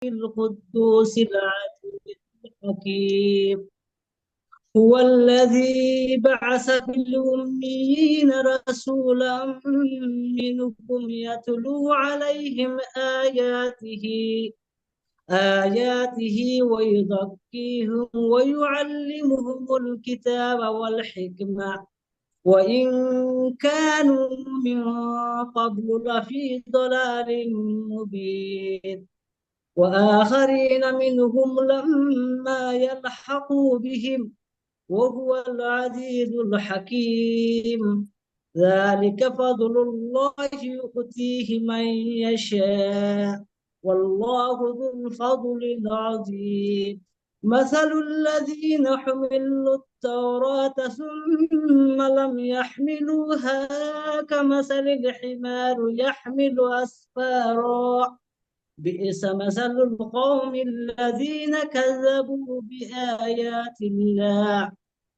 القدوس العزيز الحكيم. هو الذي بعث في الأميين رسولا منكم يتلو عليهم آياته ويزكيهم ويعلمهم الكتاب والحكمة وإن كانوا من قبل لفي ضلال مبين. وآخرين منهم لما يلحقوا بهم وهو العزيز الحكيم. ذلك فضل الله يؤتيه من يشاء والله ذو الفضل العظيم. مثل الذين حملوا التوراة ثم لم يحملوها كمثل الحمار يحمل أسفارا بئس مثل القوم الذين كذبوا بآيات الله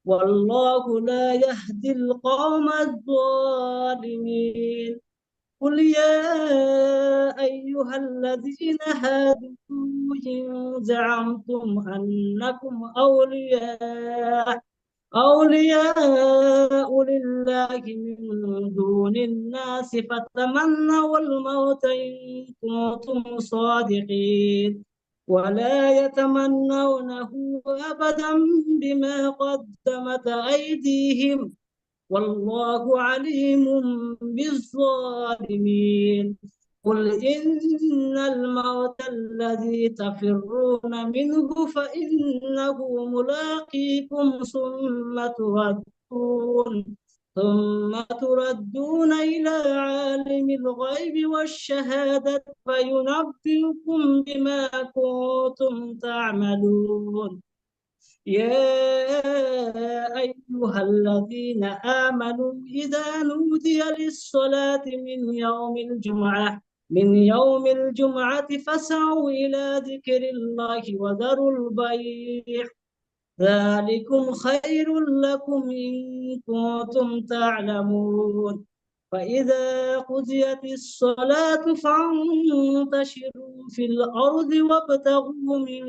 والله لا يهدي القوم الظالمين. قل يا أيها الذين هادوا إن زعمتم أنكم أولياء لله من دون الناس فتمنوا الموت إن كنتم صادقين ولا يتمنونه أبدا بما قدمت أيديهم والله عليم بالظالمين. قل إن الموت الذي تفرون منه فإنه ملاقيكم ثم تردون إلى عالم الغيب والشهادة فينبئكم بما كنتم تعملون. يا أيها الذين آمنوا إذا نودي للصلاة من يوم الجمعة فاسعوا إلى ذكر الله وذروا البيع ذلكم خير لكم إن كنتم تعلمون. فإذا قضيت الصلاة فانتشروا في الأرض وابتغوا من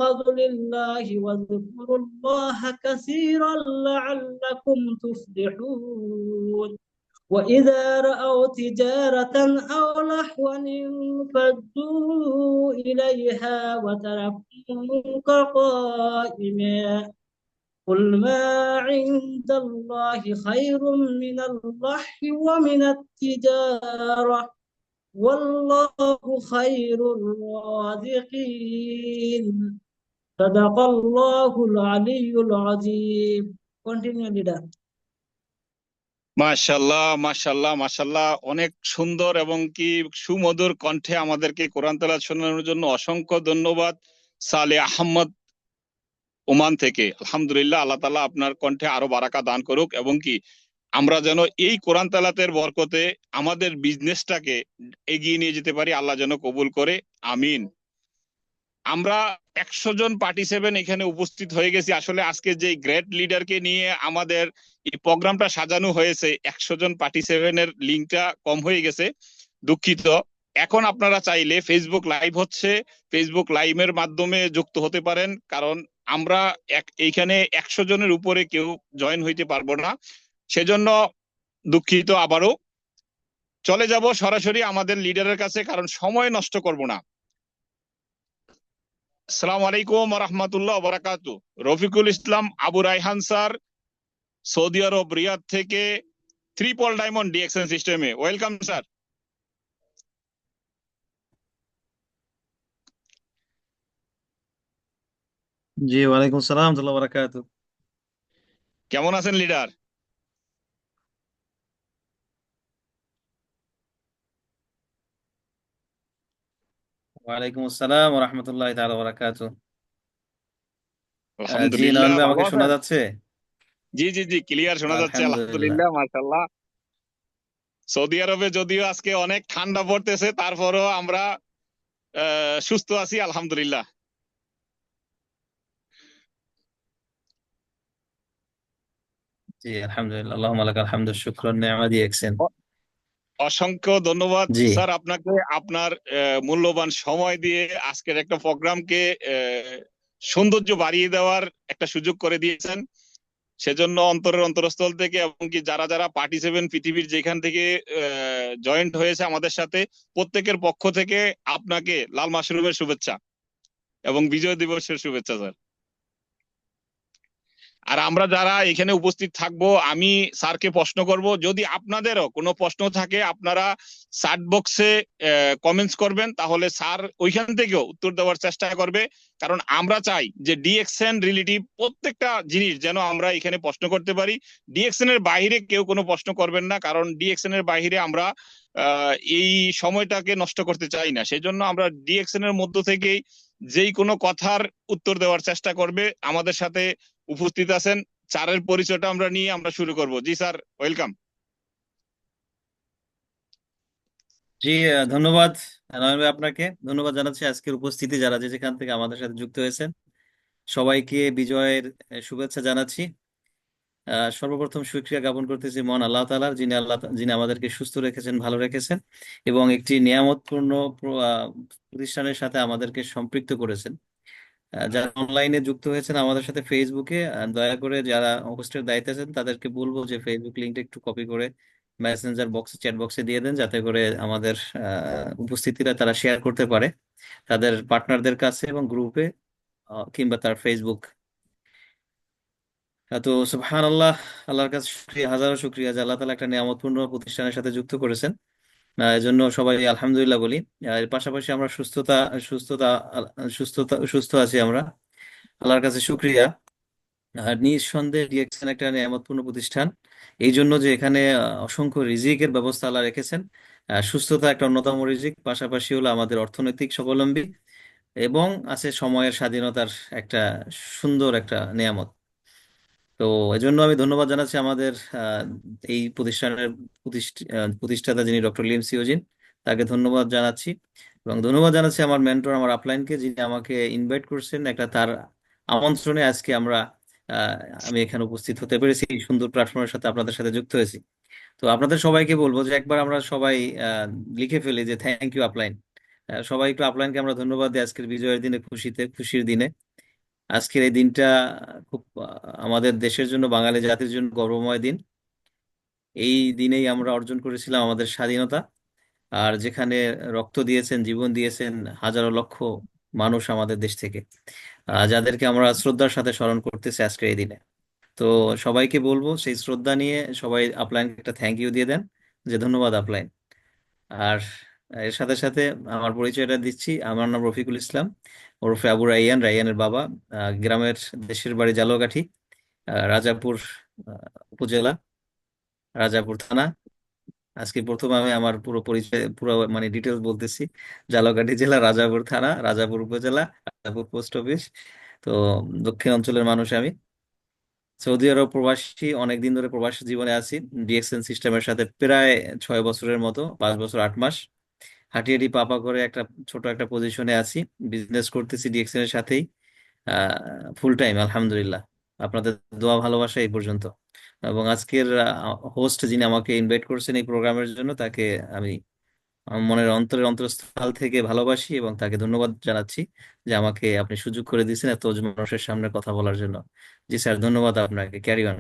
فضل الله واذكروا الله كثيرا لعلكم تفلحون. وإذا رأوا تجارة أو لهوا انفضوا إليها وتركوك قائما. قل ما عند الله خير من اللهو ومن التجارة والله خير الرازقين. صدق الله العلي العظيم. Continue, leader. মাশাআল্লাহ, মাশাআল্লাহ, মাশাআল্লাহ। অনেক সুন্দর এবং কি সুমধুর কণ্ঠে আমাদেরকে কোরআন তেলাওয়াত শোনানোর জন্য অসংখ্য ধন্যবাদ সালে আহমদ ওমান থেকে। আলহামদুলিল্লাহ, আল্লাহ তাআলা আপনার কণ্ঠে আরো বারাকা দান করুক এবং কি আমরা যেন এই কোরআন তেলাওয়াতের বরকতে আমাদের বিজনেসটাকে এগিয়ে নিয়ে যেতে পারি, আল্লাহ যেন কবুল করে, আমিন। আমরা 100 জন পার্টিসিপেন্ট এখানে উপস্থিত হয়ে গেছি। আসলে আজকে যে গ্রেট লিডারকে নিয়ে আমাদের এই প্রোগ্রামটা সাজানো হয়েছে, 100 জন পার্টিসিপেন্টের লিঙ্কটা কম হয়ে গেছে, দুঃখিত। এখন আপনারা চাইলে ফেসবুক লাইভ হচ্ছে, ফেসবুক লাইভের মাধ্যমে যুক্ত হতে পারেন, কারণ আমরা এইখানে 100 জনের উপরে কেউ জয়েন হইতে পারবো না, সেজন্য দুঃখিত। আবারও চলে যাব সরাসরি আমাদের লিডারের কাছে, কারণ সময় নষ্ট করব না। আসসালামু আলাইকুম ওয়া রাহমাতুল্লাহি ওয়া বারাকাতুহু। Rafiqul Islam Abu Raihan sir, Saudi Arab Riyadh থেকে, ট্রিপল ডায়মন্ড ডিএক্সএন সিস্টেমে। Welcome sir. জি, ওয়ালাইকুম সালাম ওয়া বারাকাতুহু। কেমন আছেন লিডার? ওয়ালাইকুম আসসালাম ওয়া রাহমাতুল্লাহি তাআলা ওয়া বারাকাতুহু। জি আলহামদুলিল্লাহ, নয়ন ভাই, ভালো আমাকে শোনা আছেন? যাচ্ছে? জি জি জি, ক্লিয়ার শোনা যাচ্ছে, আলহামদুলিল্লাহ। আলহামদুলিল্লাহ, মাশাআল্লাহ। সৌদি আরবে যদিও আজকে অনেক ঠান্ডা পড়তেছে, তারপরও আমরা সুস্থ আছি, আলহামদুলিল্লাহ। জি আলহামদুলিল্লাহ, আল্লাহুম্মা লাকাল হামদু শুকরান নি'মা ডিএক্সএন। অসংখ্য ধন্যবাদ জি স্যার আপনাকে, আপনার মূল্যবান সময় দিয়ে আজকের একটা প্রোগ্রামকে সৌন্দর্য বাড়িয়ে দেওয়ার একটা সুযোগ করে দিয়েছেন। সেজন্য অন্তরের অন্তরস্থল থেকে, এবং কি যারা যারা পার্টিসিপেন্ট পৃথিবীর যেখান থেকে জয়েন্ট হয়েছে আমাদের সাথে, প্রত্যেকের পক্ষ থেকে আপনাকে লাল মাশরুমের শুভেচ্ছা এবং বিজয় দিবসের শুভেচ্ছা স্যার। আর আমরা যারা এখানে উপস্থিত থাকবো, আমি স্যারকে প্রশ্ন করব, যদি আপনাদেরও কোনো প্রশ্ন থাকে আপনারা চ্যাট বক্সে কমেন্টস করবেন, তাহলে স্যার ওইখান থেকেও উত্তর দেওয়ার চেষ্টা করবে। কারণ আমরা চাই যে ডিএক্সএন রিলেটিভ প্রত্যেকটা জিনিস যেন আমরা এখানে প্রশ্ন করতে পারি। ডিএক্সএন এর বাইরে কেউ কোনো প্রশ্ন করবেন না, কারণ ডিএক্সএন এর বাইরে আমরা এই সময়টাকে নষ্ট করতে চাই না। সেই জন্য আমরা ডিএক্সএন এর মধ্য থেকেই যেই কোনো কথার উত্তর দেওয়ার চেষ্টা করবে। আমাদের সাথে উপস্থিত আছেন, স্যারের পরিচয়টা আমরা নিয়ে আমরা শুরু করব। জি স্যার, ওয়েলকাম। জি ধন্যবাদ নয়ন ভাই, আপনাকে ধন্যবাদ জানাচ্ছি আজকের উপস্থিতি যারা যে যেখান থেকে আমাদের সাথে যুক্ত হয়েছেন। সবাইকে বিজয়ের শুভেচ্ছা জানাচ্ছি। সর্বপ্রথম শুকরিয়া জ্ঞাপন করতেছি মহান আল্লাহ তাআলার, যিনি আমাদেরকে সুস্থ রেখেছেন, ভালো রেখেছেন এবং একটি নিয়ামতপূর্ণ প্রতিষ্ঠানের সাথে আমাদেরকে সম্পৃক্ত করেছেন। যারা অনলাইনে যুক্ত হয়েছেন আমাদের সাথে ফেসবুকে, দয়া করে যারা হোস্টের দায়িত্বে আছেন তাদেরকে বলবো যে ফেসবুক লিঙ্কটা একটু কপি করে মেসেঞ্জার বক্সে, চ্যাট বক্সে দিয়ে দেন, যাতে করে আমাদের উপস্থিতিরা তারা শেয়ার করতে পারে তাদের পার্টনারদের কাছে এবং গ্রুপে, কিংবা তার ফেসবুক। তো সুবহানাল্লাহ, আল্লাহর কাছে শুকরিয়া, হাজারো শুকরিয়া যে আল্লাহ তাআলা একটা নিয়ামতপূর্ণ প্রতিষ্ঠানের সাথে যুক্ত করেছেন। এজন্য সবাই আলহামদুলিল্লাহ বলি। এর পাশাপাশি আমরা সুস্থতা সুস্থ আছি আমরা, আল্লাহর কাছে শুকরিয়া। আর নিঃসন্দেহে ডিএক্সএন একটা নিয়ামতপূর্ণ প্রতিষ্ঠান, এই জন্য যে এখানে অসংখ্য রিজিকের ব্যবস্থা আল্লাহ রেখেছেন। সুস্থতা একটা অন্যতম রিজিক, পাশাপাশি হলো আমাদের অর্থনৈতিক স্বাবলম্বী এবং আছে সময়ের স্বাধীনতার একটা সুন্দর একটা নিয়ামত। তো এজন্য আমি ধন্যবাদ জানাচ্ছি আমাদের এই প্রতিষ্ঠানের প্রতিষ্ঠাতা যিনি ডক্টর লিম সিওজিন, তাকে ধন্যবাদ জানাচ্ছি। এবং ধন্যবাদ জানাচ্ছি আমার মেন্টর, আমার আপলাইনকে, যিনি আমাকে ইনভাইট করছেন। একটা তার আমন্ত্রণে আজকে আহ, আমি এখানে উপস্থিত হতে পেরেছি, এই সুন্দর প্ল্যাটফর্মের সাথে আপনাদের সাথে যুক্ত হয়েছি। তো আপনাদের সবাইকে বলবো যে একবার আমরা সবাই লিখে ফেলি যে থ্যাংক ইউ আপলাইন। সবাই একটু আপলাইনকে আমরা ধন্যবাদ দিই আজকের বিজয়ের দিনে, খুশির দিনে। আজকের এই দিনটা খুব আমাদের দেশের জন্য, বাঙালি জাতির জন্য গর্বময় দিন। এই দিনেই আমরা অর্জন করেছিলাম আমাদের স্বাধীনতা। আর যেখানে রক্ত দিয়েছেন, জীবন দিয়েছেন হাজারো লক্ষ মানুষ আমাদের দেশ থেকে, যাদেরকে আমরা শ্রদ্ধার সাথে স্মরণ করতেছি আজকের এই দিনে। তো সবাইকে বলবো সেই শ্রদ্ধা নিয়ে সবাই আপলাইনকে একটা থ্যাংক ইউ দিয়ে দেন, যে ধন্যবাদ আপলাইন। আর এর সাথে সাথে আমার পরিচয়টা দিচ্ছি, আমার নাম রফিকুল ইসলাম, ওরফে আবু রাইয়ান, রাইয়ানের বাবা। গ্রামের, দেশের বাড়ি জালকাঠি, রাজাপুর উপজেলা, রাজাপুর থানা। আজকে প্রথম আমি আমার পুরো পরিচয়, পুরো মানে ডিটেলস বলতেছি। জালকাঠি জেলা, রাজাপুর থানা, রাজাপুর উপজেলা, রাজাপুর পোস্ট অফিস। তো দক্ষিণ অঞ্চলের মানুষ আমি। সৌদি আরব প্রবাসী, অনেকদিন ধরে প্রবাসী জীবনে আছি। ডিএক্সএন সিস্টেমের সাথে প্রায় 6 বছরের মতো, 5 বছর 8 মাস হাঁটিয়ে পাপা করে একটা ছোট একটা পজিশনে আছি। বিজনেস করতেছি ডিএক্সএন এর সাথেই ফুল টাইম, আলহামদুলিল্লাহ। আপনাদের দোয়া ভালোবাসা এই পর্যন্ত। এবং আজকের হোস্ট যিনি আমাকে ইনভাইট করছেন এই প্রোগ্রামের জন্য, তাকে আমি আমার মনের অন্তরস্থল থেকে ভালোবাসি এবং তাকে ধন্যবাদ জানাচ্ছি যে আমাকে আপনি সুযোগ করে দিয়েছেন এত মানুষের সামনে কথা বলার জন্য। জি স্যার, ধন্যবাদ আপনাকে। Carry on.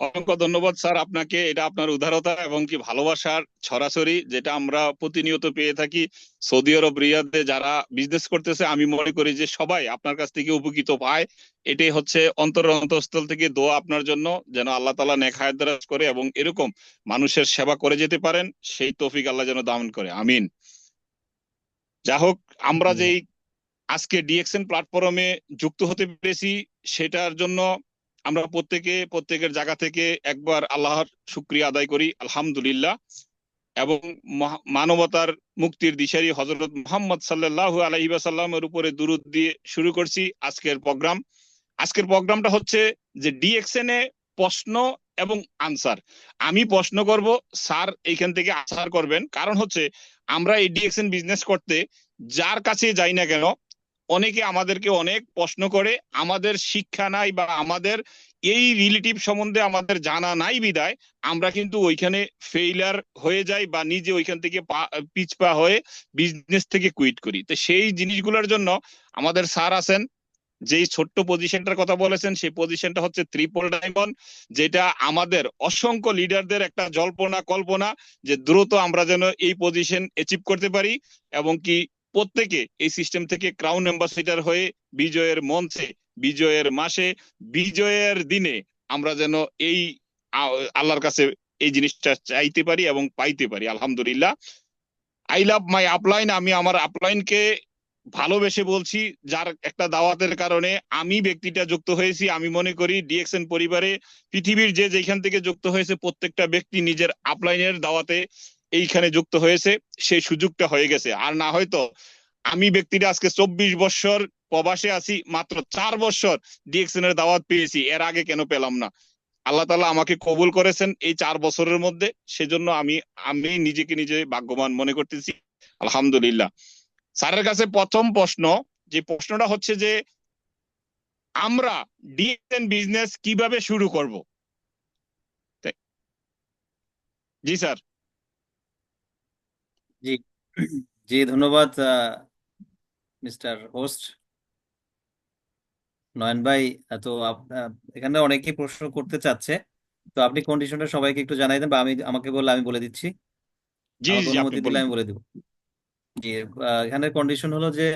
অসংখ্য ধন্যবাদ স্যার আপনাকে। এটা আপনার উদারতা এবং কি ভালোবাসার ছড়াছড়ি, যেটা আমরা প্রতিনিয়ত পেয়ে থাকি সৌদি আরব রিয়াদে যারা বিজনেস করতেছে। আমি মনে করি যে সবাই আপনার কাছ থেকে উপকৃত পায়। এটাই হচ্ছে অন্তরের অন্তঃস্থল থেকে দোয়া আপনার জন্য, যেন আল্লাহ তাআলা নেক হায়াত দারাজ করে এবং এরকম মানুষের সেবা করে যেতে পারেন, সেই তৌফিক আল্লাহ যেন দান করে, আমিন। যা হোক, আমরা যেই আজকে ডিএক্সএন প্ল্যাটফর্মে যুক্ত হতে পেরেছি, সেটার জন্য আমরা প্রত্যেকের জায়গা থেকে একবার আল্লাহর শুকরিয়া আদায় করি, আলহামদুলিল্লাহ। এবং মানবতার মুক্তির দিশারি হযরত মুহাম্মদ সাল্লাল্লাহু আলাইহি ওয়াসাল্লামের উপরে দুরূদ দিয়ে শুরু করছি আজকের প্রোগ্রাম। আজকের প্রোগ্রামটা হচ্ছে যে ডিএক্সএন এ প্রশ্ন এবং আনসার। আমি প্রশ্ন করব, স্যার এইখান থেকে আনসার করবেন। কারণ হচ্ছে আমরা এই ডিএক্সএন বিজনেস করতে যার কাছে যাই না কেন, অনেকে আমাদেরকে অনেক প্রশ্ন করে, আমাদের শিক্ষা নাই বা আমাদের এই রিলেটিভ সম্বন্ধে আমাদের জানা নাই বিদায় আমরা কিন্তু ওইখানে ফেইলার হয়ে যাই বা নিজে ওইখান থেকে পিছপা হয়ে বিজনেস থেকে কুইট করি। তো সেই জিনিসগুলোর জন্য আমাদের স্যার আছেন, যেই ছোট্ট পজিশনটার কথা বলেছেন সেই পজিশনটা হচ্ছে ট্রিপল ডায়মন্ড, যেটা আমাদের অসংখ্য লিডারদের একটা জল্পনা কল্পনা যে দ্রুত আমরা যেন এই পজিশন অ্যাচিভ করতে পারি এবং কি প্রত্যেকে এই সিস্টেম থেকে ক্রাউন অ্যাম্বাসিডার হয়ে বিজয়ের মঞ্চে, বিজয়ের মাসে, বিজয়ের দিনে আমরা যেন এই আল্লাহর কাছে এই জিনিসটা চাইতে পারি এবং পাইতে পারি। আলহামদুলিল্লাহ, আই লাভ মাই আপলাইন। আমি আমার আপলাইনকে ভালোবেসে বলছি, যার একটা দাওয়াতের কারণে আমি ব্যক্তিটা যুক্ত হয়েছি। আমি মনে করি ডিএক্সএন পরিবারে পৃথিবীর যে যেখান থেকে যুক্ত হয়েছে প্রত্যেকটা ব্যক্তি নিজের আপলাইনের দাওয়াতে এইখানে যুক্ত হয়েছে, সেই সুযোগটা হয়ে গেছে। আর না হয়তো আমি ব্যক্তিটা আজকে 24 বছর প্রবাসে আছি, মাত্র 4 বছর ডিএক্সএন এর দাওয়াত পেয়েছি, এর আগে কেন পেলাম না? আল্লাহ তাআলা আমাকে কবুল করেছেন এই 4 বছরের মধ্যে, সেজন্য আমি আমি নিজেকে নিজে ভাগ্যবান মনে করতেছি। আলহামদুলিল্লাহ। স্যারের কাছে প্রথম প্রশ্ন, যে প্রশ্নটা হচ্ছে যে আমরা ডিএক্সএন বিজনেস কিভাবে শুরু করব? জি স্যার। জি জি, ধন্যবাদ মিস্টার হোস্ট নয়ন ভাই। তো এখানে অনেকেই প্রশ্ন করতে চাচ্ছে, তো আপনি কন্ডিশনটা সবাইকে একটু জানাই দেন, বা আমাকে বললে আমি বলে দিচ্ছি, জি আমাকে জি, আপনি অনুমতি দিলে বলেন। আমি বলে দিব। জি, এখানে কন্ডিশন হলো যে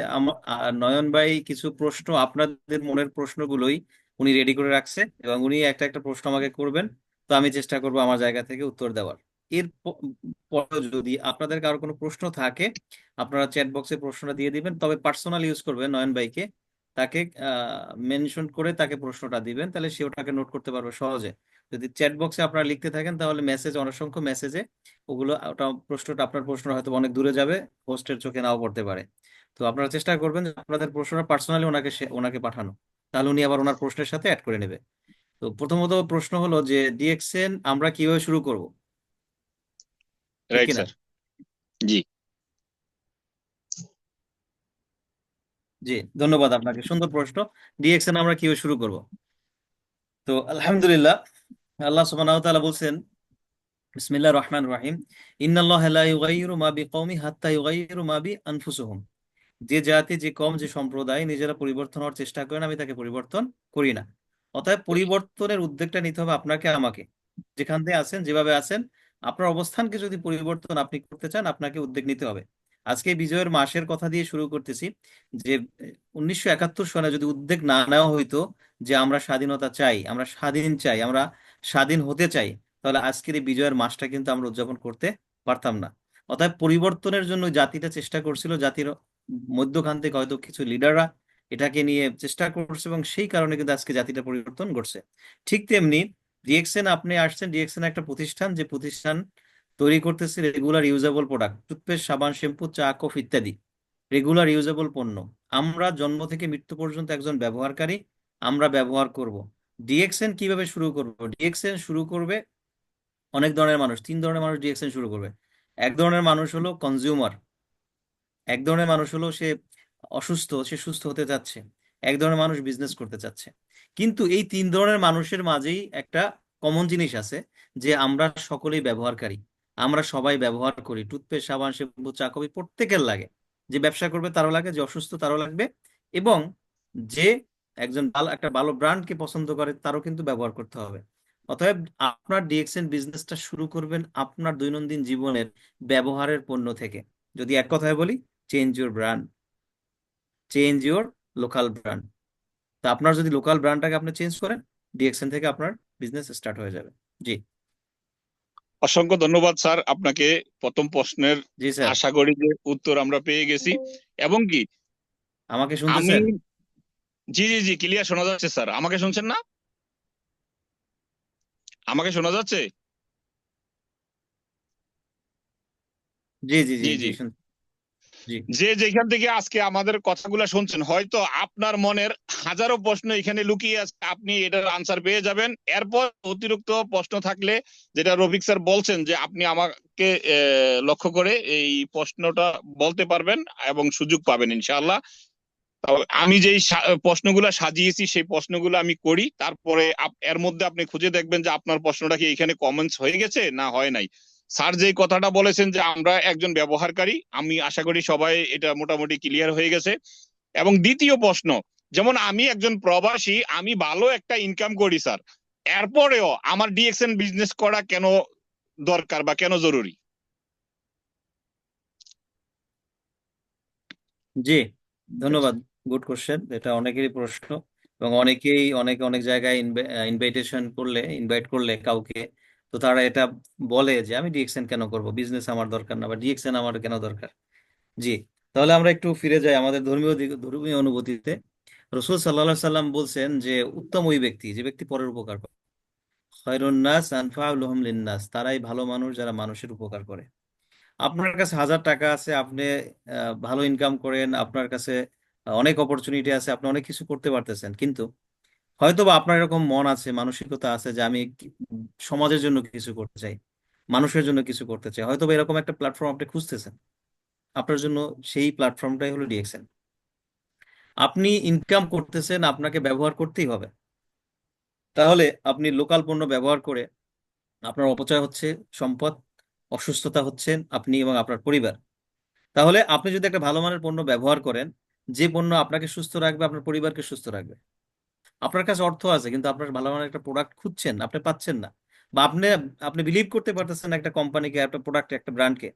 নয়ন ভাই কিছু প্রশ্ন, আপনাদের মনের প্রশ্নগুলোই উনি রেডি করে রাখছে, এবং উনি একটা একটা প্রশ্ন আমাকে করবেন। তো আমি চেষ্টা করব আমার জায়গা থেকে উত্তর দেওয়ার। এর পরে যদি আপনাদের কারো কোনো প্রশ্ন থাকে, আপনারা চ্যাট বক্সে প্রশ্নটা দিয়ে দিবেন, তবে পার্সোনাল ইউজ করবেন নয়ন ভাইকে, তাকে মেনশন করে তাকে প্রশ্নটা দিবেন, তাহলে সে ওটাকে নোট করতে পারবে সহজে। যদি চ্যাট বক্সে আপনারা লিখতে থাকেন তাহলে মেসেজ, অসংখ্য মেসেজে ওগুলো, ওটা প্রশ্নটা, আপনার প্রশ্ন হয়তো অনেক দূরে যাবে, হোস্টের চোখে নাও পড়তে পারে। তো আপনারা চেষ্টা করবেন যে আপনাদের প্রশ্নটা পার্সোনালি ওনাকে পাঠানো, তাহলে উনি আবার ওনার প্রশ্নের সাথে অ্যাড করে নেবে। তো প্রথমত প্রশ্ন হলো যে ডিএক্সএন আমরা কিভাবে শুরু করব, ঠিক রাইট কিনা? স্যার। জি। জি, ধন্যবাদ আপনাকে, সুন্দর প্রশ্ন। ডিএক্সএন আমরা কিভাবে শুরু করব? তো আলহামদুলিল্লাহ, আল্লাহ সুবহানাহু ওয়া তাআলা বলছেন, বিসমিল্লাহির রহমানির রহিম, ইন্নাল্লাহা লা ইউগাইয়িরু মা বিকওমিন হাত্তা ইউগাইয়িরু মা বিআনফুসিহিম। যে জাতি, যে কম, যে সম্প্রদায় নিজেরা পরিবর্তন হওয়ার চেষ্টা করে না, আমি তাকে পরিবর্তন করি না। অতএব পরিবর্তনের উদ্যোগটা নিতে হবে আপনাকে আমাকে। যেখান থেকে আছেন, যেভাবে আছেন, আপনার অবস্থানকে যদি পরিবর্তন আপনি করতে চান, আপনাকে উদ্যোগ নিতে হবে। আজকে এই বিজয়ের মাসের কথা দিয়ে শুরু করতেছি, যে 1971 সনে যদি উদ্যোগ না নেওয়া হইতো যে আমরা স্বাধীনতা চাই, আমরা স্বাধীন চাই, আমরা স্বাধীন হতে চাই, তাহলে আজকের এই বিজয়ের মাসটা কিন্তু আমরা উদযাপন করতে পারতাম না। অতএব পরিবর্তনের জন্য জাতিটা চেষ্টা করছিল, জাতির মধ্যখান থেকে হয়তো কিছু লিডাররা এটাকে নিয়ে চেষ্টা করছে, এবং সেই কারণে কিন্তু আজকে জাতিটা পরিবর্তন ঘটছে। ঠিক তেমনি ডিএক্সএন, আপনি আসছেন, ডিএক্সএন একটা প্রতিষ্ঠান, যে প্রতিষ্ঠান তৈরি করতেছে রেগুলার ইউজেবল প্রোডাক্ট, টুথপেস্ট, সাবান, শ্যাম্পু, চা, কফি ইত্যাদি রেগুলার ইউজেবল পণ্য। আমরা জন্ম থেকে মৃত্যু পর্যন্ত একজন ব্যবহারকারী, আমরা ব্যবহার করব। ডিএক্সএন কিভাবে শুরু করব? ডিএক্সএন শুরু করবে অনেক ধরনের মানুষ, 3 ধরনের মানুষ ডিএক্সএন শুরু করবে। এক ধরনের মানুষ হলো কনজিউমার, এক ধরনের মানুষ হলো সে অসুস্থ, সে সুস্থ হতে চাচ্ছে, এক ধরনের মানুষ বিজনেস করতে চাচ্ছে। কিন্তু এই 3 ধরনের মানুষের মাঝেই একটা কমন জিনিস আছে, যে আমরা সকলেই ব্যবহারকারী, আমরা সবাই ব্যবহার করি। টুথপেস্ট, সাবান, শ্যাম্পু, চা, কফি প্রত্যেকের লাগে। যে ব্যবসা করবে তারও লাগে, যে অসুস্থ তারও লাগবে, এবং যে একজন ভালো, একটা ভালো ব্র্যান্ডকে পছন্দ করে তারও কিন্তু ব্যবহার করতে হবে। অতএব আপনার ডিএক্সএন বিজনেসটা শুরু করবেন আপনার দৈনন্দিন জীবনের ব্যবহারের পণ্য থেকে। যদি এক কথায় বলি, change your brand, change your local brand. তো আপনার যদি লোকাল ব্র্যান্ডটাকে আপনি চেঞ্জ করেন, ডিএক্সএন থেকে আপনার বিজনেস স্টার্ট হয়ে যাবে। জি। অসংখ্য ধন্যবাদ স্যার আপনাকে। প্রথম প্রশ্নের জি স্যার। আশা করি যে উত্তর আমরা পেয়ে গেছি। এবং কি আমাকে আমি, শুনতেছেন? জি জি জি, ক্লিয়ার শোনা যাচ্ছে স্যার। আমাকে শুনছেন না? আমাকে শোনা যাচ্ছে? জি জি জি জি জি, জি। জি যে যেখান থেকে আজকে আমাদের কথাগুলো শুনছেন, হয়তো আপনার মনের হাজারো প্রশ্ন এখানে লুকিয়ে আছে, আপনি এটার আনসার পেয়ে যাবেন। এরপর অতিরিক্ত প্রশ্ন থাকলে, যেটা রফিক স্যার বলছেন যে আপনি আমাকে লক্ষ্য করে এই প্রশ্নটা বলতে পারবেন এবং সুযোগ পাবেন ইনশাআল্লাহ। তাও আমি যেই প্রশ্নগুলো সাজিয়েছি সেই প্রশ্নগুলো আমি করি, তারপরে এর মধ্যে আপনি খুঁজে দেখবেন যে আপনার প্রশ্নটা কি এখানে কমেন্টস হয়ে গেছে না হয় নাই। স্যার যেই কথাটা বলেছেন যে আমরা একজন ব্যবহারকারী, আমি আশা করি সবাই এটা মোটামুটি ক্লিয়ার হয়ে গেছে। এবং দ্বিতীয় প্রশ্ন, যেমন আমি একজন প্রবাসী, আমি ভালো একটা ইনকাম করি স্যার, এরপরেও আমার ডিএক্সএন বিজনেস করা কেন দরকার বা কেন জরুরি? জি, ধন্যবাদ। গুড কোশ্চেন, এটা অনেকেরই প্রশ্ন। এবং অনেকেই অনেক অনেক জায়গায় ইনভাইট করলে কাউকে, তো তারা এটা বলে যে আমি ডিএক্সএন কেন করব, বিজনেস আমার দরকার না, বা ডিএক্সএন আমার কেন দরকার। জি, তাহলে আমরা একটু ফিরে যাই আমাদের ধর্মীয় অনুভূতিতে। রসুল সাল্লাহ সাল্লাম বলছেন যে উত্তম ওই ব্যক্তি যে ব্যক্তি পরের উপকার করে। খয়রুন নাস আনফাউলুহুম লিন্নাস, তারাই ভালো মানুষ যারা মানুষের উপকার করে। আপনার কাছে 1000 টাকা আছে, আপনি ভালো ইনকাম করেন, আপনার কাছে অনেক অপরচুনিটি আছে, আপনি অনেক কিছু করতে পারতেছেন, কিন্তু হয়তো বা আপনার এরকম মন আছে, মানসিকতা আছে যে আমি সমাজের জন্য কিছু করতে চাই, মানুষের জন্য কিছু করতে চাই। হয়তো বা এরকম একটা প্ল্যাটফর্ম আপনি খুঁজতেছেন আপনার জন্য, সেই প্ল্যাটফর্মটাই হলো ডিএক্সএন। আপনি ইনকাম করতেছেন, আপনাকে ব্যবহার করতেই হবে। তাহলে আপনি লোকাল পণ্য ব্যবহার করে আপনার অপচয় হচ্ছে সম্পদ, অসুস্থতা হচ্ছেন আপনি এবং আপনার পরিবার। তাহলে আপনি যদি একটা ভালো মানের পণ্য ব্যবহার করেন, যে পণ্য আপনাকে সুস্থ রাখবে, আপনার পরিবারকে সুস্থ রাখবে, আপনার কাছে অর্থ আছে কিন্তু আপনার ভালো মানের একটা প্রোডাক্ট খুঁজছেন, আপনি পাচ্ছেন না, বা আপনি আপনি বিলিভ করতে পারতেছেন না একটা কোম্পানিকে, একটা প্রোডাক্ট, একটা ব্র্যান্ডকে,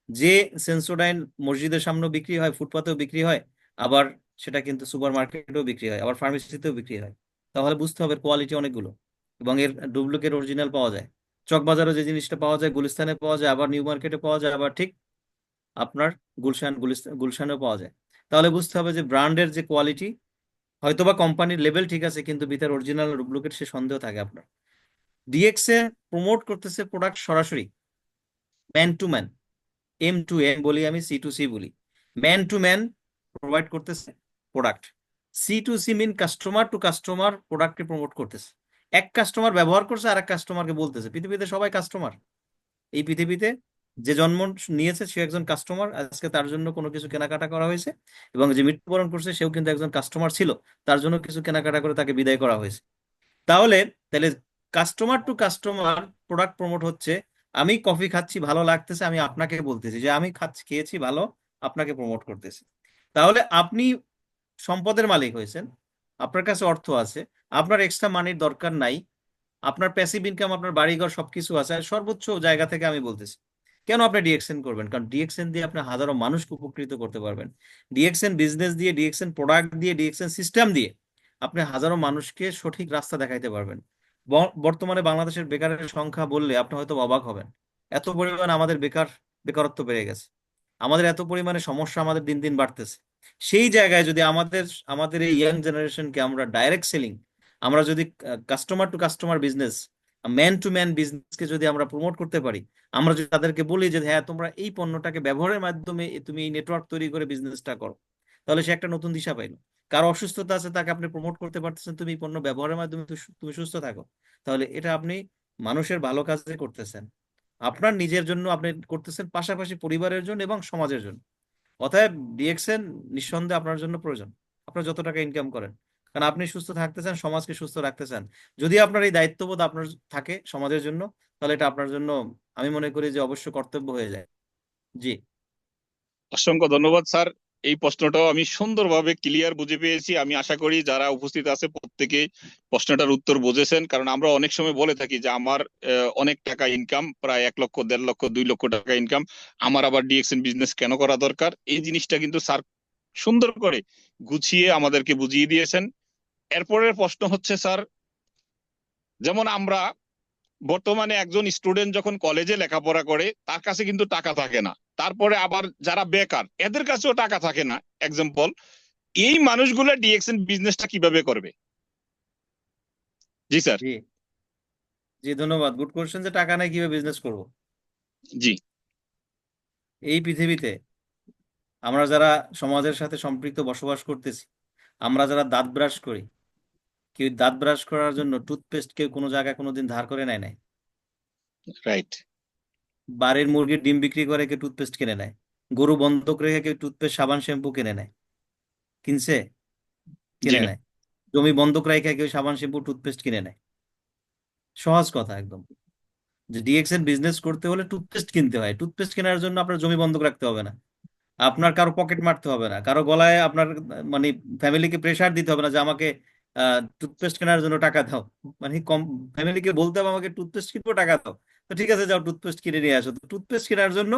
যে সেন্সোডাইন মসজিদের সামনেও বিক্রি হয়, ফুটপাতেও বিক্রি হয়, আবার সেটা কিন্তু সুপার মার্কেটেও বিক্রি হয়, আবার ফার্মেসিতেও বিক্রি হয়। তাহলে বুঝতে হবে কোয়ালিটি অনেকগুলো, এবং এর ডুপ্লিকেট অরিজিনাল পাওয়া যায়। চকবাজারে যে জিনিসটা পাওয়া যায় গুলিস্তানে পাওয়া যায়, আবার নিউ মার্কেটে পাওয়া যায়, আবার ঠিক আপনার গুলশানেও পাওয়া যায়। তাহলে বুঝতে হবে যে ব্র্যান্ডের যে কোয়ালিটি, হয়তোবা কোম্পানির লেভেল ঠিক আছে কিন্তু ভিতরে অরিজিনাল ডুপ্লিকেট সে সন্দেহ থাকে আপনার। ডিএক্সএ প্রমোট করতেছে প্রোডাক্ট সরাসরি, man to man, M to M বলি আমি, সি টু সি বলি। ম্যান টু ম্যান প্রোভাইড করতেছে product, C to C mean customer to customer প্রোডাক্টকে প্রমোট করতেছে। এক কাস্টমার ব্যবহার করছে আর এক কাস্টমারকে বলতেছে, পৃথিবীতে সবাই কাস্টমার। এই পৃথিবীতে যে জন্ম নিয়েছে সে একজন কাস্টমার, আজকে তার জন্য কোনো কিছু কেনাকাটা করা হয়েছে, এবং যে মৃত্যুবরণ করছে সেও কিন্তু একজন কাস্টমার ছিল, তার জন্য কিছু কেনাকাটা করে তাকে বিদায় করা হয়েছে। তাহলে তাহলে customer to customer product promote হচ্ছে। আমি কফি খাচ্ছি, ভালো লাগতেছে, আমি আপনাকে বলতেছি যে আমি খাচ্ছি, খেয়েছি ভালো, আপনাকে প্রমোট করতেছি। তাহলে আপনি সম্পদের মালিক হয়েছেন, আপনার কাছে অর্থ আছে, আপনার এক্সট্রা মানির দরকার নাই, আপনার প্যাসিভ ইনকাম, আপনার বাড়িঘর সবকিছু আছে। আর সর্বোচ্চ জায়গা থেকে আমি বলতেছি, কেন আপনি ডিএক্সএন করবেন? কারণ ডিএক্সএন দিয়ে আপনি হাজারো মানুষকে উপকৃত করতে পারবেন। ডিএক্সএন বিজনেস দিয়ে, ডিএক্সএন প্রোডাক্ট দিয়ে, ডিএক্সএন সিস্টেম দিয়ে আপনি হাজারো মানুষকে সঠিক রাস্তা দেখাইতে পারবেন। বর্তমানে বাংলাদেশের বেকারের সংখ্যা বললে আপনি হয়তো অবাক হবেন। এত পরিমাণ আমাদের বেকারত্ব বেড়ে গেছে, আমাদের এত পরিমাণে সমস্যা আমাদের দিন দিন বাড়তেছে। সেই জায়গায় যদি আমাদের আমাদের এই ইয়াং জেনারেশনকে আমরা ডাইরেক্ট সেলিং, আমরা যদি customer to customer business, man to man বিজনেসকে যদি আমরা প্রমোট করতে পারি, আমরা যদি তাদেরকে বলি যে হ্যাঁ তোমরা এই পণ্যটাকে ব্যবহারের মাধ্যমে তুমি এই নেটওয়ার্ক তৈরি করে বিজনেসটা করো, তাহলে সে একটা নতুন দিশা পাইলো। কারো অসুস্থতা আছে, তাকে আপনি প্রমোট করতে পারতেছেন, তুমি এই পণ্য ব্যবহারের মাধ্যমে তুমি সুস্থ থাকো। তাহলে এটা আপনি মানুষের ভালো কাজে করতেছেন, আপনার নিজের জন্য আপনি করতেছেন, পাশাপাশি পরিবারের জন্য এবং সমাজের জন্য। অতএব ডিএক্সএন নিঃসন্দেহে আপনার জন্য প্রয়োজন, আপনার যত টাকা ইনকাম করেন। কারণ আপনি সুস্থ থাকতে চান, সমাজকে সুস্থ রাখতে চান। যদি আপনার এই দায়িত্ববোধ আপনার থাকে সমাজের জন্য, তাহলে এটা আপনার জন্য আমি মনে করি যে অবশ্য কর্তব্য হয়ে যায়। জি। অসংখ্য ধন্যবাদ স্যার। এই প্রশ্নটাও আমি সুন্দরভাবে ক্লিয়ার বুঝে পেয়েছি। আমি আশা করি যারা উপস্থিত আছে প্রত্যেকে প্রশ্নটার উত্তর বুঝেছেন, কারণ আমরা অনেক সময় বলে থাকি যে আমার অনেক টাকা ইনকাম, প্রায় 1 লক্ষ, 1.5 লক্ষ, 2 লক্ষ টাকা ইনকাম, আমার আবার ডিএক্সএন বিজনেস কেন করা দরকার। এই জিনিসটা কিন্তু স্যার সুন্দর করে গুছিয়ে আমাদেরকে বুঝিয়ে দিয়েছেন। এরপরের প্রশ্ন হচ্ছে স্যার, যেমন আমরা বর্তমানে একজন স্টুডেন্ট যখন কলেজে লেখাপড়া করে তার কাছে কিন্তু টাকা থাকে না, তারপরে আবার যারা বেকার এদের কাছেও টাকা থাকে না এক্সাম্পল, এই মানুষগুলো ডিএক্সএন বিজনেসটা কিভাবে করবে? জি স্যার। জি। জি, ধন্যবাদ। গুড কোশ্চেন, যে টাকা নাই কিভাবে বিজনেস করব। জি। এই পৃথিবীতে আমরা যারা সমাজের সাথে সম্পৃক্ত বসবাস করতেছি, আমরা যারা দাঁত ব্রাশ করি, কেউ দাঁত ব্রাশ করার জন্য টুথপেস্ট কেউ কোনো জায়গায় কোনোদিন ধার করে নেয় নাই। রাইট। বাড়ির মুরগির ডিম বিক্রি করে কেউ টুথপেস্ট কিনে নেয়, গরু বন্ধক রেখে কেউ টুথপেস্ট, সাবান, শ্যাম্পু কিনে নেয়। কিনছে? জি কিনে না। নেয়। জমি বন্ধক রাখে কেউ সাবান শ্যাম্পু টুথপেস্ট কিনে নেয়। সহজ কথা একদম, যে ডিএক্সএন বিজনেস করতে হলে টুথপেস্ট কিনতে হয়। টুথপেস্ট কেনার জন্য আপনার জমি বন্ধক রাখতে হবে না, আপনার কারো পকেট মারতে হবে না, কারো গলায় আপনার মানে ফ্যামিলিকে প্রেসার দিতে হবে না যে আমাকে টুথপেস্ট কেনার জন্য টাকা দাও। মানে কম, ফ্যামিলিকে বলতে হবে আমাকে টুথপেস্ট কিনবো, টাকা দাও। তো ঠিক আছে, যাও টুথপেস্ট কিনে নিয়ে আসো। তো টুথপেস্ট কেনার জন্য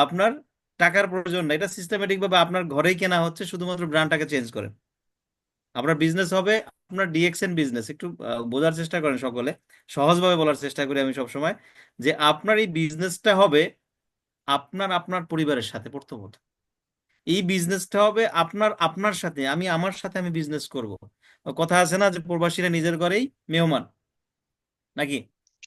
আপনার টাকার প্রয়োজন না, এটা সিস্টেমেটিক ভাবে আপনার ঘরেই কেনা হচ্ছে, শুধুমাত্র ব্র্যান্ডটাকে চেঞ্জ করে আপনার বিজনেস হবে। আপনার ডিএক্সএন বিজনেস একটু বোঝার চেষ্টা করেন সকলে, সহজভাবে বলার চেষ্টা করি আমি সব সময়, যে আপনার এই বিজনেসটা হবে আপনার আপনার পরিবারের সাথে প্রথমত। এই বিজনেসটা হবে আপনার আপনার সাথে, আমি আমার সাথে আমি বিজনেস করব। কথা আছে না যে প্রবাসীরা নিজের ঘরেই মেহমান, নাকি?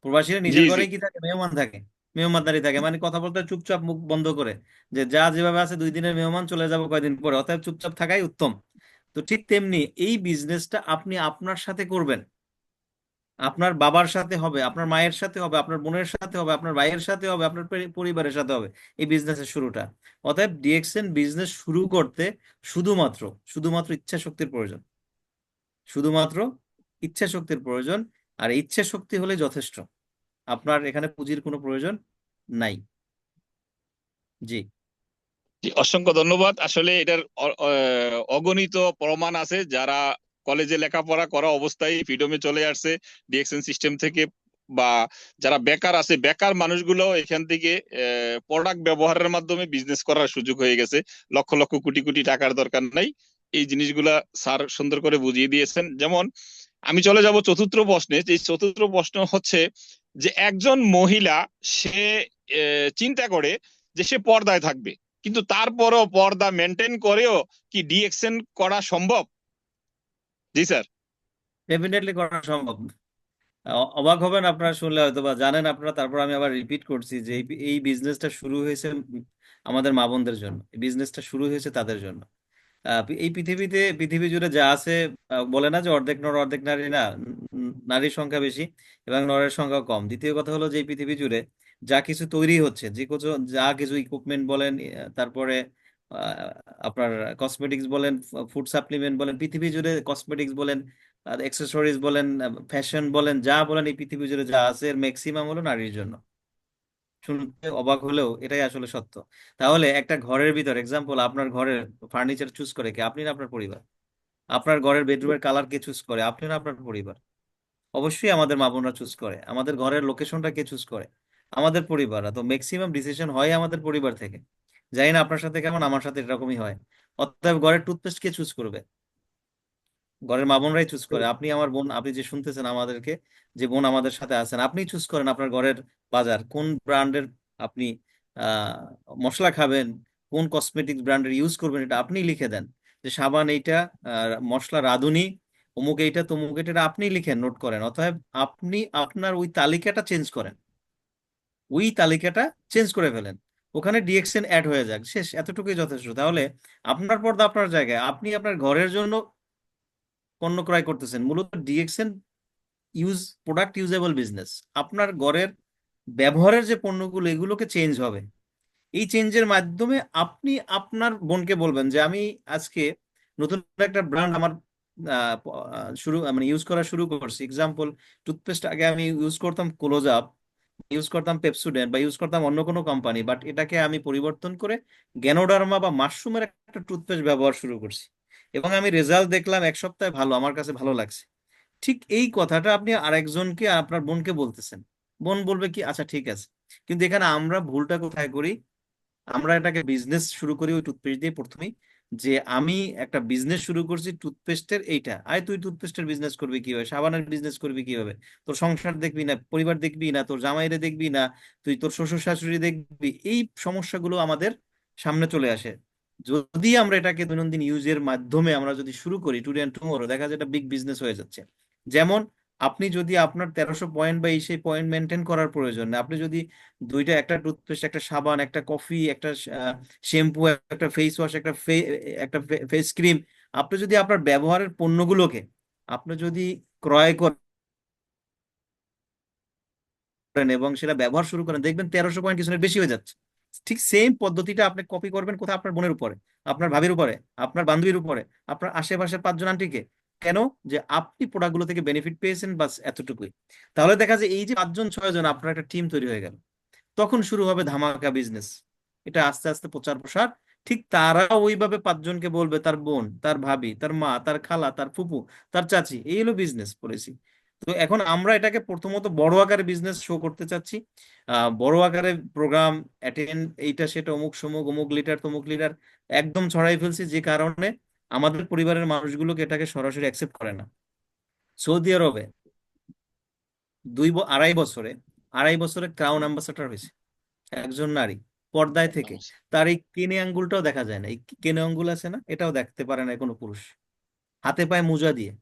প্রবাসীরা জি নিজের জি। ঘরেই কি থাকে? মেহমান থাকে, মেহমানদারি থাকে, মানে কথা বলতে চুপচাপ মুখ বন্ধ করে, যে যা যেভাবে আছে 2 দিনের মেহমান, চলে যাব কয়দিন পরে, অতএব চুপচাপ থাকাই উত্তম। তো ঠিক তেমনি এই বিজনেসটা আপনি আপনার সাথে করবেন, আপনার বাবার সাথে হবে, আপনার মায়ের সাথে হবে, আপনার বোনের সাথে হবে, আপনার ভাইয়ের সাথে হবে, আপনার পরিবারের সাথে হবে এই বিজনেসের শুরুটা। অতএব ডিএক্সএন বিজনেস শুরু করতে শুধুমাত্র শুধুমাত্র ইচ্ছা শক্তির প্রয়োজন, শুধুমাত্র ইচ্ছা শক্তির প্রয়োজন। আর ইচ্ছা শক্তি হলে যথেষ্ট, আপনার এখানে পুঁজির কোনো প্রয়োজন নাই। জি। জি, অসংখ্য ধন্যবাদ। আসলে এটার অগণিত প্রমাণ আছে, যারা কলেজে লেখাপড়া করা অবস্থায় ফ্রিডমে চলে আসছে ডিএক্সএন সিস্টেম থেকে, বা যারা বেকার আছে, বেকার মানুষগুলো এখান থেকে প্রোডাক্ট ব্যবহারের মাধ্যমে বিজনেস করার সুযোগ হয়ে গেছে। লক্ষ লক্ষ কোটি কোটি টাকার দরকার নাই। এই জিনিসগুলা স্যার সুন্দর করে বুঝিয়ে দিয়েছেন। যেমন আমি চলে যাব চতুর্থ প্রশ্নে। যে চতুর্থ প্রশ্ন হচ্ছে যে একজন মহিলা, সে চিন্তা করে যে সে পর্দায় থাকবে, কিন্তু তারপরও পর্দা মেনটেন করেও কি ডিএক্সএন করা সম্ভব? জি স্যার। ডেফিনেটলি করা সম্ভব। অবাক হবেন আপনারা শুনলে, হয়তো বা জানেন আপনারা, তারপর আমি আবার রিপিট করছি যে এই বিজনেসটা শুরু হয়েছে আমাদের মা বোনদের জন্য, এই বিজনেসটা শুরু হয়েছে তাদের জন্য। এই পৃথিবীতে, পৃথিবী জুড়ে যা আছে, বলে না যে অর্ধেক নর অর্ধেক নারী, না, নারীর সংখ্যা বেশি এবং নরের সংখ্যা কম। দ্বিতীয় কথা হলো যে এই পৃথিবী জুড়ে যা কিছু তৈরি হচ্ছে, যে কিছু, যা কিছু ইকুইপমেন্ট বলেন, তারপরে আপনার কসমেটিক্স বলেন, ফুড সাপ্লিমেন্ট বলেন, পৃথিবী জুড়ে কসমেটিক্স বলেন, অ্যাক্সেসরিজ বলেন, ফ্যাশন বলেন, যা বলেন, এই পৃথিবী জুড়ে যা আছে এর ম্যাক্সিমাম হলো নারীর জন্য। শুনতে অবাক হলেও এটাই আসলে সত্য। তাহলে একটা ঘরের ভিতর এক্সাম্পল, আপনার ঘরের ফার্নিচার চুজ করে কে? আপনি না আপনার পরিবার? আপনার ঘরের বেডরুমের কালার কে চুজ করে? আপনি না আপনার পরিবার? অবশ্যই আমাদের মা বোনরা চুজ করে। আমাদের ঘরের লোকেশনটা কে চুজ করে? আমাদের পরিবাররা। তো ম্যাক্সিমাম ডিসিশন হয় আমাদের পরিবার থেকে। জানি না আপনার সাথে কেমন, আমার সাথে এরকমই হয়। অতএব ঘরের টুথপেস্ট কে চুজ করবে? ঘরের মা বোনরাই চুজ করে। আপনি আমার বোন, আপনি যে শুনতেছেন আমাদেরকে, যে বোন আমাদের সাথে আছেন, আপনি চুজ করেন আপনার ঘরের বাজার কোন ব্র্যান্ডের আপনি আহ মশলা খাবেন, কোন কসমেটিক্স ব্র্যান্ডের ইউজ করবেন, এটা আপনি লিখে দেন। যে সাবান এইটা, মশলা রাঁধুনি অমুক এইটা তমুক এটা, এটা আপনি লিখেন, নোট করেন। অতএব আপনি আপনার ওই তালিকাটা চেঞ্জ করেন, ওই তালিকাটা চেঞ্জ করে ফেলেন, ওখানে ডিএক্সএন অ্যাড হয়ে যাক, শেষ, এতটুকুই যথেষ্ট। তাহলে আপনার পর্দা আপনার জায়গায়, আপনি আপনার ঘরের জন্য পণ্য ক্রয় করতেছেন। মূলত ডিএক্সএন প্রোডাক্ট ইউজেবল বিজনেস। আপনার ঘরের ব্যবহারের যে পণ্যগুলো, এগুলোকে চেঞ্জ হবে। এই চেঞ্জের মাধ্যমে আপনি আপনার বোনকে বলবেন যে আমি আজকে নতুন একটা ব্র্যান্ড আমার শুরু, মানে ইউজ করা শুরু করছি। এক্সাম্পল, টুথপেস্ট আগে আমি ইউজ করতাম ক্লোজ আপ, ইউজ করতাম পেপসুডেন্ট, বা ইউজ করতাম অন্য কোনো কোম্পানি, বাট এটাকে আমি পরিবর্তন করে গ্যানোডার্মা বা মাশরুমের একটা টুথপেস্ট ব্যবহার শুরু করছি, এবং আমি রেজাল্ট দেখলাম 1 সপ্তাহে, ভালো, আমার কাছে ভালো লাগছে। ঠিক এই কথাটা আপনি আরেকজনকে, আপনার বোনকে বলতেছেন। বোন বলবে কি, আচ্ছা ঠিক আছে। কিন্তু এখানে আমরা ভুলটা কোথায় করি? আমরা এটাকে বিজনেস শুরু করি ওই টুথপেস্ট দিয়ে প্রথমেই, যে আমি একটা বিজনেস শুরু করছি টুথপেস্টের, এইটা আয় তুই টুথপেস্টের বিজনেস করবি কিভাবে, সাবানের বিজনেস করবি কিভাবে, তোর সংসার দেখবি না, পরিবার দেখবি না, তোর জামাইরে দেখবি না, তুই তোর শ্বশুর শাশুড়ি দেখবি, এই সমস্যাগুলো আমাদের সামনে চলে আসে। যদি আমরা এটাকে দৈনন্দিন ইউজের মাধ্যমে আমরা যদি শুরু করি, টুডে অ্যান্ড টুমোরো দেখা যায় এটা বিগ বিজনেস হয়ে যাচ্ছে। যেমন আপনি যদি আপনার 1300 পয়েন্ট বা এই সেই পয়েন্ট মেনটেন করার প্রয়োজন নেই, আপনি যদি দুইটা, একটা টুথপেস্ট, একটা সাবান, একটা কফি, একটা শ্যাম্পু, একটা ফেস ওয়াশ, একটা ফেস ক্রিম, আপনি যদি আপনার ব্যবহারের পণ্যগুলোকে আপনি যদি ক্রয় করেন এবং সেটা ব্যবহার শুরু করেন, দেখবেন 1300 পয়েন্ট কিছু বেশি হয়ে যাচ্ছে। ঠিক সেম পদ্ধতিটা আপনি কপি করবেন কোথায়? আপনার বোনের উপরে, আপনার ভাবির উপরে, আপনার বান্ধবীর উপরে, আপনার আশেপাশের 5 জন আন্টিকে। কেন? যে আপনি প্রোডাক্টগুলো থেকে বেনিফিট পেয়েছেন, বাস এতটুকুই। তাহলে দেখা যায় এই যে 5 জন 6 জন আপনার একটা টিম তৈরি হয়ে গেল, তখন শুরু হবে ধামাকা বিজনেস। এটা আস্তে আস্তে প্রচার প্রসার। ঠিক তারা ওইভাবে 5 জনকে বলবে, তার বোন, তার ভাবি, তার মা, তার খালা, তার ফুপু, তার চাচি। এই হলো বিজনেস পলিসি। তো এখন আমরা এটাকে প্রথমত বড় আকারে বিজনেস শো করতে চাচ্ছি। বড় আকারে প্রোগ্রাম অ্যাটেন্ড, এইটা সেটা, অমুক সমুক, অমুক লিডার, তমুক লিডার একদম ছড়াই ফেলছি, যে কারণে আমাদের পরিবারের মানুষগুলোকে এটাকে সরাসরি অ্যাকসেপ্ট করে না। সৌদি আরবে 2 2.5 বছরে ক্রাউন অ্যাম্বাসাডর হয়েছে একজন নারী, পর্দায় থেকে। তার এই কেনে আঙ্গুলটাও দেখা যায় না, এই কেনে আঙ্গুল আছে না, এটাও দেখতে পারে না কোনো পুরুষ, হাতে পায়ে মোজা দিয়ে,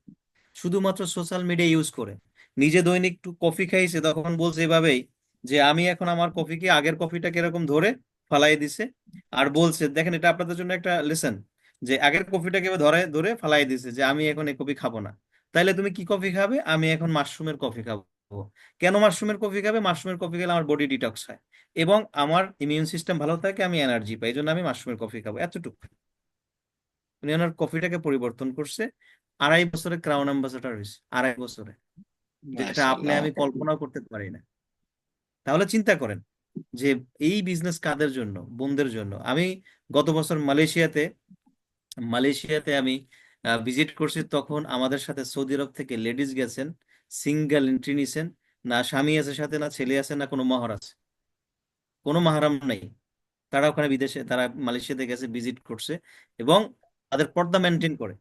শুধুমাত্র সোশ্যাল মিডিয়া ইউজ করে। নিজে দৈনিক একটু কফি খাইছে, তখন বলছে এভাবেই যে আমি এখন আমার কফিকে, আগের কফিটা কিরকম ধরে ফালাই দিছে। আর বলছে, দেখেন এটা আপনাদের জন্য একটা লেসন, যে আগের কফিটাকে ধরে ধরে ফালাই দিছে, যে আমি এখন এই কফি খাবো না। তাইলে তুমি কি কফি খাবে? আমি এখন মাশরুমের কফি খাবো। কেন মাশরুমের কফি খাবে? মাশরুমের কফি খেলে আমার বডি ডিটক্স হয় এবং আমার ইমিউন সিস্টেম ভালো থাকে, আমি এনার্জি পাই, এই জন্য আমি মাশরুমের কফি খাবো। এতটুকু। উনি ওনার কফিটাকে পরিবর্তন করছে। 2.5 বছরে ক্রাউন অ্যাম্বাসেডর হয়েছে, 2.5 বছরে, যেটা আপনি মাশাআল্লাহ। আমি কল্পনাও করতে পারি না। তাহলে চিন্তা করেন যে এই বিজনেস কাদের জন্য? বোনদের জন্য। আমি গত বছর মালয়েশিয়াতে আমি ভিজিট করছি, তখন আমাদের সাথে সৌদি আরব থেকে লেডিস গেছেন, সিঙ্গেল এন্ট্রি নিছেন, না স্বামী আছে সাথে, না ছেলে আছে, না কোনো মহর আছে, কোনো মাহারাম নাই। তারা ওখানে বিদেশে, তারা মালয়েশিয়াতে গেছে, ভিজিট করছে এবং তাদের পর্দা মেনটেন করে।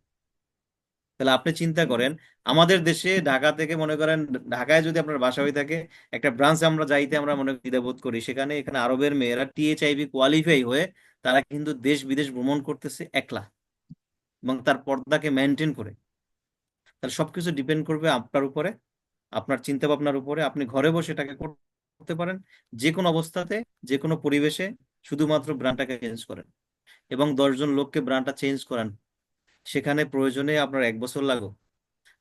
তাহলে আপনি চিন্তা করেন, আমাদের দেশে ঢাকা থেকে মনে করেন, ঢাকায় যদি আপনার বাসা হয়ে থাকে, একটা ব্রাঞ্চে আমরা যাইতে আমরা মনে দ্বিধাবোধ করি, সেখানে এখানে আরবের মেয়েরা টিএইচআইভি কোয়ালিফাই হয়ে তারা কিন্তু দেশ বিদেশ ভ্রমণ করতেছে একলা, এবং তার পর্দাকে মেনটেন করে। তাহলে সবকিছু ডিপেন্ড করবে আপনার উপরে, আপনার চিন্তা ভাবনার উপরে। আপনি ঘরে বসে এটাকে করতে পারেন, যে কোনো অবস্থাতে, যে কোনো পরিবেশে। শুধুমাত্র ব্র্যান্ডটাকে চেঞ্জ করেন এবং 10 জন লোককে ব্র্যান্ডটা চেঞ্জ করান। সেখানে প্রয়োজনে আপনার 1 বছর লাগুক।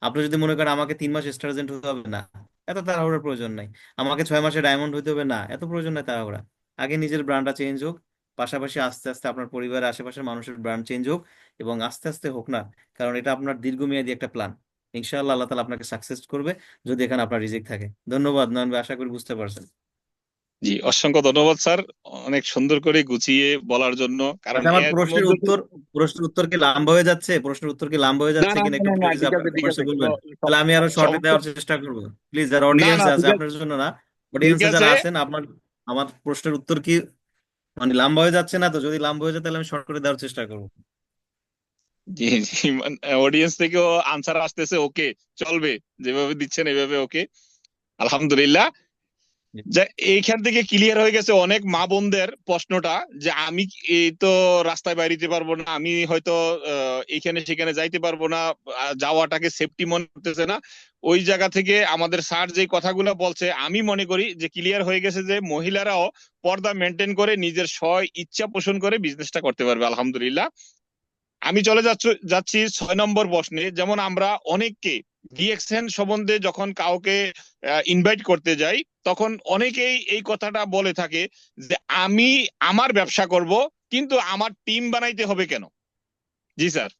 আপনি যদি মনে করেন আমাকে 3 মাস স্টার এজেন্ট হতে হবে, না, এত তাড়াহুড়ার প্রয়োজন নাই। আমাকে 6 মাসে ডায়মন্ড হতে হবে, না, এত প্রয়োজন নাই তাড়াহুড়া। আগে নিজের ব্র্যান্ডটা চেঞ্জ হোক, পাশাপাশি আস্তে আস্তে আপনার পরিবারের আশেপাশের মানুষের ব্র্যান্ড চেঞ্জ হোক, এবং আস্তে আস্তে হোক না, কারণ এটা আপনার দীর্ঘমেয়াদী একটা প্ল্যান। ইনশাআল্লাহ আল্লাহ তালা আপনাকে সাকসেস করবে, যদি এখানে আপনার রিজিক থাকে। ধন্যবাদ নয়ন ভাই, আশা করি বুঝতে পারছেন। জি, অসংখ্য ধন্যবাদ স্যার, অনেক সুন্দর করে গুছিয়ে বলার জন্য। কারণ আচ্ছা, আমার এর প্রশ্নের মধ্যে উত্তর প্রশ্নের উত্তর কি লম্বা হয়ে যাচ্ছে? প্রশ্নের উত্তর কি লম্বা হয়ে না যাচ্ছে না কিনা না একটু না না, প্লিজ ঠিক আপনার আছে ঠিক কমেন্টসে আছে, কোনো বলবেন, তাহলে আমি আরো শর্টে সমস্যা দেওয়ার চেষ্টা করবো। প্লিজ, যারা না অডিয়েন্স না, আছে, ঠিক আছে আপনার জন্য না, ঠিক অডিয়েন্সে আছে। যারা আছেন, আপনার আমার প্রশ্নের উত্তর কি মানে লম্বা হয়ে যাচ্ছে না তো? যদি লম্বা হয়ে যায় তাহলে আমি শর্ট করে দেওয়ার চেষ্টা করবো। জি জি, অডিয়েন্স থেকেও আনসার আসতেছে, ওকে, চলবে, যেভাবে দিচ্ছেন এভাবে ওকে, আলহামদুলিল্লাহ। যে এইখান থেকে ক্লিয়ার হয়ে গেছে অনেক মা বোনদের প্রশ্নটা, যে আমি এই তো রাস্তায় বাইরে পারবো না, আমি হয়তো এইখানে সেখানে যাইতে পারবো না, যাওয়াটাকে সেফটি মনে করতেছে না। ওই জায়গা থেকে আমাদের স্যার যে কথাগুলো বলছে, আমি মনে করি যে ক্লিয়ার হয়ে গেছে যে মহিলারাও পর্দা মেনটেন করে নিজের স্ব ইচ্ছা পোষণ করে বিজনেসটা করতে পারবে, আলহামদুলিল্লাহ। আমি চলে যাচ্ছি 6 নম্বর প্রশ্নে। যেমন আমরা অনেককে ডিএক্সএন সম্বন্ধে যখন কাউকে ইনভাইট করতে যাই, তখন অনেকেই এই কথাটা বলে থাকে যে আমি আমার ব্যবসা করব, কিন্তু আমার টিম বানাইতে হবে কেন? জি স্যার,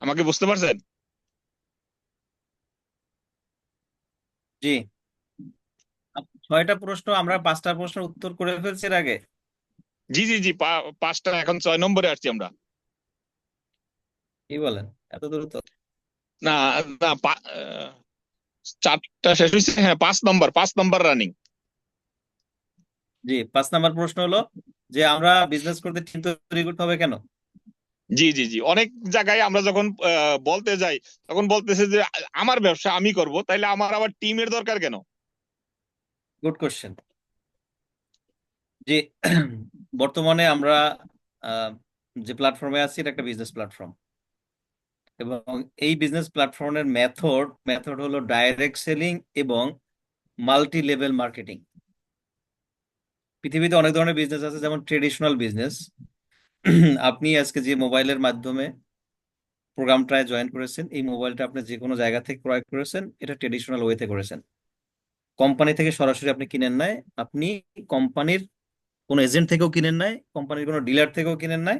আমাকে বুঝতে পারছেন? জি, 6টা প্রশ্ন, আমরা 5টা প্রশ্নের উত্তর করে ফেলছি এর আগে। জি জি জি, পাঁচটা, এখন 6 নম্বরে আসছি আমরা। কি বলেন, এত দ্রুত? না না, 4টা শেষ হয়েছে, হ্যাঁ, 5 নম্বর রানিং। জি, 5 নাম্বার প্রশ্ন হলো যে আমরা বিজনেস করতে টিম তৈরি করতে হবে কেন। জি জি জি, অনেক জায়গায় আমরা যখন বলতে যাই, তখন বলতেছে যে আমার ব্যবসা আমি করব, তাইলে আমার আবার টিমের দরকার কেন? Good question. যে বর্তমানে আমরা আহ, যে প্ল্যাটফর্মে আছি, এটা একটা বিজনেস প্ল্যাটফর্ম, এবং এই বিজনেস প্ল্যাটফর্মের মেথড হলো ডাইরেক্ট সেলিং এবং মাল্টি লেভেল মার্কেটিং। পৃথিবীতে অনেক ধরনের বিজনেস আছে, যেমন ট্রেডিশনাল বিজনেস। আপনি আজকে যে মোবাইলের মাধ্যমে প্রোগ্রামটায় জয়েন করেছেন, এই মোবাইলটা আপনি যে কোনো জায়গা থেকে ক্রয় করেছেন, এটা ট্রেডিশনাল ওয়েতে করেছেন। কোম্পানি থেকে সরাসরি আপনি কিনেন নাই, আপনি কোম্পানির কোনো এজেন্ট থেকেও কিনেন নাই, কোম্পানির কোনো ডিলার থেকেও কিনেন নাই,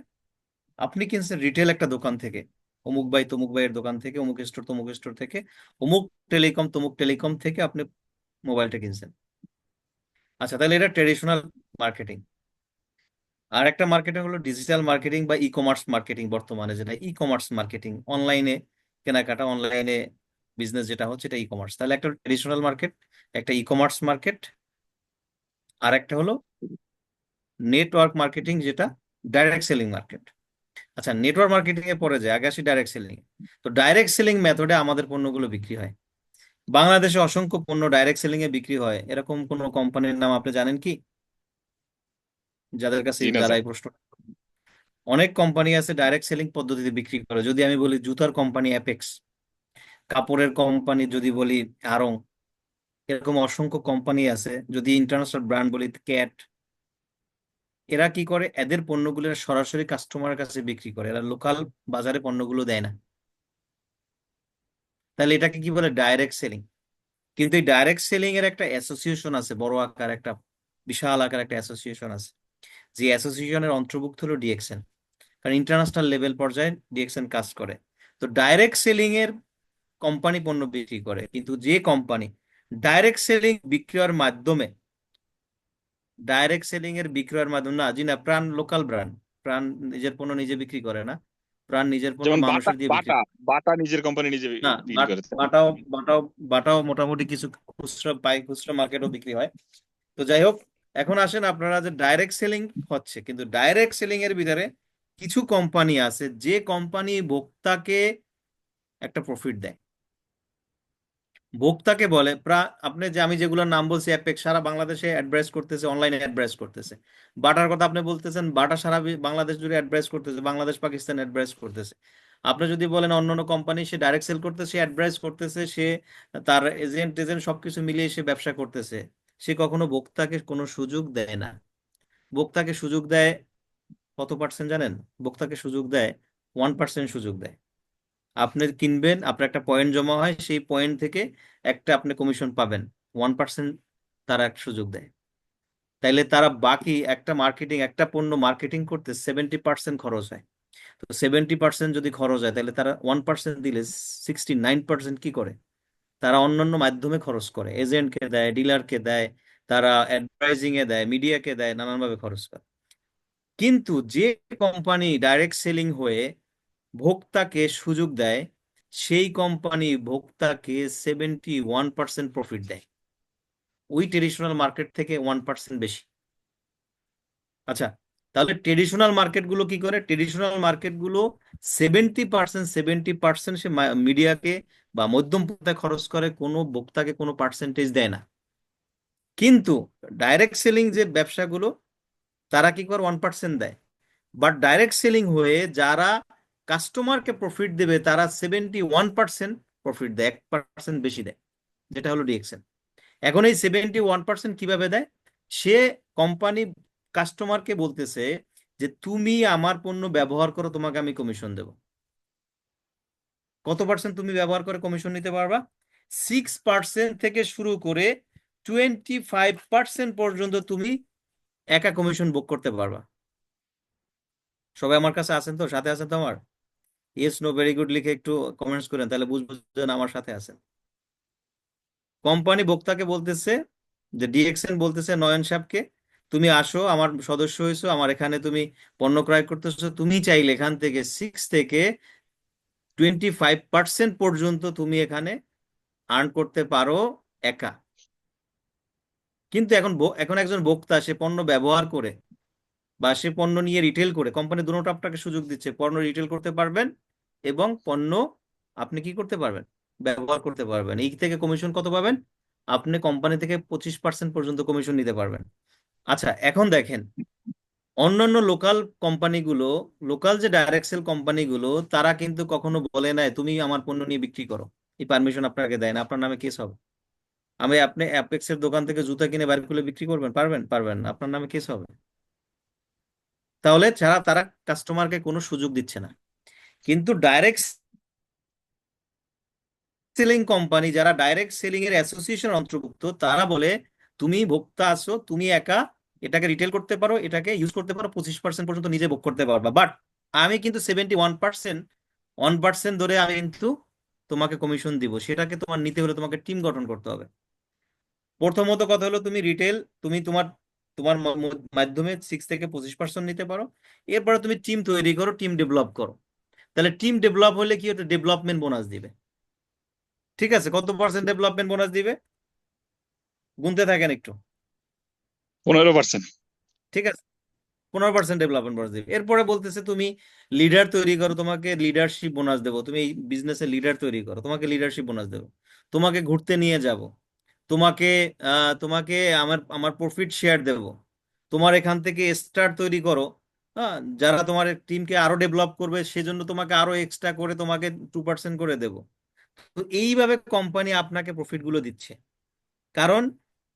আপনি কিনছেন রিটেল একটা দোকান থেকে, অমুক ভাই তমুক ভাইয়ের দোকান থেকে, অমুক স্টোর তমুক স্টোর থেকে, অমুক টেলিকম তমুক টেলিকম থেকে আপনি মোবাইলটা কিনছেন। আচ্ছা, তাহলে এটা ট্রেডিশনাল মার্কেটিং। আর একটা মার্কেটিং হলো ডিজিটাল মার্কেটিং বা ই কমার্স মার্কেটিং, বর্তমানে যেটা ই কমার্স মার্কেটিং, অনলাইনে কেনাকাটা, অনলাইনে বিজনেস যেটা হচ্ছে, এটা ই কমার্স। তাহলে একটা ট্রেডিশনাল মার্কেট, একটা ই কমার্স মার্কেট, আর একটা হলো নেটওয়ার্ক মার্কেটিং, যেটা ডাইরেক্ট সেলিং মার্কেট। আচ্ছা, নেটওয়ার্ক মার্কেটিং এ পরে যায়, আগে আসি ডাইরেক্ট সেলিং এ। তো ডাইরেক্ট সেলিং মেথডে আমাদের পণ্যগুলো বিক্রি হয়। বাংলাদেশে অসংখ্য পণ্য ডাইরেক্ট সেলিং এ বিক্রি হয়, এরকম কোন কোম্পানির নাম আপনি জানেন কি, যাদের কাছে জি না যারা স্যার। এই প্রশ্ন? অনেক কোম্পানি আছে ডাইরেক্ট সেলিং পদ্ধতিতে বিক্রি করে। যদি আমি বলি জুতার কোম্পানি অ্যাপেক্স, কাপড়ের কোম্পানি যদি বলি আড়ং, এরকম অসংখ্য কোম্পানি আছে। যদি ইন্টারন্যাশনাল ব্র্যান্ড বলি ক্যাট, এরা কি করে, এদের পণ্যগুলো এরা সরাসরি কাস্টমারের কাছে বিক্রি করে, এরা লোকাল বাজারে পণ্যগুলো দেয় না। তাহলে এটাকে কি বলে, ডাইরেক্ট সেলিং। কিন্তু এই ডাইরেক্ট সেলিং এর একটা অ্যাসোসিয়েশন আছে, বড় আকার একটা, বিশাল আকার একটা অ্যাসোসিয়েশন আছে, যে অ্যাসোসিয়েশনের অন্তর্ভুক্ত হলো ডিএক্সএন। কারণ ইন্টারন্যাশনাল লেভেল পর্যায়ে ডিএক্সএন কাজ করে। তো ডাইরেক্ট সেলিং এর কোম্পানি পণ্য বিক্রি করে, কিন্তু যে কোম্পানি ডাইরেক্ট সেলিং বিক্রয়ের মাধ্যমে, ডাইরেক্ট সেলিং এর বিক্রয়ের মাধ্যমে, না জি না, প্রাণ লোকাল ব্র্যান্ড, প্রাণ নিজের পণ্য নিজে বিক্রি করে না, প্রাণ নিজের পণ্য যেমন বাটা মানুষের দিয়ে বিক্রি বাটা করে। বাটা নিজের কোম্পানি নিজে না, বিক্রি করে, তাই না? বাটাও বাটাও বাটাও মোটামুটি কিছু খুচরা পাই, খুচরা মার্কেটও বিক্রি হয়। তো যাই হোক, এখন আসেন আপনারা, যে ডাইরেক্ট সেলিং হচ্ছে, কিন্তু ডাইরেক্ট সেলিং এর ভিতরে কিছু কোম্পানি আছে, যে কোম্পানি ভোক্তাকে একটা প্রফিট দেয়। ভোক্তাকে বলে আপনি যে আমি যেগুলোর নাম বলছি, অ্যাপেক্স সারা বাংলাদেশে অ্যাডভার্টাইজ করতেছে, অনলাইনে অ্যাডভার্টাইজ করতেছে। বাটার কথা আপনি বলতেছেন, বাটা সারা বাংলাদেশ জুড়ে অ্যাডভার্টাইজ করতেছে, বাংলাদেশ পাকিস্তান অ্যাডভার্টাইজ করতেছে। আপনি যদি বলেন অন্যান্য কোম্পানি, সে ডাইরেক্ট সেল করতেছে, সে অ্যাডভার্টাইজ করতেছে, সে তার এজেন্ট এজেন্ট সবকিছু মিলিয়ে সে ব্যবসা করতেছে। সে কখনো ভোক্তাকে কোনো সুযোগ দেয় না। ভোক্তাকে সুযোগ দেয় কত পার্সেন্ট জানেন? ভোক্তাকে সুযোগ দেয় 1% সুযোগ দেয়। আপনি কিনবেন, আপনার একটা পয়েন্ট জমা হয়, সেই পয়েন্ট থেকে একটা আপনি কমিশন পাবেন, 1% তারা একটা সুযোগ দেয়। তাইলে তারা বাকি একটা মার্কেটিং, একটা পণ্য মার্কেটিং করতে 70% খরচ হয়। তো 70% যদি খরচ হয়, তাহলে তারা 1% দিলে 69% কি করে, তারা অন্যান্য মাধ্যমে খরচ করে, এজেন্টকে দেয়, ডিলারকে দেয়, তারা অ্যাডভার্টাইজিং এ দেয়, মিডিয়াকে দেয়, নানানভাবে খরচ করে। কিন্তু যে কোম্পানি ডাইরেক্ট সেলিং হয়ে ভোক্তাকে সুযোগ দেয়, সেই কোম্পানি ভোক্তাকে 71% প্রফিট দেয়, ওই ট্রেডিশনাল মার্কেট থেকে 1% বেশি। আচ্ছা, তাহলে ট্রেডিশনাল মার্কেটগুলো কি করে? ট্রেডিশনাল মার্কেটগুলো 70% সে মিডিয়াকে বা মধ্যম পর্যায়ে খরচ করে, কোনো ভোক্তাকে কোনো পার্সেন্টেজ দেয় না। কিন্তু ডাইরেক্ট সেলিং যে ব্যবসাগুলো, তারা কি করে, 1% দেয়। বাট ডাইরেক্ট সেলিং হয়ে যারা কাস্টমারকে প্রফিট দেবে, তারা 71% প্রফিট দেয়, 1% বেশি দেয়, যেটা হলো ডিএক্সএন। এখন এই 71% কিভাবে দেয়? সে কোম্পানি কাস্টমারকে বলতেছে যে তুমি আমার পণ্য ব্যবহার করো, তোমাকে আমি কমিশন দেব। কত পার্সেন্ট তুমি ব্যবহার করে কমিশন নিতে পারবা? 6% থেকে শুরু করে 25% পর্যন্ত তুমি একা কমিশন বুক করতে পারবা। সবাই আমার কাছে আছেন তো, সাথে আছেন তো আমার? ইয়েস নো ভেরি গুড লিখে একটু কমেন্টস করেন, তাহলে বুঝবো যে আমার সাথে আছেন। কোম্পানি ভোক্তাকে বলতেছে, যে ডিএক্সএন বলতেছে নয়ন সাহেবকে, তুমি আসো, আমার সদস্য হয়েছো, আমার এখানে তুমি পণ্য ক্রয় করতেছো, তুমি চাইলে এখান থেকে 6 থেকে 25% পর্যন্ত তুমি এখানে আর্ন করতে পারো একা। কিন্তু এখন একজন ভোক্তা, সে পণ্য ব্যবহার করে বা সে পণ্য নিয়ে রিটেল করে, কোম্পানি দুটো আপনাকে সুযোগ দিচ্ছে, পণ্য রিটেল করতে পারবেন এবং পণ্য আপনি কি করতে পারবেন, ব্যবহার করতে পারবেন। এই থেকে কমিশন কত পাবেন? আপনি কোম্পানি থেকে 25% পর্যন্ত কমিশন নিতে পারবেন। আচ্ছা, এখন দেখেন, অন্যান্য লোকাল কোম্পানিগুলো, লোকাল যে ডাইরেক্ট সেল কোম্পানিগুলো, তারা কিন্তু কখনো বলে নাই তুমি আমার পণ্য নিয়ে বিক্রি করো, এই পারমিশন আপনাকে দেয় না, আপনার নামে কেস হবে। আপনি অ্যাপেক্সের দোকান থেকে জুতা কিনে বাইরে খুলে বিক্রি করবেন, পারবেন? পারবেন না, আপনার নামে কেস হবে। তাহলে তারা কাস্টমারকে কোনো সুযোগ দিচ্ছে না। কিন্তু ডাইরেক্ট সেলিং কোম্পানি, যারা ডাইরেক্ট সেলিং এর অ্যাসোসিয়েশন অন্তর্ভুক্ত, তারা বলে তুমি ভোক্তা আছো, তুমি একা এটাকে রিটেল করতে পারো, এটাকে ইউজ করতে পারো, 25% পর্যন্ত নিজে ভোগ করতে পারবা, বাট আমি কিন্তু 1% ধরে আমি কিন্তু তোমাকে কমিশন দিব। সেটাকে তোমার নিতে হলে তোমাকে টিম গঠন করতে হবে। প্রথমত কথা হলো, তুমি রিটেল, তুমি তোমার তোমার মাধ্যমে 6 থেকে 25% নিতে পারো। এরপরে তুমি টিম তৈরি করো, টিম ডেভেলপ করো। তাহলে টিম ডেভেলপ হলে কি হতো? ডেভেলপমেন্ট বোনাস দিবে। ঠিক আছে, কত পার্সেন্ট ডেভেলপমেন্ট বোনাস দিবে? গুনতে থাকেন একটু। 15%। ঠিক আছে, 15% ডেভেলপমেন্ট বোনাস দিবে। এরপরে বলতেছে তুমি লিডার তৈরি করো, তোমাকে লিডারশিপ বোনাস দেবো। তুমি এই বিজনেসে লিডার তৈরি করো, তোমাকে লিডারশিপ বোনাস দেবো। তোমাকে ঘুরতে নিয়ে যাব, তোমাকে তোমাকে আমার আমার প্রফিট শেয়ার দেব। তোমার এখান থেকে স্টার তৈরি করো, হ্যাঁ, যারা তোমার টিমকে আরো ডেভেলপ করবে সেজন্য তোমাকে আরো এক্সট্রা করে তোমাকে 2% করে দেব। তো এইভাবে কোম্পানি আপনাকে প্রফিট গুলো দিচ্ছে, কারণ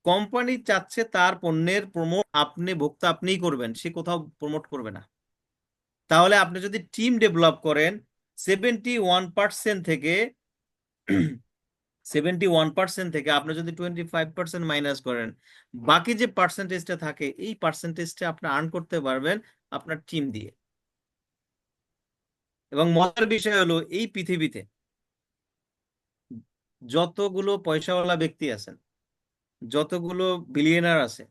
কোম্পানি চাচ্ছে তার পণ্যের প্রমোট আপনি ভোক্তা আপনিই করবেন, সে কোথাও প্রমোট করবে না। তাহলে আপনি যদি টিম ডেভেলপ করেন, 71% থেকে 71% থেকে আপনি যদি 25% মাইনাস করেন, বাকি যে পার্সেন্টেজটা থাকে, এই পার্সেন্টেজটা আপনি আর্ন করতে পারবেন আপনার টিম দিয়ে। এবং মজার বিষয় হলো, এই পৃথিবীতে যতগুলো পয়সাওয়ালা ব্যক্তি আছেন, যতগুলো বিলিয়নার আছে,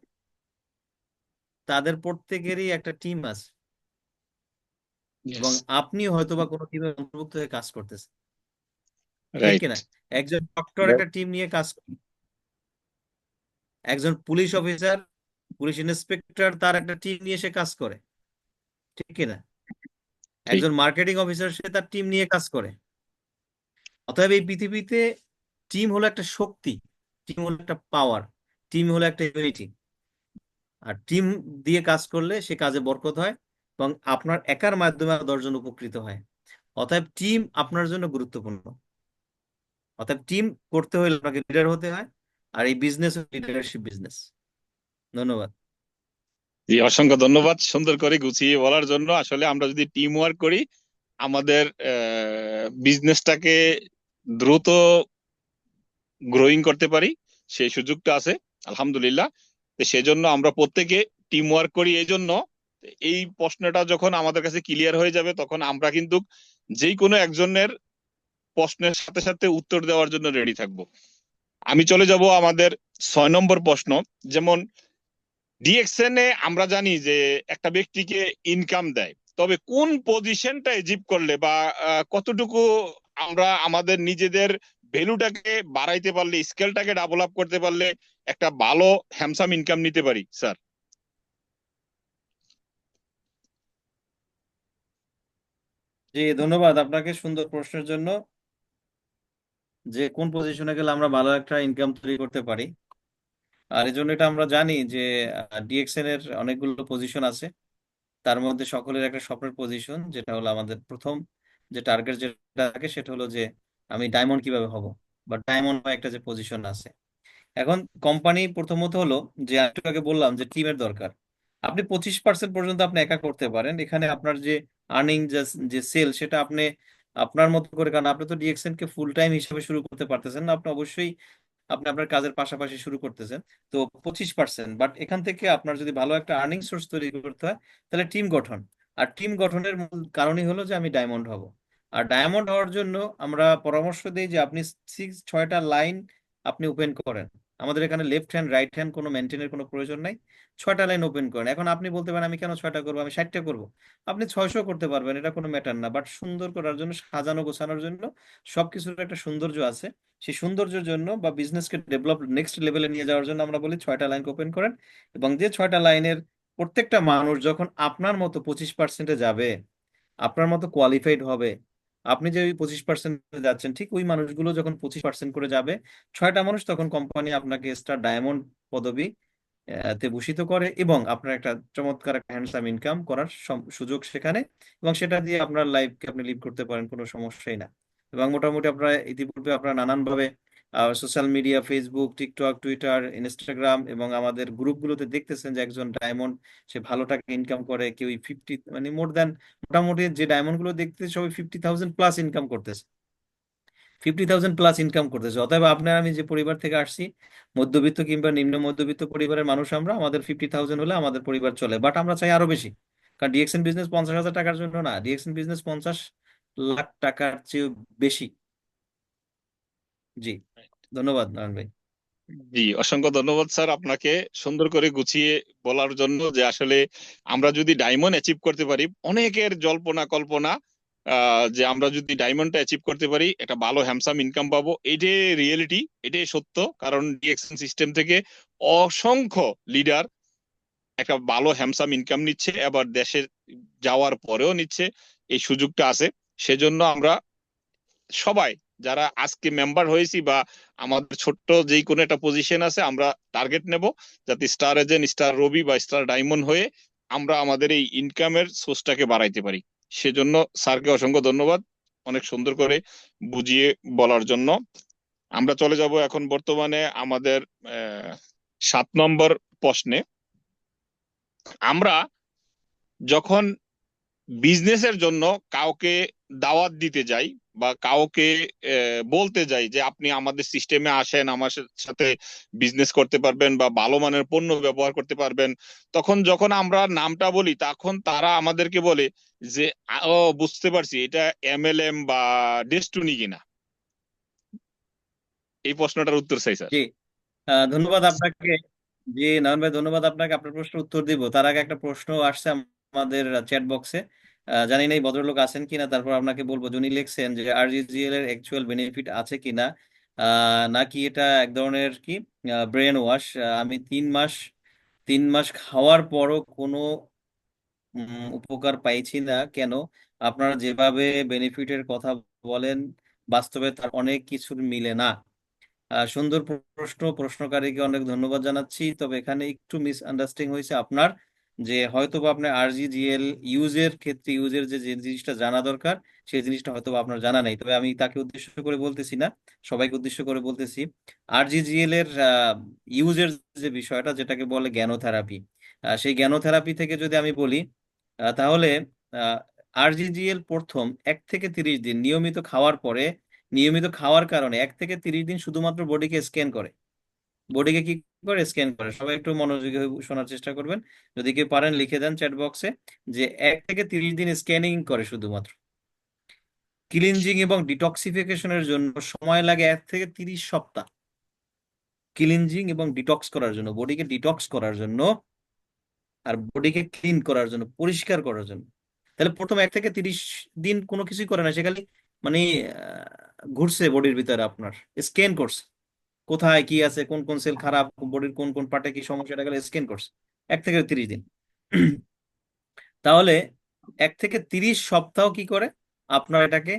তাদের প্রত্যেকেরই একটা টিম আছে। এবং Yes. আপনি হয়তোবা কোনো টিমের অন্তর্ভুক্ত হয়ে কাজ করতেছেন, ঠিক রাইট। কিনা? একজন ডক্টর একটা টিম নিয়ে কাজ করে, একজন পুলিশ অফিসার, পুলিশ ইন্সপেক্টর, তার একটা টিম নিয়ে সে কাজ করে, ঠিক কিনা? ঠিক। একজন মার্কেটিং অফিসার, সে তার টিম নিয়ে কাজ করে। অতএব এই পৃথিবীতে টিম হলো একটা শক্তি, টিম হলো একটা পাওয়ার, টিম হলো একটা ইউনিটি। আর টিম দিয়ে কাজ করলে সে কাজে বরকত হয়, এবং আপনার একার মাধ্যমে আরো 10 জন উপকৃত হয়। অতএব টিম আপনার জন্য গুরুত্বপূর্ণ। অতএব টিম করতে হলে আপনাকে লিডার হতে হয়, আর এই বিজনেস লিডারশিপ বিজনেস। ধন্যবাদ। জি, অসংখ্য ধন্যবাদ সুন্দর করে গুছিয়ে বলার জন্য। আসলে আমরা যদি টিম ওয়ার্ক করি, আমাদের বিজনেসটাকে দ্রুত গ্রোয়িং করতে পারি, সেই সুযোগটা আছে আলহামদুলিল্লাহ। তো সেজন্য আমরা প্রত্যেকে টিম ওয়ার্ক করি। এই জন্য এই প্রশ্নটা যখন আমাদের কাছে ক্লিয়ার হয়ে যাবে, তখন আমরা কিন্তু যে কোনো একজনের প্রশ্নের সাথে সাথে উত্তর দেওয়ার জন্য রেডি থাকব। আমি চলে যাব আমাদের 6 নম্বর প্রশ্ন। যেমন ডিএক্সএন এ আমরা জানি যে একটা ব্যক্তিকে ইনকাম দেয়, তবে কোন পজিশনটা অ্যাচিভ করলে বা কতটুকু আমরা আমাদের নিজেদের ভ্যালুটাকে বাড়াইতে পারলে, স্কেলটাকে ডেভেলপ করতে পারলে একটা ভালো হ্যান্ডসাম ইনকাম নিতে পারি, স্যার? জি, ধন্যবাদ আপনাকে সুন্দর প্রশ্নের জন্য। যে কোন পজিশনে গেলে আমরা ভালো একটা ইনকাম তৈরি করতে পারি, আর এই জন্য এটা আমরা জানি যে ডিএক্সএন এর অনেকগুলো পজিশন আছে। তার মধ্যে সকলের একটা স্বপ্নের পজিশন, যেটা হলো আমাদের প্রথম যে টার্গেট যেটা থাকে, সেটা হলো যে আমি ডায়মন্ড কিভাবে হব, বা ডায়মন্ড বা একটা যে পজিশন আছে। এখন কোম্পানি প্রথমত হলো, যে আমি একটু আগে বললাম যে টিমের দরকার। আপনি 25% পর্যন্ত আপনি একা করতে পারেন। এখানে আপনার যে আর্নিং যে সেল, সেটা আপনি আপনার মতো করে, কারণ আপনি তো ডিএক্সএন কে ফুল টাইম হিসেবে শুরু করতে পারতেছেন না, আপনি অবশ্যই আপনি আপনার কাজের পাশাপাশি শুরু করতেছেন। তো 25%, বাট এখান থেকে আপনার যদি ভালো একটা আর্নিং সোর্স তৈরি করতে হয়, তাহলে টিম গঠন। আর টিম গঠনের মূল কারণই হলো যে আমি ডায়মন্ড হব। আর ডায়মন্ড হওয়ার জন্য আমরা পরামর্শ দিই যে আপনি 6-6টা লাইন আপনি ওপেন করেন। আমাদের এখানে লেফট হ্যান্ড রাইট হ্যান্ড কোনো মেনটেনের কোনো প্রয়োজন নাই, 6টা লাইন ওপেন করেন। এখন আপনি বলতে পারেন আমি কেন 6টা করবো, আমি 60টা করবো। আপনি 600 করতে পারবেন, এটা কোনো ম্যাটার না। বাট সুন্দর করার জন্য, সাজানো গোছানোর জন্য, সবকিছুর একটা সৌন্দর্য আছে। সেই সৌন্দর্যের জন্য বা বিজনেসকে ডেভেলপ নেক্সট লেভেলে নিয়ে যাওয়ার জন্য আমরা বলি 6টা লাইন ওপেন করেন। এবং যে 6টা লাইনের প্রত্যেকটা মানুষ যখন আপনার মতো 25%-এ যাবে, আপনার মতো কোয়ালিফাইড হবে, আপনি যে ওই 25% যাচ্ছেন, ঠিক ওই মানুষগুলো যখন 25% করে যাবে, 6টা মানুষ, তখন কোম্পানি আপনাকে স্টার ডায়মন্ড পদবি তে ভূষিত করে, এবং আপনার একটা চমৎকার একটা হ্যান্ডসাম ইনকাম করার সুযোগ সেখানে। এবং সেটা দিয়ে আপনার লাইফকে আপনি লিড করতে পারেন, কোনো সমস্যাই না। এবং মোটামুটি আপনারা ইতিপূর্বে আপনারা নানানভাবে social media, Facebook, TikTok, Twitter, Instagram এবং আমাদের গ্রুপগুলোতে দেখতেছেন যে একজন ডায়মন্ড সে ভালো টাকা ইনকাম করে, কেউ 50, মানে মোর দ্যান, মোটামুটি যে ডায়মন্ড গুলো দেখতেছে সবাই 50,000 প্লাস ইনকাম করতেছে। 50,000 প্লাস ইনকাম করতেছে। অতএব আপনার আমি যে পরিবার থেকে আসছি, মধ্যবিত্ত কিংবা নিম্ন মধ্যবিত্ত পরিবারের মানুষ আমরা, আমাদের 50,000 হলে আমাদের পরিবার চলে, বাট আমরা চাই আরো বেশি। কারণ ডিএক্সএন বিজনেস 50,000 টাকার জন্য না, ডিএক্সএন বিজনেস 50 লাখ টাকার চেয়ে বেশি। জি, ধন্যবাদ নয়ন ভাই। জি, অসংখ্য ধন্যবাদ স্যার আপনাকে সুন্দর করে গুছিয়ে বলার জন্য, যে আসলে আমরা যদি ডায়মন্ড অ্যাচিভ করতে পারি, অনেকের জল্পনা কল্পনা, যে আমরা যদি ডায়মন্ডটা অ্যাচিভ করতে পারি একটা ভালো হ্যান্ডসাম ইনকাম পাবো, এটাই রিয়েলিটি, এটাই সত্য। কারণ ডিএক্সএন সিস্টেম থেকে অসংখ্য লিডার একটা ভালো হ্যান্ডসাম ইনকাম নিচ্ছে, আবার দেশে যাওয়ার পরেও নিচ্ছে, এই সুযোগটা আছে। সেজন্য আমরা সবাই যারা আজকে মেম্বার হয়েছি বা আমাদের ছোট্ট যেই কোনো একটা পজিশন আছে, আমরা টার্গেট নেব যাতে স্টার এজেন্ট, স্টার রবি বা স্টার ডায়মন্ড হয়ে আমরা আমাদের এই ইনকামের সোর্সটাকে বাড়াইতে পারি। সেজন্য স্যারকে অসংখ্য ধন্যবাদ অনেক সুন্দর করে বুঝিয়ে বলার জন্য। আমরা চলে যাব এখন বর্তমানে আমাদের 7 নম্বর প্রশ্নে। আমরা যখন বিজনেসের জন্য কাউকে দাওয়াত দিতে যাই বা কাউকে বলতে যাই যে আপনি আমাদের সিস্টেমে আসেন, আমার সাথে বিজনেস করতে পারবেন বা ভালো মানের পণ্য ব্যবহার করতে পারবেন, তখন যখন আমরা নামটা বলি তখন তারা আমাদেরকে বলে যে ও বুঝতে পারছি এটা এমএলএম বা ডেস্টুনি কিনা। এই প্রশ্নটার উত্তর চাই স্যার। জি, ধন্যবাদ আপনাকে। জি নয়ন ভাই, ধন্যবাদ আপনাকে। আপনার প্রশ্নের উত্তর দিব তার আগে একটা প্রশ্ন আসছে আমাদের চ্যাট বক্সে, জানি না এই ভদ্রলোক আছেন কিনা, তারপর আপনাকে বলবো। যিনি লিখছেন যে আরজিজিএল এর অ্যাকচুয়াল বেনিফিট আছে কিনা, নাকি এটা এক ধরনের কি ব্রেন ওয়াশ। আমি 3 মাস খাওয়ার পরও কোনো উপকার পাইছি না কেন? আপনারা যেভাবে বেনিফিটের কথা বলেন, বাস্তবে তার অনেক কিছুর মিলে না। সুন্দর প্রশ্ন, প্রশ্নকারীকে অনেক ধন্যবাদ জানাচ্ছি। তবে এখানে একটু মিসআন্ডারস্ট্যান্ডিং হয়েছে আপনার, যে হয়তো বা আপনার আরজিজিএল ইউজের ক্ষেত্রে ইউজের যে যে জিনিসটা জানা দরকার, সেই জিনিসটা হয়তো বা আপনার জানা নেই। তবে আমি তাকে উদ্দেশ্য করে বলতেছি না, সবাইকে উদ্দেশ্য করে বলতেছি। আরজিজিএল এর ইউজের যে বিষয়টা, যেটাকে বলে জ্ঞানোথেরাপি, সেই জ্ঞানোথেরাপি থেকে যদি আমি বলি, তাহলে আরজিজিএল প্রথম 1 থেকে 30 দিন নিয়মিত খাওয়ার পরে, নিয়মিত খাওয়ার কারণে 1 থেকে 30 দিন শুধুমাত্র বডিকে স্ক্যান করে। বডিকে কি করে? স্ক্যান করে। সবাই একটু মনোযোগী হয়ে শোনার চেষ্টা করবেন, যদি কেউ পারেন লিখে দেন চ্যাট বক্সে, যে 1 থেকে 30 দিন স্ক্যানিং করে শুধুমাত্র। ক্লিনজিং এবং ডিটক্সিফিকেশনের জন্য সময় লাগে 1 থেকে 30 সপ্তাহ। ক্লিনজিং এবং ডিটক্স করার জন্য, বডিকে ডিটক্স করার জন্য আর বডিকে ক্লিন করার জন্য, পরিষ্কার করার জন্য। তাহলে প্রথম 1 থেকে 30 দিন কোনো কিছুই করে না, সে খালি মানে ঘুরছে বডির ভিতরে, আপনার স্ক্যান করছে কোথায় কি আছে, কোন কোন সেল খারাপ, বডির কোন কোন পার্টে কি সমস্যা, এটা গেলে স্ক্যান করছে 1 থেকে 30 দিন। তাহলে 1 থেকে 30 সপ্তাহ কি করে? আপনার এটাকে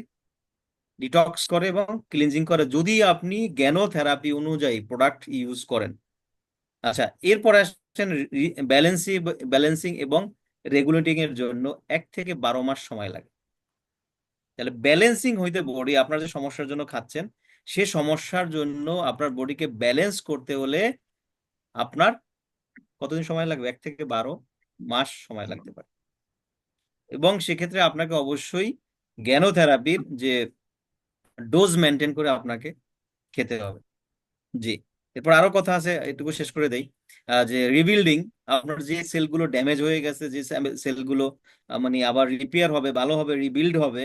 ডিটক্স করে এবং ক্লিনজিং করে, যদি আপনি জ্ঞানোথেরাপি অনুযায়ী প্রোডাক্ট ইউজ করেন। আচ্ছা, এরপরে আসছেন ব্যালেন্সিং এবং রেগুলেটিং এর জন্য 1 থেকে 12 মাস সময় লাগে। তাহলে ব্যালেন্সিং হইতে বডি আপনার যে সমস্যার জন্য খাচ্ছেন, সে সমস্যার জন্য আপনার বডিকে ব্যালেন্স করতে হলে আপনার কতদিন সময় লাগবে? 1 থেকে 12 মাস সময় লাগতে পারে। এবং সেক্ষেত্রে আপনাকে অবশ্যই জ্ঞানোথেরাপির যে ডোজ মেনটেন করে আপনাকে খেতে হবে। জি, এরপর আরো কথা আছে, এটুকু শেষ করে দেই। যে রিবিল্ডিং, আপনার যে সেলগুলো ড্যামেজ হয়ে গেছে, যে সেলগুলো মানে আবার রিপেয়ার হবে, ভালো হবে, রিবিল্ড হবে,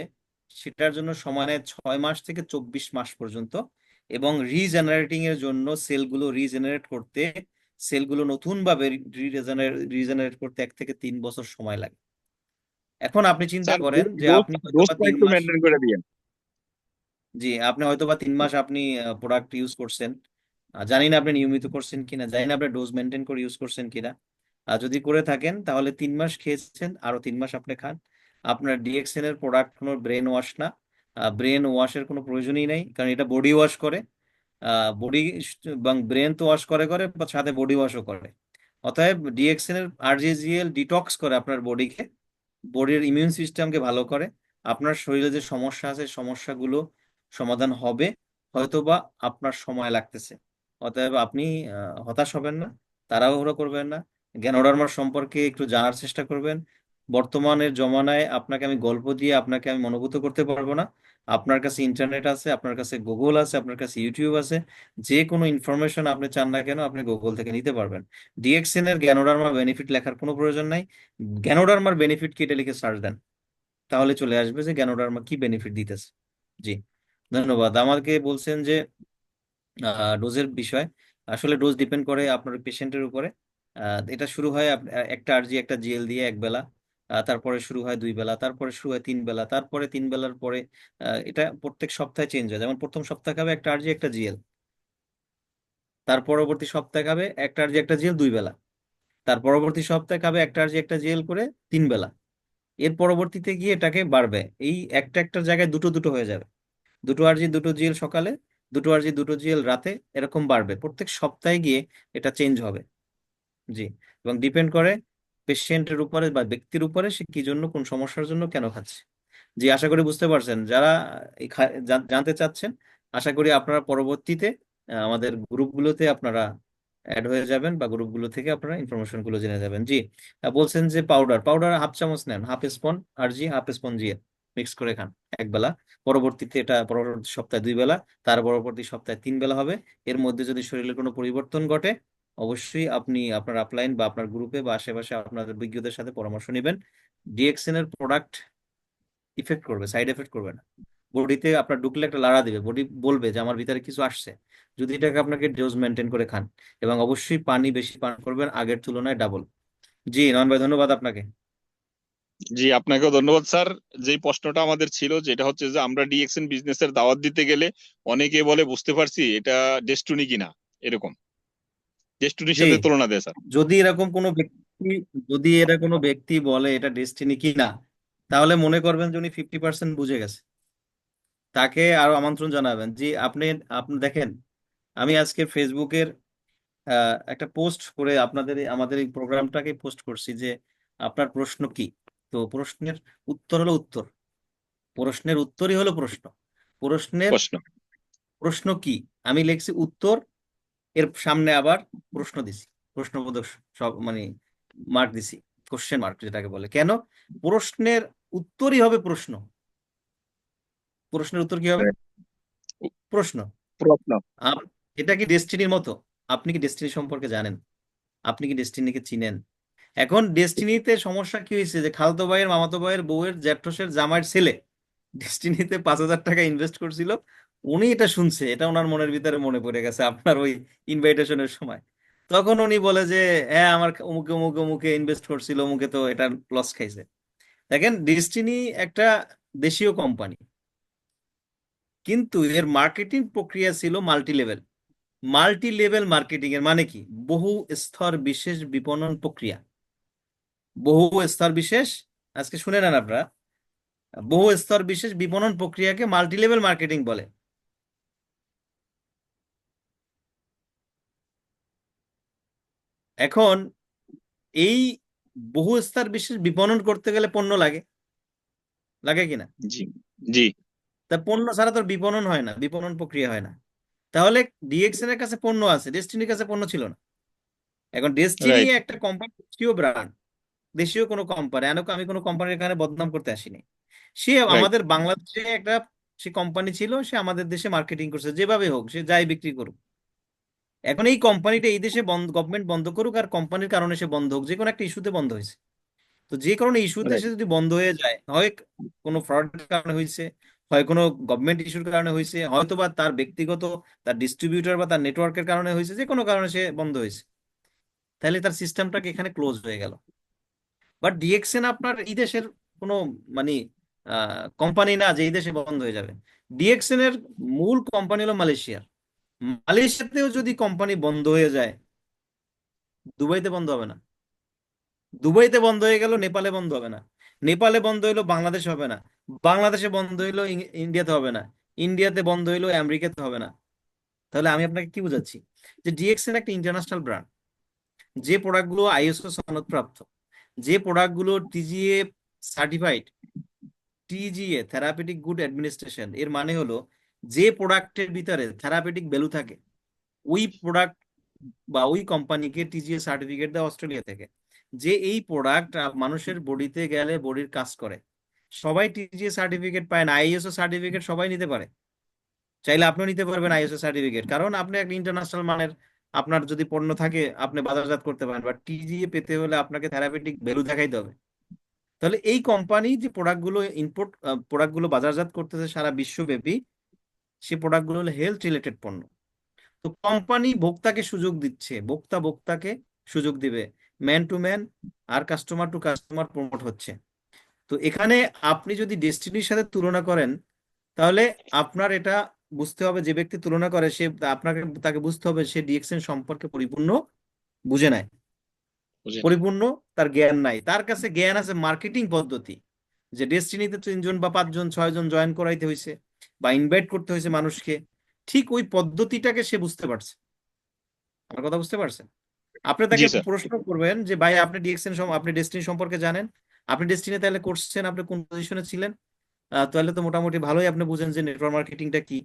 সেটার জন্য সময় নেয় 6 মাস থেকে 24 মাস পর্যন্ত। এবং রিজেনারেটিং এর জন্য, সেলগুলো রিজেনারেট করতে, সেলগুলো নতুন ভাবে রিজেনারেট করতে 1 থেকে 3 বছর সময় লাগে। এখন আপনি চিন্তা স্যার, করেন যে আপনি হয়তো বা ডোজটা তিন একটু মাস মেনটেন করে দিয়েন। জি, আপনি হয়তো বা 3 মাস আপনি প্রোডাক্ট ইউজ করছেন, জানি না আপনি নিয়মিত করছেন কিনা, জানি না আপনি ডোজ মেনটেন করে ইউজ করছেন কিনা। আর যদি করে থাকেন তাহলে 3 মাস খেয়েছেন, আরো 3 মাস আপনি খান। আপনার ডিএক্সএন এর প্রোডাক্ট কোনো ব্রেন ওয়াশ না, ব্রেন ওয়াশের কোনো প্রয়োজনই নেই, কারণ এটা বডি ওয়াশ করে। বডি এবং ব্রেন তো ওয়াশ করে করে, বা সাথে বডি ওয়াশও করে। অতএব ডিএক্সএন এর আরজিজিএল ডিটক্স করে আপনার বডিকে, বডির ইমিউন সিস্টেমকে ভালো করে। আপনার শরীরে যে সমস্যা আছে, সমস্যাগুলো সমাধান হবে, হয়তোবা আপনার সময় লাগতেছে। অতএব আপনি হতাশ হবেন না, তাড়াহুড়ো করবেন না, জ্ঞানোডার্মার সম্পর্কে একটু জানার চেষ্টা করবেন। বর্তমানের জমানায় আপনাকে আমি গল্প দিয়ে আপনাকে আমি মনোভূত করতে পারবো না। আপনার কাছে ইন্টারনেট আছে, আপনার কাছে গুগল আছে, আপনার কাছে ইউটিউব আছে। যে কোনো ইনফরমেশন আপনি চান না কেন আপনি গুগল থেকে নিতে পারবেন। ডিএক্সএন এর জ্ঞানোডার্মা বেনিফিট লেখার কোনো প্রয়োজন নাই। জ্ঞানোডার্মার বেনিফিট কি এটা লিখে সার্চ দেন, তাহলে চলে আসবে যে জ্ঞানোডার্মা কি বেনিফিট দিতেছে। জি, ধন্যবাদ। আমাকে বলছেন যে ডোজের বিষয়, আসলে ডোজ ডিপেন্ড করে আপনার পেশেন্টের উপরে। এটা শুরু হয় একটা আরজি একটা জিএল দিয়ে এক বেলা, তারপরে শুরু হয় 2 বেলা, তারপরে শুরু হয় 3 বেলা, তারপরে 3 বেলার পরে এটা প্রত্যেক সপ্তাহে চেঞ্জ হয়। যেমন প্রথম সপ্তাহে খাবে একটা আরজি একটা জিএল, তার পরবর্তী সপ্তাহে খাবে একটা আরজি একটা জিএল 2 বেলা, তার পরবর্তী সপ্তাহে খাবে একটা আরজি একটা জিএল করে 3 বেলা। এর পরবর্তীতে গিয়ে এটাকে বাড়বে, এই একটা একটা জায়গায় দুটো দুটো হয়ে যাবে। 2 আরজি 2 জিএল সকালে, 2 আরজি 2 জিএল রাতে, এরকম বাড়বে প্রত্যেক সপ্তাহে গিয়ে এটা চেঞ্জ হবে। জি, এবং ডিপেন্ড করে পেশেন্টের উপরে বা ব্যক্তির উপরে সে কি জন্য কোন সমস্যার জন্য কেন খাচ্ছে। জি, আশা করি বুঝতে পারছেন। যারা জানতে চাচ্ছেন, আশা করি আপনারা পরবর্তীতে আমাদের গ্রুপগুলোতে আপনারা অ্যাড হয়ে যাবেন বা গ্রুপগুলো থেকে আপনারা ইনফরমেশন গুলো জেনে যাবেন। জি, বলছেন যে পাউডার পাউডার হাফ চামচ নেন, হাফ স্পুন আরজি হাফ স্পুন জিএল মিক্স করে খান এক বেলা। পরবর্তীতে এটা পরবর্তী সপ্তাহে 2 বেলা, তার পরবর্তী সপ্তাহে 3 বেলা হবে। এর মধ্যে যদি শরীরে কোনো পরিবর্তন ঘটে অবশ্যই আপনি আপনার আপলাইন বা আপনার গ্রুপে বা আশেপাশে আপনাদের বিজ্ঞদের সাথে পরামর্শ নেবেন। ডিএক্সএন এর প্রোডাক্ট ইফেক্ট করবে, সাইড এফেক্ট করবে না। বডিতে আপনার ঢুকলে একটা লাড়া দিবে, বডি বলবে যে আমার ভিতরে কিছু আসছে, যদি এটাকে আপনাকে ডোজ মেনটেন করে খান। এবং অবশ্যই পানি বেশি পান করবেন, আগের তুলনায় ডাবল। জি নয়ন ভাই, ধন্যবাদ আপনাকে। জি, আপনাকেও ধন্যবাদ স্যার। যেই প্রশ্নটা আমাদের ছিল যেটা হচ্ছে যে আমরা ডিএক্সএন বিজনেসের দাওয়াত দিতে গেলে অনেকে বলে বুঝতে পারছি এটা ডেস্টিনি কিনা, এরকম ডেস্টিনির জি, সাথে তুলনা দেয় স্যার। যদি এরকম কোনো ব্যক্তি যদি এরা কোনো ব্যক্তি বলে এটা ডেস্টিনি কি না, তাহলে মনে করবেন যে উনি 50% বুঝে গেছে। তাকে আরো আমন্ত্রণ জানাবেন। জি, আপনি আপনি দেখেন, আমি আজকে ফেসবুকের একটা পোস্ট করে আমাদের এই প্রোগ্রামটাকে পোস্ট করছি যে আপনার প্রশ্ন কি। তো প্রশ্নের উত্তর হলো উত্তর, প্রশ্নের উত্তরই হলো প্রশ্ন। প্রশ্নের প্রশ্ন। প্রশ্ন কি, আমি লিখছি উত্তর, এর সামনে আবার প্রশ্ন দিছি, প্রশ্নবোধক সব মানে মার্ক দিছি, কোশ্চেন মার্ক যেটাকে বলে। কেন? প্রশ্নের উত্তরই হবে প্রশ্ন। প্রশ্নের উত্তর কি হবে? প্রশ্ন। প্রশ্ন। আপ- এটা কি ডেস্টিনির মতো? আপনি কি ডেস্টিনি সম্পর্কে জানেন? আপনি কি ডেস্টিনিকে চিনেন? এখন ডেস্টিনিতে সমস্যা কি হয়েছে যে খালতো ভাইয়ের মামাতো ভাইয়ের বউয়ের জ্যাঠসের জামাইয়ের ছেলে ডেস্টিনিতে 5,000 টাকা ইনভেস্ট করছিল। উনি এটা শুনছে, এটা ওনার মনের ভিতরে মনে পড়ে গেছে আপনার ওই ইনভাইটেশনের সময়। তখন উনি বলে যে হ্যাঁ আমার অমুকে অমুকে অমুকে ইনভেস্ট করছিল, অমুকে তো এটা লস খাইছে। দেখেন, ডেস্টিনি একটা দেশীয় কোম্পানি, কিন্তু এর মার্কেটিং প্রক্রিয়া ছিল multi level. Multi level marketing এর মানে কি? বহু স্তর বিশেষ বিপণন প্রক্রিয়া। বহু স্তর বিশেষ, আজকে শুনে নেন আপনারা, বহু স্তর বিশেষ বিপণন প্রক্রিয়াকে মাল্টি লেভেল মার্কেটিং বলে। এখন এই বহু স্তর বিশেষ বিপণন করতে গেলে পণ্য লাগে, লাগে কিনা? জি। জি। তা পণ্য ছাড়া তো বিপণন হয় না, বিপণন প্রক্রিয়া হয় না। তাহলে ডিএক্সএন এর কাছে পণ্য আছে, ডেস্টিনির কাছে পণ্য ছিল না। এখন ডেস্টিনি রাইট। একটা কোম্পানি, দেশীয় ব্র্যান্ড, দেশীয় কোনো কোম্পানি, আমি কোনো কোম্পানির এখানে বদনাম করতে আসিনি। সে রাইট। আমাদের বাংলাদেশে একটা, সে কোম্পানি ছিল, সে আমাদের দেশে মার্কেটিং করছে, যেভাবে হোক সে যাই বিক্রি করুক। এখন এই কোম্পানিটা এই দেশে বন্ধ, গভর্নমেন্ট বন্ধ করুক আর কোম্পানির কারণে সে বন্ধ হোক, যে কোনো একটা ইস্যুতে বন্ধ হয়েছে। তো যে কারণে ইস্যুতে রাইট। সে যদি বন্ধ হয়ে যায়, হয় কোনো ফ্রডের কারণে হয়েছে, হয় কোনো গভর্নমেন্ট ইস্যুর কারণে হয়েছে, হয়তো বা তার ব্যক্তিগত, তার ডিস্ট্রিবিউটর বা তার নেটওয়ার্কের কারণে হয়েছে, যে কোনো কারণে সে বন্ধ হয়েছে, তাহলে তার সিস্টেমটাকে এখানে ক্লোজ হয়ে গেল। বাট ডিএক্সএন আপনার এই দেশের কোনো মানে কোম্পানি না যে এই দেশে বন্ধ হয়ে যাবে। ডিএক্সএন এর মূল কোম্পানি হলো মালয়েশিয়ার। মালয়েশিয়াতেও যদি কোম্পানি বন্ধ হয়ে যায়, দুবাইতে বন্ধ হবে না। দুবাইতে বন্ধ হয়ে গেল, নেপালে বন্ধ হবে না। নেপালে বন্ধ হইলো, বাংলাদেশে হবে না। বাংলাদেশে বন্ধ হইলো, ইন্ডিয়াতে হবে না। ইন্ডিয়াতে বন্ধ হইলো, আমেরিকাতে হবে না। তাহলে আমি আপনাকে কি বুঝাচ্ছি? যে ডিএক্সএন একটা ইন্টারন্যাশনাল ব্র্যান্ড। যে প্রোডাক্টগুলো আইএসও সনদপ্রাপ্ত, যে প্রোডাক্টগুলো TGA certified, TGA therapeutic good administration, এর মানে হলো যে প্রোডাক্টের ভিতরে থেরাপিউটিক ভ্যালু থাকে, ওই প্রোডাক্ট বা ওই কোম্পানিকে টিজিএ সার্টিফিকেট দেয় অস্ট্রেলিয়া থেকে। যে এই প্রোডাক্ট মানুষের বডিতে গেলে বডির কাজ করে। সবাই টিজিএস সার্টিফিকেট পায় না, আইএসও সার্টিফিকেট সবাই নিতে পারে, চাইলে আপনিও নিতে পারবেন আইএসও সার্টিফিকেট, কারণ আপনি একটা ইন্টারন্যাশনাল মানের আপনার যদি পণ্য থাকে আপনি বাজারজাত করতে পারেন। বাট টিজিএ পেতে হলে আপনাকে থেরাপিউটিক ভ্যালু দেখাইতে হবে। তাহলে এই কোম্পানি যে প্রোডাক্টগুলো বাজারজাত করতেছে সারা বিশ্বব্যাপী, সেই প্রোডাক্টগুলো হলো হেলথ রিলেটেড পণ্য। তো কোম্পানি ভোক্তাকে সুযোগ দিচ্ছে, ভোক্তাকে সুযোগ দিবে, ম্যান টু ম্যান আর কাস্টমার টু কাস্টমার প্রমোট হচ্ছে। তো এখানে আপনি যদি ডেস্টিনির সাথে তুলনা করেন, তাহলে আপনার এটা বুঝতে হবে, যে ব্যক্তি তুলনা করে তাকে বুঝতে হবে সে ডিএক্সএন সম্পর্কে পরিপূর্ণ বুঝে নেয়, বুঝে নাই। পরিপূর্ণ তার জ্ঞান নাই। তার কাছে জ্ঞান আছে মার্কেটিং পদ্ধতি, যে ডেস্টিনিতে 3 জন বা 5 জন 6 জন জয়েন করাইতে হয়েছে বা ইনভাইট করতে হয়েছে মানুষকে, ঠিক ওই পদ্ধতিটাকে সে বুঝতে পারছে। আমার কথা বুঝতে পারছেন? আপনি জি তাকে স্যার। প্রশ্ন করবেন যে ভাই আপনি আপনি ডেস্টিনি সম্পর্কে জানেন, আপনি ডেস্টিনি তাহলে করছেন, আপনি কোন পজিশনে ছিলেন? তাহলে তো মোটামুটি ভালোই আপনি বুঝেন যে নেটওয়ার্ক মার্কেটিংটা কি।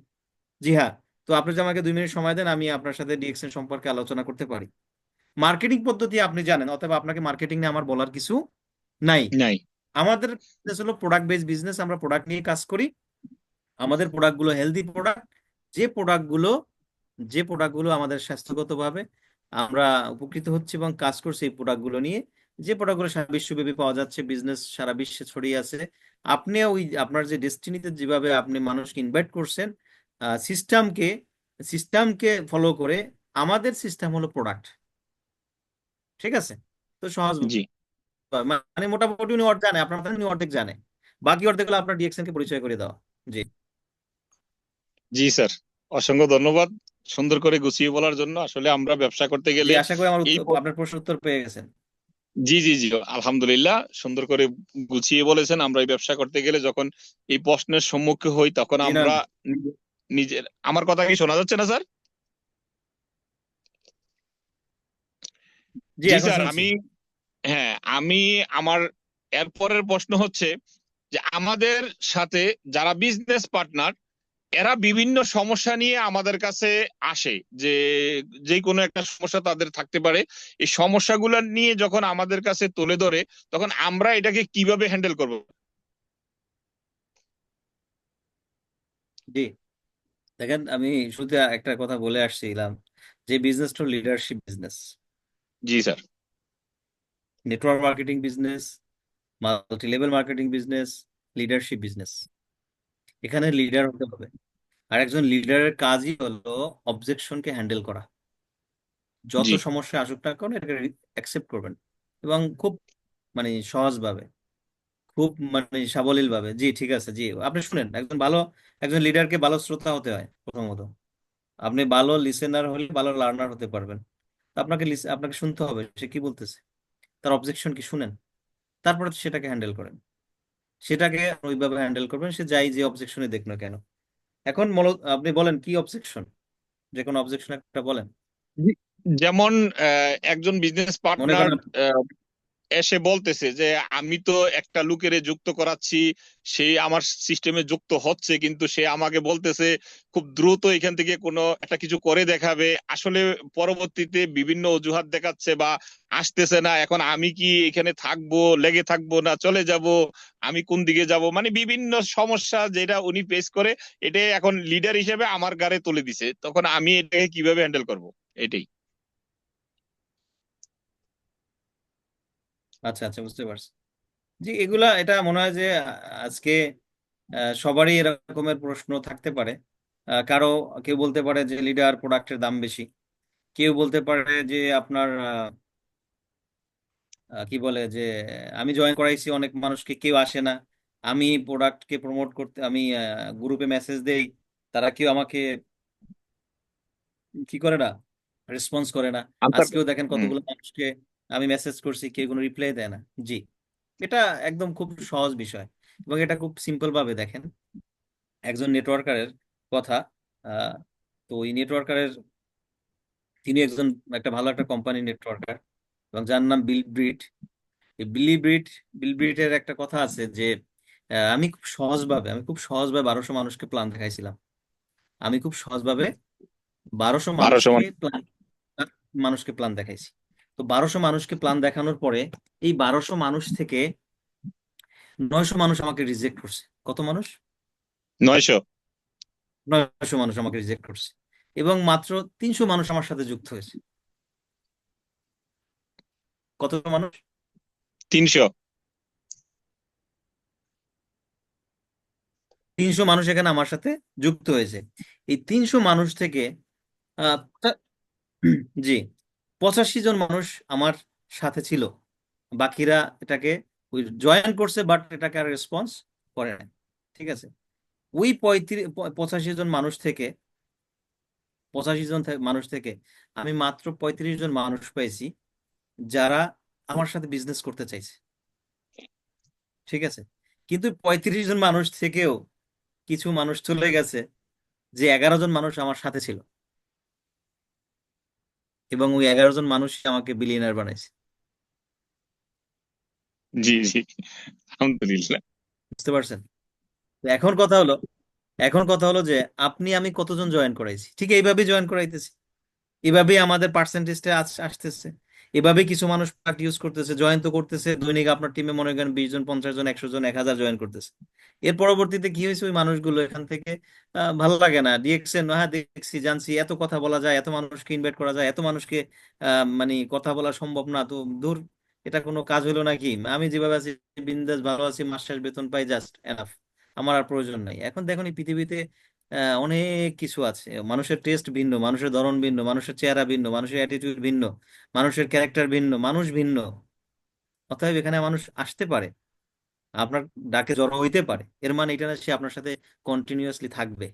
জি হ্যাঁ, তো আপনি যে আমাকে 2 মিনিট সময় দেন, আমি আপনার সাথে ডিএক্সএন সম্পর্কে আলোচনা করতে পারি। মার্কেটিং পদ্ধতি আপনি জানেন, অথবা আপনাকে মার্কেটিং নিয়ে আমার বলার কিছু নাই। নাই। আমাদের বিজনেস হলো প্রোডাক্ট বেসড বিজনেস, আমরা প্রোডাক্ট নিয়ে কাজ করি। আমাদের প্রোডাক্টগুলো হেলদি প্রোডাক্ট, যে প্রোডাক্টগুলো যে প্রোডাক্টগুলো আমাদের স্বাস্থ্যগতভাবে আমরা উপকৃত হচ্ছি এবং কাজ করছি এই প্রোডাক্টগুলো নিয়ে, যে প্রোডাক্টগুলো সারা বিশ্বব্যাপী পাওয়া যাচ্ছে, বিজনেস সারা বিশ্বে ছড়িয়ে আছে। আপনি ওই আপনার যে ডেস্টিনিতে যেভাবে আপনি মানুষকে ইনভাইট করছেন, সিস্টেমকে সিস্টেমকে ফলো করে, আমাদের সিস্টেম হলো প্রোডাক্ট। ঠিক আছে? তো সহজ, জি। মানে মোটামুটি উনি অর্ধেক জানে, আপনার মতন উনি অর্ধেক জানে, বাকি অর্ধেক হলো আপনার ডিএক্সএন কে পরিচয় করে দেওয়া। জি জি স্যার, অসংখ্য ধন্যবাদ সুন্দর করে গুছিয়ে বলার জন্য। আসলে আমরা ব্যবসা করতে জি, গেলে আশা করি আমার এই আপনার প্রশ্ন উত্তর পেয়ে গেছেন। জি জি জি, আলহামদুলিল্লাহ সুন্দর করে গুছিয়ে বলেছেন। আমরা এই ব্যবসা করতে গেলে যখন এই প্রশ্নের সম্মুখীন হই, তখন জি না, আমরা নিজের, আমার কথা কি শোনা যাচ্ছে না স্যার? জি জি এখন স্যার, শুনছি। হ্যাঁ, আমার এরপরের প্রশ্ন হচ্ছে যে আমাদের সাথে যারা বিজনেস পার্টনার, এরা বিভিন্ন সমস্যা নিয়ে আমাদের কাছে আসে, যে যে কোনো একটা সমস্যা তাদের থাকতে পারে। এই সমস্যাগুলো নিয়ে যখন আমাদের কাছে তুলে ধরে, তখন আমরা এটাকে কিভাবে হ্যান্ডেল করব? জি দেখেন, আমি শুরুতে একটা কথা বলে আসছিলাম যে বিজনেসটা লিডারশিপ বিজনেস, জি sir. Network marketing business, multi level marketing business, leadership business. এখানে লিডার হতে হবে, আর একজন লিডারের কাজই হলো অবজেকশনকে হ্যান্ডেল করা। যত জি। সমস্যা আসুক না কেন এটাকে অ্যাকসেপ্ট করবেন, এবং খুব মানে সহজভাবে, খুব মানে সাবলীল ভাবে। জি ঠিক আছে, জি আপনি শুনেন, একজন লিডারকে ভালো শ্রোতা হতে হয় প্রথমত। আপনি ভালো লিসেনার হলে ভালো লার্নার হতে পারবেন। তো আপনাকে শুনতে হবে সে কি বলতেছে, তার অবজেকশন কি শুনেন, তারপরে সেটাকে হ্যান্ডেল করেন। সেটাকে ওইভাবে হ্যান্ডেল করবেন, সে যাই যে অবজেকশনে দেখ না কেন। এখন আপনি বলেন কি অবজেকশন, যে কোনো অবজেকশন একটা বলেন। জি। যেমন একজন বিজনেস মনে পার্টনার করেন এসে বলতেছে যে আমি তো একটা লোকেরে যুক্ত করাচ্ছি, সে আমার সিস্টেমে যুক্ত হচ্ছে, কিন্তু সে আমাকে বলতেছে খুব দ্রুত এখান থেকে কোনো একটা কিছু করে দেখাবে। আসলে পরবর্তীতে বিভিন্ন অজুহাত দেখাচ্ছে বা আসতেছে না। এখন আমি কি এখানে থাকবো, লেগে থাকবো, না চলে যাব, আমি কোন দিকে যাব, মানে বিভিন্ন সমস্যা যেটা উনি ফেস করে, এটাই এখন লিডার হিসেবে আমার গাড়ে তুলে দিছে। তখন আমি এটাকে কিভাবে হ্যান্ডেল করব, এটাই। আচ্ছা আচ্ছা, বুঝতে পারছি। জি এটা মনে হয় যে আজকে সবারই এরকমের প্রশ্ন থাকতে পারে। কারো, কেউ বলতে পারে যে লিডার প্রোডাক্টের দাম বেশি, কেউ বলতে পারে যে আপনার কি বলে যে আমি জয়েন করাইছি অনেক মানুষকে, কেউ আসে না, আমি প্রোডাক্টকে প্রমোট করতে, আমি গ্রুপে মেসেজ দেই, তারা কেউ আমাকে কি করে না, রেসপন্স করে না। আনসার। আজকেও দেখেন হুম। কতগুলো মানুষকে আমি মেসেজ করছি, কেউ কোনো রিপ্লাই দেয় না। জি, এটা একদম খুব সহজ বিষয়, এবং এটা খুব সিম্পল ভাবে দেখেন। একজন নেটওয়ার্কারের কথা, আহ, তো ওই নেটওয়ার্কারের, তিনি একটা ভালো একটা কোম্পানি নেটওয়ার্কার, এবং যার নাম বিল ব্রিট। এই বিল ব্রিটের একটা কথা আছে যে আমি খুব সহজভাবে 1200 মানুষকে প্ল্যান দেখাইছিলাম। আমি খুব সহজভাবে 1200 1200 মানুষকে মান। প্ল্যান দেখাইছি। তো 1200 মানুষকে প্ল্যান দেখানোর পরে এই 1200 মানুষ থেকে 900 মানুষ আমাকে রিজেক্ট করছে। কত মানুষ? 900। 900 মানুষ আমাকে রিজেক্ট করছে, এবং মাত্র 300 মানুষ আমার সাথে যুক্ত হয়েছে। কত মানুষ? 300। 300 মানুষ এখানে আমার সাথে যুক্ত হয়েছে। এই 300 মানুষ থেকে আহ, তা- জি, 85 জন মানুষ আমার সাথে ছিল। বাকিরা এটাকে জয়েন করছে, বাট এটাকে আর রেসপন্স করে না। ঠিক আছে, ওই 85 জন মানুষ থেকে 85 জন মানুষ থেকে আমি মাত্র 35 জন মানুষ পাইছি যারা আমার সাথে বিজনেস করতে চাইছে। ঠিক আছে, কিন্তু 35 জন মানুষ থেকেও কিছু মানুষ চলে গেছে, যে 11 জন মানুষ আমার সাথে ছিল, এবং ওই 11 জন মানুষ আমাকে বিলিয়নার বানাইছে। জি জি, আলহামদুলিল্লাহ। বুঝতে পারছেন? তো এখন কথা হলো যে আপনি আমি কতজন জয়েন করাইছি, ঠিক এইভাবেই জয়েন করাইতেছি, এভাবেই আমাদের পার্সেন্টেজটা আসতেছে। এভাবে কিছু মানুষ প্রোডাক্ট ইউজ করতেছে, জয়েন তো করতেছে, দৈনিক আপনার টিমে মনে করেন 20 জন, 50 জন, 100 জন, 1000 জয়েন করতেছে। এর পরবর্তীতে কি হয়েছে, ওই মানুষগুলো এখান থেকে ভালো লাগে না, ডিএক্সএন হ্যাঁ দেখছি জানছি, এত কথা বলা যায়, এত মানুষকে ইনভাইট করা যায়, এত মানুষকে মানে কথা বলা সম্ভব না, তো দূর, এটা কোনো কাজ হলো নাকি? আমি যেভাবে আছি বিন্দাস ভালো আছি, মাস শেষ বেতন পাই, জাস্ট এনাফ, আমার আর প্রয়োজন নাই। এখন দেখুন এই পৃথিবীতে অনেক কিছু আছে, মানুষের টেস্ট ভিন্ন, মানুষের ধরন ভিন্ন, মানুষের চেহারা ভিন্ন, মানুষের অ্যাটিটিউড ভিন্ন, মানুষের ক্যারেক্টার ভিন্ন, মানুষ ভিন্ন। অতএব এখানে মানুষ আসতে পারে, আপনার ডাকে জড়ো হইতে পারে, এর মানে এটা না সে আপনার সাথে কন্টিনিউয়াসলি থাকবে।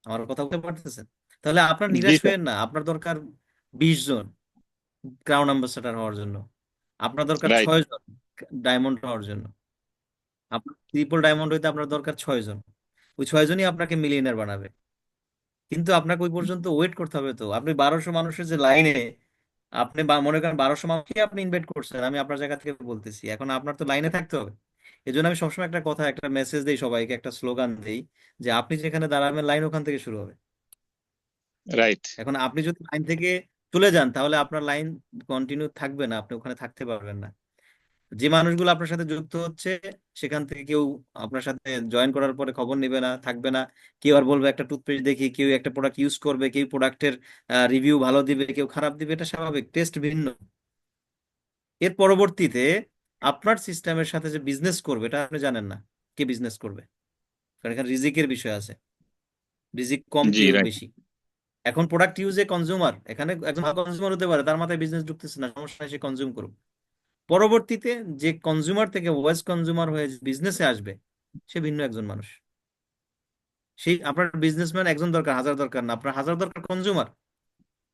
আমার কথা বলতে পারতেছেন? তাহলে আপনার জি নিরাশ স্যার। হয়েন না, আপনার দরকার 20 জন ক্রাউন অ্যাম্বাসেডর হওয়ার জন্য, আপনার দরকার রাইট। 6 জন ডায়মন্ড হওয়ার জন্য, আপনার ট্রিপল ডায়মন্ড হইতে আপনার দরকার 6 জন। ওই 6 জনই আপনাকে মিলিয়নার বানাবে। কিন্তু আপনাকে ওই পর্যন্ত ওয়েট করতে হবে। তো আপনি 1200 মানুষের যে লাইনে, আপনি মনে করেন 1200 মানুষকে আপনি ইনভাইট করছেন, আমি আপনার জায়গা থেকে বলতেছি, এখন আপনার তো লাইনে থাকতে হবে। এই জন্য আমি সবসময় একটা কথা, একটা মেসেজ দিই সবাইকে, একটা স্লোগান দিই, যে আপনি যেখানে দাঁড়াবেন লাইন ওখান থেকে শুরু হবে। রাইট। এখন আপনি যদি লাইন থেকে চলে যান, তাহলে আপনার লাইন কন্টিনিউ থাকবে না, আপনি ওখানে থাকতে পারবেন না। যে মানুষগুলো আপনার সাথে যুক্ত হচ্ছে, সেখান থেকে কেউ আপনার সাথে জয়েন করার পরে খবর নেবে না, থাকবে না। কেউ আর বলবে একটা টুথপেস্ট দেখি, কেউ একটা প্রোডাক্ট ইউজ করবে, কেউ প্রোডাক্টের রিভিউ ভালো দিবে, কেউ খারাপ দিবে, এটা স্বাভাবিক, টেস্ট ভিন্ন। এর পরবর্তীতে আপনার সিস্টেমের সাথে যে বিজনেস করবে, এটা আপনি জানেন না কে বিজনেস করবে, কারণ এখানে রিজিকের বিষয় আছে, রিজিক কম জি কেউ রাইট। বেশি। এখন প্রোডাক্ট ইউজে কনজিউমার, এখানে একজন কনজিউমার হতে পারে, তার মাথায় বিজনেস ঢুকতেছে না, সমস্যা নাই, সে কনজিউম করুক। পরবর্তীতে যে কনজিউমার থেকে ওয়েস কনজিউমার হয়ে বিজনেসে আসবে, সে ভিন্ন একজন মানুষ। সেই আপনার বিজনেসম্যান একজন দরকার, হাজার দরকার না, আপনার হাজার দরকার কনজিউমার।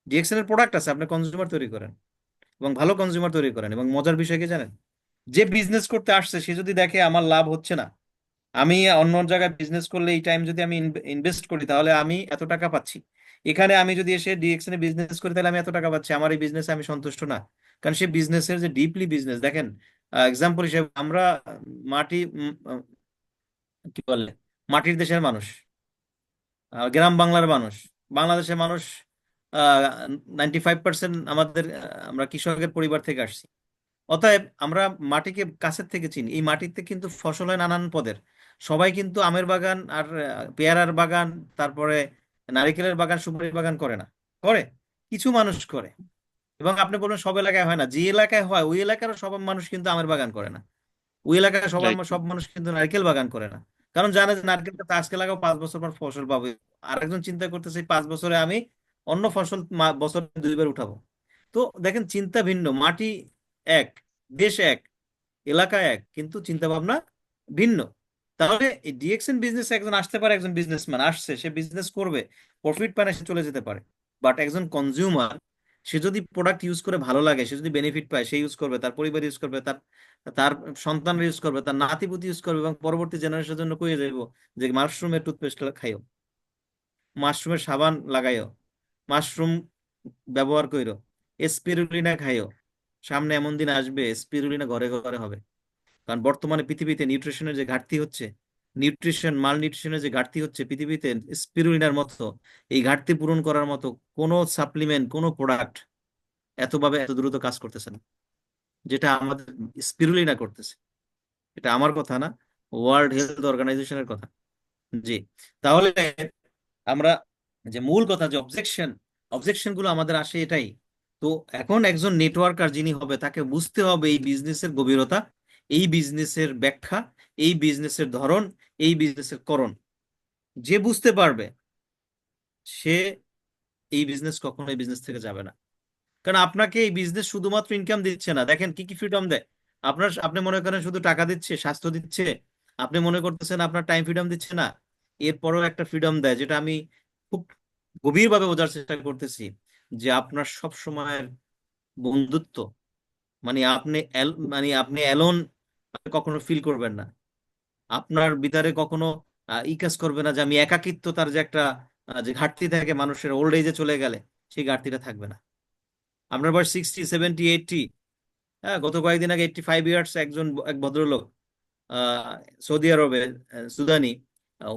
ডিএক্সএন এর প্রোডাক্ট আছে, আপনি কনজিউমার তৈরি করেন, এবং ভালো কনজিউমার তৈরি করেন। এবং মজার বিষয় কি জানেন, যে বিজনেস করতে আসছে সে যদি দেখে আমার লাভ হচ্ছে না, আমি অন্য জায়গায় বিজনেস করলে এই টাইম যদি আমি ইনভেস্ট করি তাহলে আমি এত টাকা পাচ্ছি, এখানে আমি যদি এসে ডিএক্সএন এ বিজনেস করি তাহলে আমি এত টাকা পাচ্ছি, আমার এই বিজনেসে আমি সন্তুষ্ট না। কারণ সে বিজনেসের যে ডিপলি বিজনেস দেখেন, এক্সাম্পল হিসেবে আমরা মাটি কি বলে, মাটির দেশের মানুষ, গ্রাম বাংলার মানুষ, বাংলাদেশের মানুষ 95% আমাদের আমরা কৃষকের পরিবার থেকে আসছি। অতএব আমরা মাটিকে কাছের থেকে চিনি। এই মাটিতে কিন্তু ফসল হয় নানান পদের, সবাই কিন্তু আমের বাগান আর পেয়ারার বাগান, তারপরে নারিকেলের বাগান, সুপারির বাগান করে না, করে কিছু মানুষ করে। এবং আপনি বলবেন সব এলাকায় হয় না, যে এলাকায় হয় ওই এলাকার সব মানুষ কিন্তু আমের বাগান করে না, ওই এলাকায় রাইট। সব মানুষ কিন্তু নারকেল বাগান করে না। কারণ জানে যে নারকেলটা তো আজকে লাগাও 5 বছর পর ফসল পাবো। আরেকজন চিন্তা করতেছে এই 5 বছরে আমি অন্য ফসল বছরে 2 বার উঠাবো। তো দেখেন চিন্তা ভিন্ন, মাটি এক, দেশ এক, এলাকা এক, কিন্তু চিন্তা ভাবনা ভিন্ন। তাহলে এই ডিএক্সএন বিজনেস একজন আসতে পারে, একজন বিজনেসম্যান আসছে, সে বিজনেস করবে, প্রফিট পায় না, সে চলে যেতে পারে। বাট একজন কনজিউমার, সে যদি প্রোডাক্ট ইউজ করে ভালো লাগে, সে যদি বেনিফিট পায়, সে ইউজ করবে, তার পরিবার ইউজ করবে, তার তার সন্তান ইউজ করবে, তার নাতিপুতি ইউজ করবে, এবং পরবর্তী জেনারেশনের জন্য কয়ে যাইব যে মাশরুমের টুথপেস্ট খাইও, মাশরুমের সাবান লাগাইও, মাশরুম ব্যবহার কইরো, স্পিরুলিনা খাইও। সামনে এমন দিন আসবে স্পিরুলিনা ঘরে ঘরে হবে। কারণ বর্তমানে পৃথিবীতে নিউট্রিশনের যে ঘাটতি হচ্ছে, মাল নিউট্রিশনের যে ঘাটতি হচ্ছে পৃথিবীতে, স্পিরুলিনার মতো এই ঘাটতি পূরণ করার মতো কোনো সাপ্লিমেন্ট, কোনো প্রোডাক্ট এতভাবে এত দ্রুত কাজ করতেছে না, যেটা আমাদের স্পিরুলিনা করতেছে। এটা আমার কথা না, ওয়ার্ল্ড হেলথ অর্গানাইজেশনের কথা। জি, তাহলে আমরা যে মূল কথা যে অবজেকশন গুলো আমাদের আসে এটাই। তো এখন একজন নেটওয়ার্কার যিনি হবে তাকে বুঝতে হবে এই বিজনেসের গভীরতা, এই বিজনেসের ব্যাখ্যা, এই বিজনেসের ধরন, এই বিজনেসের করণ। যে বুঝতে পারবে সে এই বিজনেস কখনো এই বিজনেস থেকে যাবে না। কারণ আপনাকে এই বিজনেস শুধুমাত্র ইনকাম দিচ্ছে না, দেখেন কি কি ফ্রিডম দেয়। আপনি মনে করেন শুধু টাকা দিচ্ছে, স্বাস্থ্য দিচ্ছে, আপনি মনে করতেছেন আপনার টাইম ফ্রিডম দিচ্ছে না, এরপরও একটা ফ্রিডম দেয় যেটা আমি খুব গভীরভাবে বোঝার চেষ্টা করতেছি, যে আপনার সব সময়ের বন্ধুত্ব, মানে আপনি অ্যালোন কখনো ফিল করবেন না। আপনার ভিতরে কখনো ই কাজ করবে না যে আমি একাকিত্বতার যে একটা যে ঘাটতি থাকে মানুষের ওল্ড এজে চলে গেলে, সেই ঘাটতিটা থাকবে না। আপনার বয়স 60, 70, 80। হ্যাঁ, গত কয়েকদিন আগে 85 ইয়ার্স এক ভদ্রলোক সৌদি আরবে, সুদানি,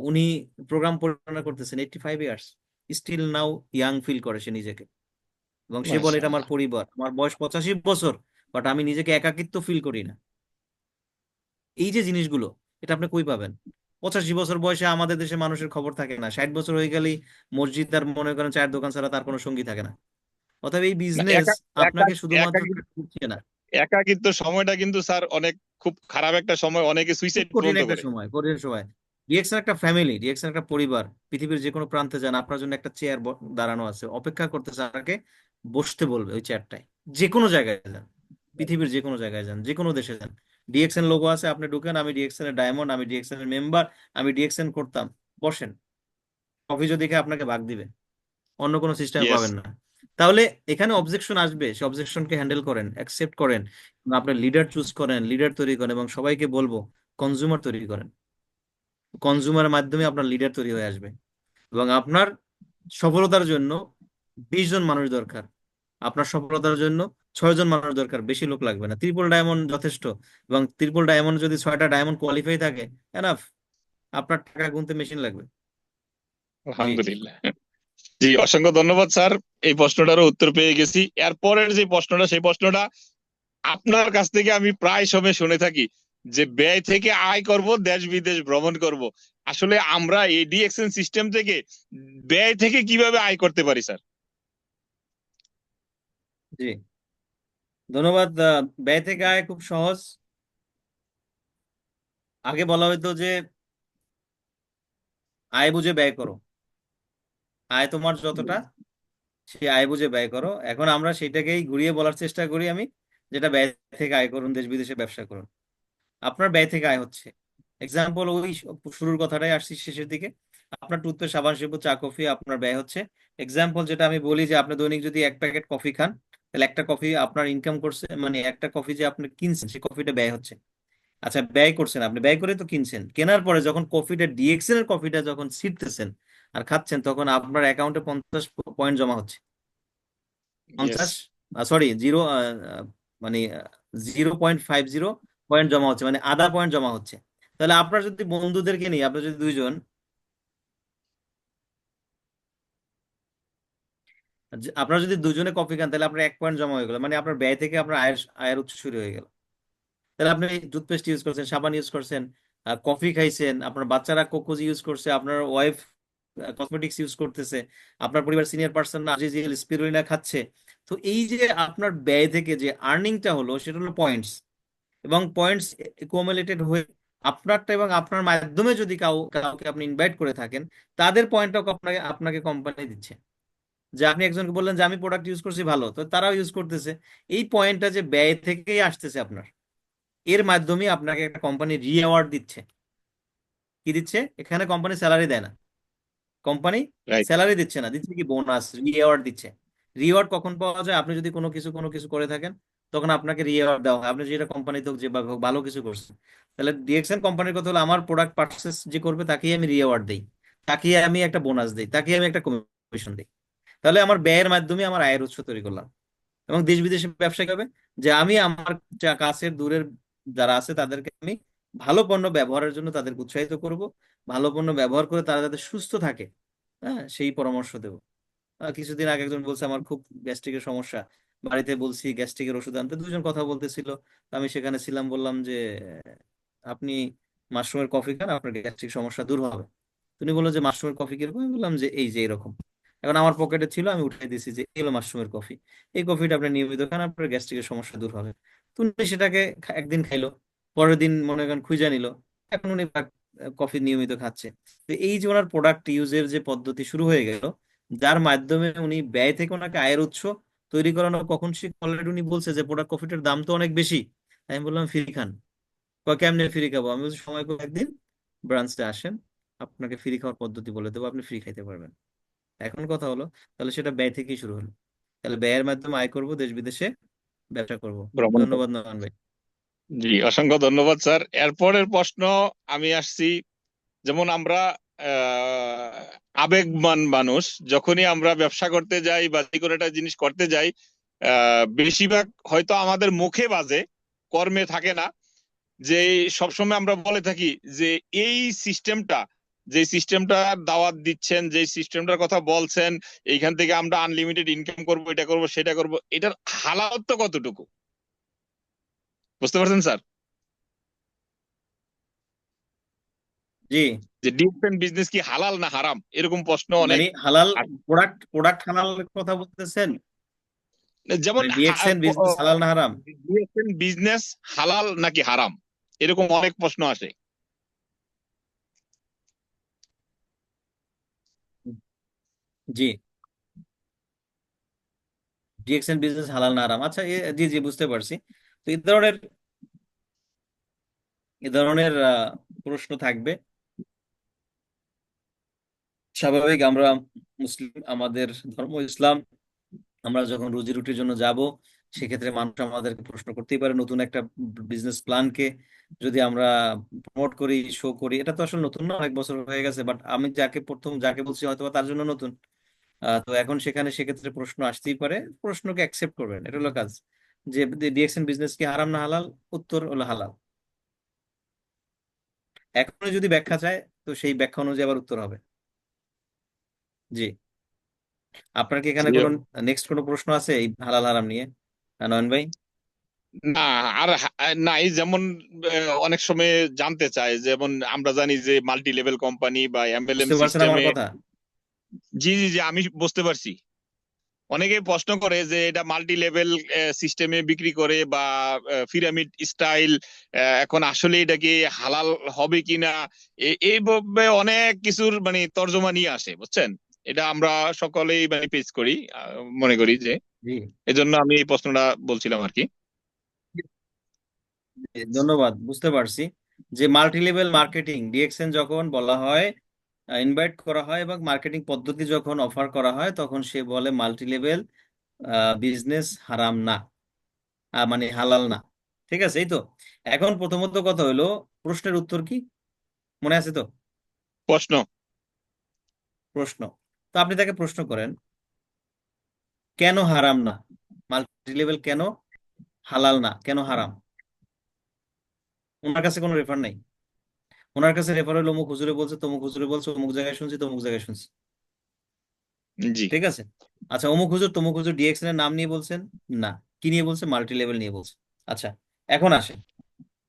উনি প্রোগ্রাম পরিচালনা করতেছেন, 85 years, still now young feel করে সে নিজেকে। এবং সে বলে এটা আমার মাশাআল্লাহ। পরিবার, আমার বয়স 85 বছর, বাট আমি নিজেকে একাকিত্ব ফিল করি না। এই যে জিনিসগুলো, এটা আপনি কই পাবেন? 85 বছর বয়সে আমাদের দেশে মানুষের খবর থাকে না, 60 বছর হয়ে গেলেই মসজিদ আর মনে করেন চায়ের দোকান ছাড়া তার কোনো সঙ্গী থাকে না। অতএব এই না, বিজনেস একা একা আপনাকে শুধুমাত্র একাকিত্ব দিচ্ছে না। একাকিত্ব সময়টা কিন্তু স্যার অনেক খুব খারাপ একটা সময়, অনেকে খুব সুইসাইড কঠিন পর্যন্ত একটা করে। সময়, কঠিন সময়। ডিএক্সএন একটা ফ্যামিলি, ডিএক্সএন একটা পরিবার। পৃথিবীর যে কোনো প্রান্তে যান, আপনার জন্য একটা চেয়ার দাঁড়ানো আছে, অপেক্ষা করতেছে আপনাকে, বসতে বলবে ওই চেয়ারটায়। যে কোনো জায়গায় যান, পৃথিবীর যে কোনো জায়গায় যান, যে কোনো দেশে যান, ডিএক্সএন লোগো আছে, আপনি ঢুকেন, আমি ডিএক্সএন এর ডায়মন্ড, আমি ডিএক্সএন এর মেম্বার, আমি ডিএক্সএন করতাম, বসেন। কফি যদি খেয়ে আপনাকে ভাগ দিবে, অন্য কোনো সিস্টেমে ইয়েস। পাবেন না। তাহলে এখানে অবজেকশন আসবে, সে অবজেকশনকে হ্যান্ডেল করেন, অ্যাকসেপ্ট করেন, এবং আপনার লিডার চুজ করেন, লিডার তৈরি করেন, এবং সবাইকে বলবো কনজিউমার তৈরি করেন। কনজিউমারের মাধ্যমে আপনার লিডার তৈরি হয়ে আসবে। এবং আপনার সফলতার জন্য 20 জন মানুষ দরকার, আপনার সফলতার জন্য 6 জন মানুষ দরকার, বেশি লোক লাগবে না। ট্রিপল ডায়মন্ড যথেষ্ট। এবং ট্রিপল ডায়মন্ড যদি 6টা ডায়মন্ড কোয়ালিফাই থাকে, এনাফ। আপনার টাকা গুনতে মেশিন লাগবে। জি, আলহামদুলিল্লাহ। জি, অসংখ্য ধন্যবাদ স্যার। এই প্রশ্নটারও উত্তর পেয়ে গেছি। এরপরের যে প্রশ্নটা, সেই প্রশ্নটা আপনার কাছ থেকে আমি প্রায় সময় শুনে থাকি যে ব্যয় থেকে আয় করব, দেশ বিদেশ ভ্রমণ করব। আসলে আমরা এই ডিএক্সএন সিস্টেম থেকে ব্যয় থেকে কিভাবে আয় করতে পারি স্যার? জি, ধন্যবাদ। ব্যয় থেকে আয় খুব সহজ। আগে বলা হতো যে আয় বুঝে ব্যয় করো, আয় তোমার যতটা সেই আয় বুঝে ব্যয় করো। এখন আমরা সেটাকেই ঘুরিয়ে বলার চেষ্টা করি আমি, যেটা ব্যয় থেকে আয় করুন, দেশ বিদেশে ব্যবসা করুন। আপনার ব্যয় থেকে আয় হচ্ছে, এক্সাম্পল ওই শুরুর কথাটাই আসছি শেষের দিকে। আপনার টুথপেস্ট, সাবান, শ্যাম্পু, চা, কফি আপনার ব্যয় হচ্ছে। এক্সাম্পল যেটা আমি বলি যে আপনি দৈনিক যদি 1 প্যাকেট কফি খান, তাহলে একটা কফি আপনার ইনকাম করছে, মানে একটা কফি যে আপনি কিনছেন সেই কফিটা ব্যয় হচ্ছে। আচ্ছা, ব্যয় করছেন, আপনি ব্যয় করে তো কিনছেন, কেনার পরে যখন কফিটা ডিএক্সএল এর কফিটা যখন ছিটতেছেন আর খাচ্ছেন, তখন আপনার অ্যাকাউন্টে 50 পয়েন্ট জমা হচ্ছে। ইয়েস। 50, সরি, মানে 0.50 পয়েন্ট জমা হচ্ছে, মানে আধা পয়েন্ট জমা হচ্ছে। তাহলে আপনার যদি বন্ধুদেরকে নিয়ে, আপনার যদি 2 জন, আপনার যদি 2 জনে কফি খান, তাহলে আপনার 1 পয়েন্ট জমা হয়ে গেল, মানে আপনার ব্যয় থেকে আপনার আয়ের উৎস শুরু হয়ে গেল। তাহলে আপনি টুথপেস্ট ইউজ করছেন, সাবান ইউজ করছেন, কফি খাইছেন, আপনার বাচ্চারা কোকোজ ইউজ করছে, আপনার ওয়াইফ কসমেটিক্স ইউজ করতেছে, আপনার পরিবার সিনিয়র পার্সন আজিজিএল স্পিরুলিনা খাচ্ছে। তো এই যে আপনার ব্যয় থেকে যে আর্নিংটা হলো, সেটা হলো পয়েন্টস। এবং পয়েন্টস একুমুলেটেড হয়ে আপনারটা, এবং আপনার মাধ্যমে যদি কাউকে আপনি ইনভাইট করে থাকেন, তাদের পয়েন্টটাও আপনাকে আপনাকে কোম্পানি দিচ্ছে। যে আপনি একজনকে বললেন যে আমি প্রোডাক্ট ইউজ করছি ভালো, তো তারাও ইউজ করতেছে। এই পয়েন্টটা যে ব্যয় থেকেই আসতেছে আপনার, এর মাধ্যমে আপনাকে একটা কোম্পানি রিওয়ার্ড দিচ্ছে। কি দিচ্ছে? এখানে কোম্পানি স্যালারি দেয় না, কোম্পানি রাইট। স্যালারি দিচ্ছে না, দিচ্ছে কি বোনাস, রিওয়ার্ড দিচ্ছে। রিওয়ার্ড কখন পাওয়া যায়? আপনি যদি কোনো কিছু করে থাকেন, তখন আপনাকে রিওয়ার্ড দেওয়া হয়, আপনি যেটা কোম্পানিতে যে ভালো কিছু করছেন। তাহলে ডিএক্সএন কোম্পানির কথা হলো, আমার প্রোডাক্ট পারচেস যে করবে তাকেই আমি রিওয়ার্ড দিই, তাকেই আমি একটা বোনাস দিই, তাকেই আমি একটা কমিশন দিই। তাহলে আমার ব্যয়ের মাধ্যমে আমার আয়ের উৎস তৈরি করলাম। এবং দেশ বিদেশে ব্যবসা হবে যে আমি আমার কাছের দূরের যারা আছে তাদেরকে আমি ভালো পণ্য ব্যবহারের জন্য তাদেরকে উৎসাহিত করব, ভালো পণ্য ব্যবহার করে তারা যাতে সুস্থ থাকে, হ্যাঁ, সেই পরামর্শ দেব। কিছুদিন আগে একজন বলছে আমার খুব গ্যাস্ট্রিকের সমস্যা, বাড়িতে বলছি গ্যাস্ট্রিকের ওষুধ আনতে, দুজন কথা বলতেছিল। আমি সেখানে ছিলাম, বললাম যে আপনি মাশরুমের কফি খান, আপনার গ্যাস্ট্রিক সমস্যা দূর হবে। তুমি বললো যে মাশরুমের কফি কিরকম? আমি বললাম যে এই যে এরকম। এখন আমার পকেটে ছিল, আমি উঠাই দিয়েছি যে এই হলো মাশরুমের কফি, এই কফিটা আপনি নিয়মিত খান, আপনার গ্যাস্ট্রিকের সমস্যা দূর হবে। তুমি সেটাকে একদিন খাইলো, পরের দিন মনে করেন খুঁজে নিল, এখন উনি কফি নিয়মিত খাচ্ছে। তো এই যে ওনার প্রোডাক্ট ইউজের যে পদ্ধতি শুরু হয়ে গেল, যার মাধ্যমে উনি ব্যয় থেকে ওনাকে আয়ের উৎস তৈরি করানো, কখন সে অলরেডি উনি বলছে যে প্রোডাক্ট কফিটার দাম তো অনেক বেশি। আমি বললাম ফ্রি খান। কেমনে ফ্রি খাবো? আমি বলছি সময় করে একদিন ব্রাঞ্চে আসেন, আপনাকে ফ্রি খাওয়ার পদ্ধতি বলে দেবো, আপনি ফ্রি খাইতে পারবেন। এখন কথা হলো, তাহলে সেটা ব্যয় থেকেই শুরু হলো। তাহলে ব্যয়ের মাধ্যমে আয় করব, দেশ বিদেশে ব্যবসা করব। ভ্রমণ করো। ধন্যবাদ নয়ন ভাই। জি, অসংখ্য ধন্যবাদ স্যার। এরপরের প্রশ্ন আমি আসছি, যেমন আমরা আবেগবান মানুষ, যখনই আমরা ব্যবসা করতে যাই বা যে কোনো একটা জিনিস করতে যাই, বেশিরভাগ হয়তো আমাদের মুখে বাজে, কর্মে থাকে না। যে সবসময় আমরা বলে থাকি যে এই সিস্টেমটা, যে সিস্টেমটা দাওয়াত দিচ্ছেন, যে সিস্টেমটার কথা বলছেন, এইখান থেকে আমরা আনলিমিটেড ইনকাম করব, এটা করব সেটা করব, এটার হালালত্ব কতটুকু? বুঝতে পারছেন স্যার? জি, যে ডিফারেন্ট বিজনেস কি হালাল না হারাম, এরকম প্রশ্ন অনেক। মানে হালাল আর প্রোডাক্ট, প্রোডাক্ট হালাল কথা বলতেছেন? যেমন মানে ডিএক্সএন বিজনেস হালাল না হারাম? বিজনেস হালাল নাকি হারাম, এরকম অনেক প্রশ্ন আসে। জি, ডিএক্সএন বিজনেস হালাল না হারাম, আচ্ছা জি জি বুঝতে পারছি। তো এই ধরনের প্রশ্ন থাকবে, স্বাভাবিক। আমরা মুসলিম, আমাদের ধর্ম ইসলাম, আমরা যখন রুজি রুটির জন্য যাব, সেক্ষেত্রে মানুষ আমাদেরকে প্রশ্ন করতেই পারে। নতুন একটা বিজনেস প্ল্যানকে যদি আমরা প্রমোট করি, শো করি, এটা তো আসলে নতুন না, অনেক বছর হয়ে গেছে, বাট আমি যাকে বলছি হয়তো বা তার জন্য নতুন। তো এখন সেখানে সেক্ষেত্রে প্রশ্ন আসতেই পারে, প্রশ্নকে অ্যাকসেপ্ট করবেন, এটা হলো কাজ। যে ডিএক্সএন বিজনেস কি হারাম না হালাল? উত্তর হলো হালাল। এখন যদি ব্যাখ্যা চায়, তো সেই ব্যাখ্যা অনুযায়ী আবার উত্তর হবে। জি, আপনার কি এখানে কোনো নেক্সট কোনো প্রশ্ন আছে এই হালাল হারাম নিয়ে, নয়ন ভাই? না, আর নাই। যেমন অনেক সময় জানতে চায়, যেমন আমরা জানি যে মাল্টি লেভেল কোম্পানি বা এমএলএম বুঝতে পারছেন আমার সিস্টেমে। কথা? জি জি জি, আমি বুঝতে পারছি। অনেকে প্রশ্ন করে যে এটা মাল্টি লেভেল সিস্টেমে বিক্রি করে বা পিরামিড স্টাইল, এখন আসলে এটা কি হালাল হবে কিনা, এইভাবে অনেক কিছুর মানে তর্জমা নিয়ে আসে, বুঝছেন? এটা আমরা সকলেই মানে পেশ করি, মনে করি যে, জি, এজন্য আমি এই প্রশ্নটা বলছিলাম আর কি। ধন্যবাদ, বুঝতে পারছি। যে মাল্টি লেভেল মার্কেটিং ডিএক্সএন যখন বলা হয়, ইনভাইট করা হয় এবং মার্কেটিং পদ্ধতি যখন অফার করা হয়, তখন সে বলে মাল্টি লেভেল বিজনেস হারাম না, মানে হালাল না। ঠিক আছে, এই তো। এখন প্রথমত কথা হলো, প্রশ্নের উত্তর কি মনে আছে তো? প্রশ্ন। প্রশ্ন, তো আপনি তাকে প্রশ্ন করেন কেন হারাম না, মাল্টি লেভেল কেন হালাল না, কেন হারাম? ওনার কাছে কোনো রেফার নেই। ওনার কাছে রেফার হলো অমুক হুজুরে বলছে, তমুক হুজুরে বলছে, অমুক জায়গায় শুনছি, তমুক জায়গায় শুনছি। জি। ঠিক আছে, আচ্ছা অমুক হুজুর তমুক হুজুর ডিএক্সএন এর নাম নিয়ে বলছেন? না। কি নিয়ে বলছে? মাল্টি লেভেল নিয়ে বলছে। আচ্ছা, এখন আসে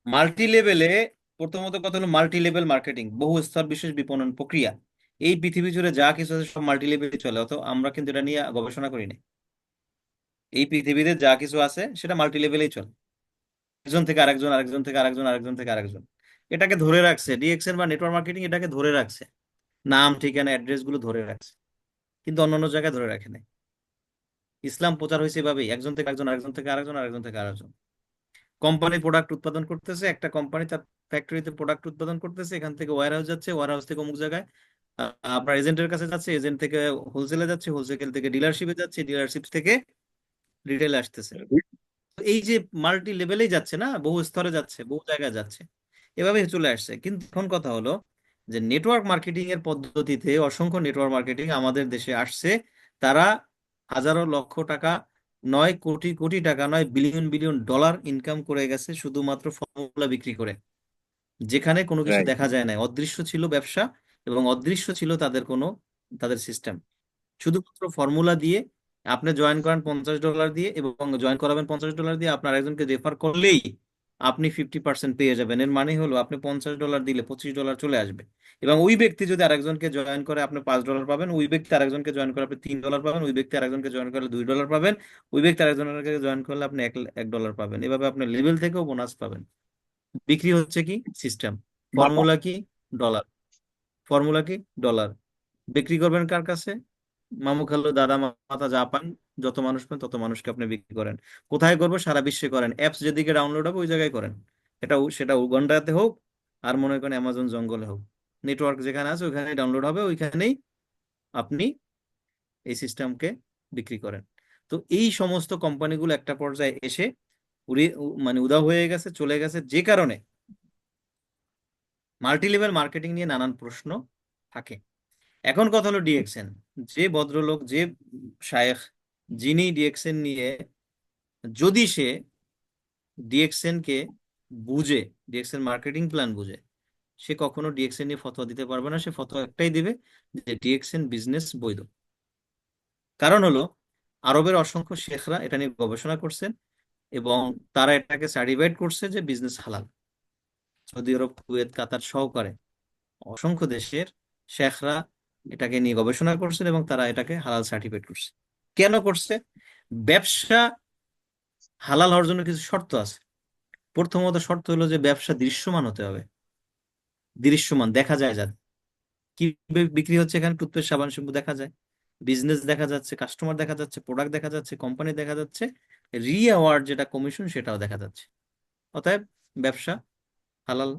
মাল্টি লেভেলে। প্রথমত কথা হলো মাল্টি লেভেল মার্কেটিং বহু স্তর বিশেষ বিপণন প্রক্রিয়া। এই পৃথিবী জুড়ে যা কিছু আছে সব মাল্টি লেভেলে চলে, অত আমরা কিন্তু এটা নিয়ে গবেষণা করি না। এই পৃথিবীতে যা কিছু আছে সেটা মাল্টি লেভেলেই চলে, একজন থেকে আরেকজন, আরেকজন থেকে আরেকজন, আরেকজন থেকে আরেকজন। এটাকে ধরে রাখছে ডিএক্সএন বা নেটওয়ার্ক মার্কেটিং, এটাকে ধরে রাখছে, নাম ঠিকানা অ্যাড্রেস গুলো ধরে রাখছে, কিন্তু অন্যান্য জায়গায় ধরে রাখে নাই। ইসলাম প্রচার হয়েছে এভাবেই, একজন থেকে একজন, আরেকজন থেকে আরেকজন, আরেকজন থেকে আরেকজন। কোম্পানি প্রোডাক্ট উৎপাদন করতেছে, একটা কোম্পানি তার ফ্যাক্টরিতে প্রোডাক্ট উৎপাদন করতেছে, এখান থেকে ওয়্যার হাউস যাচ্ছে, ওয়্যার হাউস থেকে অমুক জায়গায় আপনার এজেন্টের কাছে যাচ্ছে, এজেন্ট থেকে হোলসেলে যাচ্ছে, হোলসেল থেকে ডিলারশিপে যাচ্ছে, ডিলারশিপ থেকে রিটেলে আসতেছে। তো এই যে মাল্টি লেভেলেই যাচ্ছে না, বহু স্তরে যাচ্ছে, বহু জায়গায় যাচ্ছে, এভাবে চলে আসছে। কিন্তু এখন কথা হলো যে নেটওয়ার্ক মার্কেটিং এর পদ্ধতিতে অসংখ্য নেটওয়ার্ক মার্কেটিং আমাদের দেশে আসছে। তারা হাজারো লক্ষ টাকা নয়, কোটি কোটি টাকা নয়, বিলিয়ন বিলিয়ন ডলার ইনকাম করে গেছে শুধুমাত্র ফর্মুলা বিক্রি করে, যেখানে কোনো কিছু রাইট। দেখা যায় না। অদৃশ্য ছিল ব্যবসা এবং অদৃশ্য ছিল তাদের সিস্টেম। শুধুমাত্র ফর্মুলা দিয়ে আপনি জয়েন করেন $50 দিয়ে এবং জয়েন করাবেন $50 দিয়ে, আপনার একজনকে রেফার করলেই আপনি 50% পেয়ে যাবেন। এর মানে হলো আপনি $50 দিলে $25 চলে আসবে, এবং ওই ব্যক্তি যদি আরেকজনকে জয়েন করে আপনি $5 পাবেন, ওই ব্যক্তি আরেকজনকে জয়েন করে আপনি $3 পাবেন, ওই ব্যক্তি আরেকজনকে জয়েন করলে $2 পাবেন, ওই ব্যক্তি আরেকজনকে জয়েন করলে আপনি $1 পাবেন। এভাবে আপনি লেভেল থেকেও বোনাস পাবেন। বিক্রি হচ্ছে কি সিস্টেম, মাথা ফর্মুলা কি ডলার, ফর্মুলা কি ডলার। বিক্রি করবেন কার কাছে? মামু খালু দাদা মাতা যা পান, যত মানুষ পান তত মানুষকে আপনি বিক্রি করেন। কোথায় করবো? সারা বিশ্বে করেন। অ্যাপস যেদিকে ডাউনলোড হবে ওই জায়গায় করেন। সেটা উগান্ডাতে হোক আর মনে করেন অ্যামাজন জঙ্গলে হোক, নেটওয়ার্ক যেখানে আছে ওইখানে ডাউনলোড হবে, ওইখানেই আপনি এই সিস্টেমকে বিক্রি করেন। তো এই সমস্ত কোম্পানিগুলো একটা পর্যায়ে এসে মানে উধাও হয়ে গেছে, চলে গেছে, যে কারণে মাল্টি লেভেল মার্কেটিং নিয়ে নানান প্রশ্ন থাকে। এখন কথা হলো ডিএক্সএন, যে ভদ্রলোক, যে শায়েখ, যিনি ডিএক্সএন নিয়ে, যদি সে ডিএক্সএন কে বুঝে, ডিএক্সএন মার্কেটিং প্ল্যান বুঝে, সে কখনো ডিএক্সএন নিয়ে ফতোয়া দিতে পারবে না। সে ফতোয়া একটাই দিবে যে ডিএক্সএন বিজনেস বৈধ। কারণ হলো আরবের অসংখ্য শেখরা এটা নিয়ে গবেষণা করছেন এবং তারা এটাকে সার্টিফাইড করছে যে বিজনেস হালাল। সৌদি আরব, কুয়েত, কাতার সহকারে অসংখ্য দেশের শেখরা এটাকে নিয়ে গবেষণা করছেন এবং তারা এটাকে হালাল সার্টিফাইড করছে। কেন করছে? ব্যবসা হালাল হওয়ার জন্য কিছু শর্ত আছে। প্রথমত শর্ত হলো যে ব্যবসা দৃশ্যমান হতে হবে, দৃশ্যমান, দেখা যায় যাতে কি বিক্রি হচ্ছে। এখানে টুথপেস্ট, সাবান, শ্যাম্পু দেখা যায়, বিজনেস দেখা যাচ্ছে, কাস্টমার দেখা যাচ্ছে, প্রোডাক্ট দেখা যাচ্ছে, কোম্পানি দেখা যাচ্ছে, রিওয়ার্ড যেটা কমিশন সেটাও দেখা যাচ্ছে। অতএব ব্যবসা হালাল।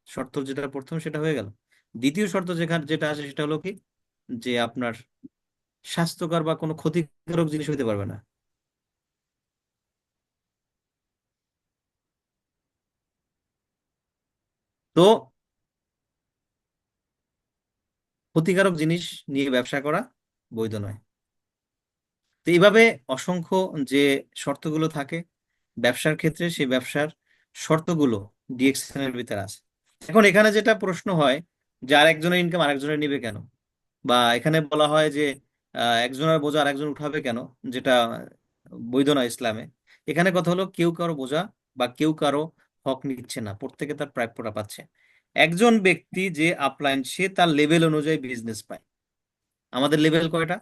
শর্ত যেটা প্রথম সেটা হয়ে গেল। দ্বিতীয় শর্ত যেটা আছে সেটা হলো কি, যে আপনার স্বাস্থ্যকর বা কোনো ক্ষতিকারক জিনিস হইতে পারবে না। তো ক্ষতিকারক জিনিস নিয়ে ব্যবসা করা বৈধ নয়। তো এইভাবে অসংখ্য যে শর্তগুলো থাকে ব্যবসার ক্ষেত্রে, সেই ব্যবসার শর্তগুলো ডিএক্সএন এর ভিতরে আছে। এখন এখানে যেটা প্রশ্ন হয় যে আরেকজনের ইনকাম আরেকজনের নিবে কেন, বা এখানে বলা হয় যে একজনের বোঝা আরেকজন উঠাবে কেন, যেটা বৈধ নয় ইসলামে। এখানে কথা হলো কেউ কারো বোঝা বা কেউ কারো হক নিচ্ছে না, প্রত্যেকে তার প্রাপ্যটা পাচ্ছে। একজন ব্যক্তি যে আপলাইন, সে তার লেভেল অনুযায়ী বিজনেস পায়। আমাদের লেভেল কয়টা?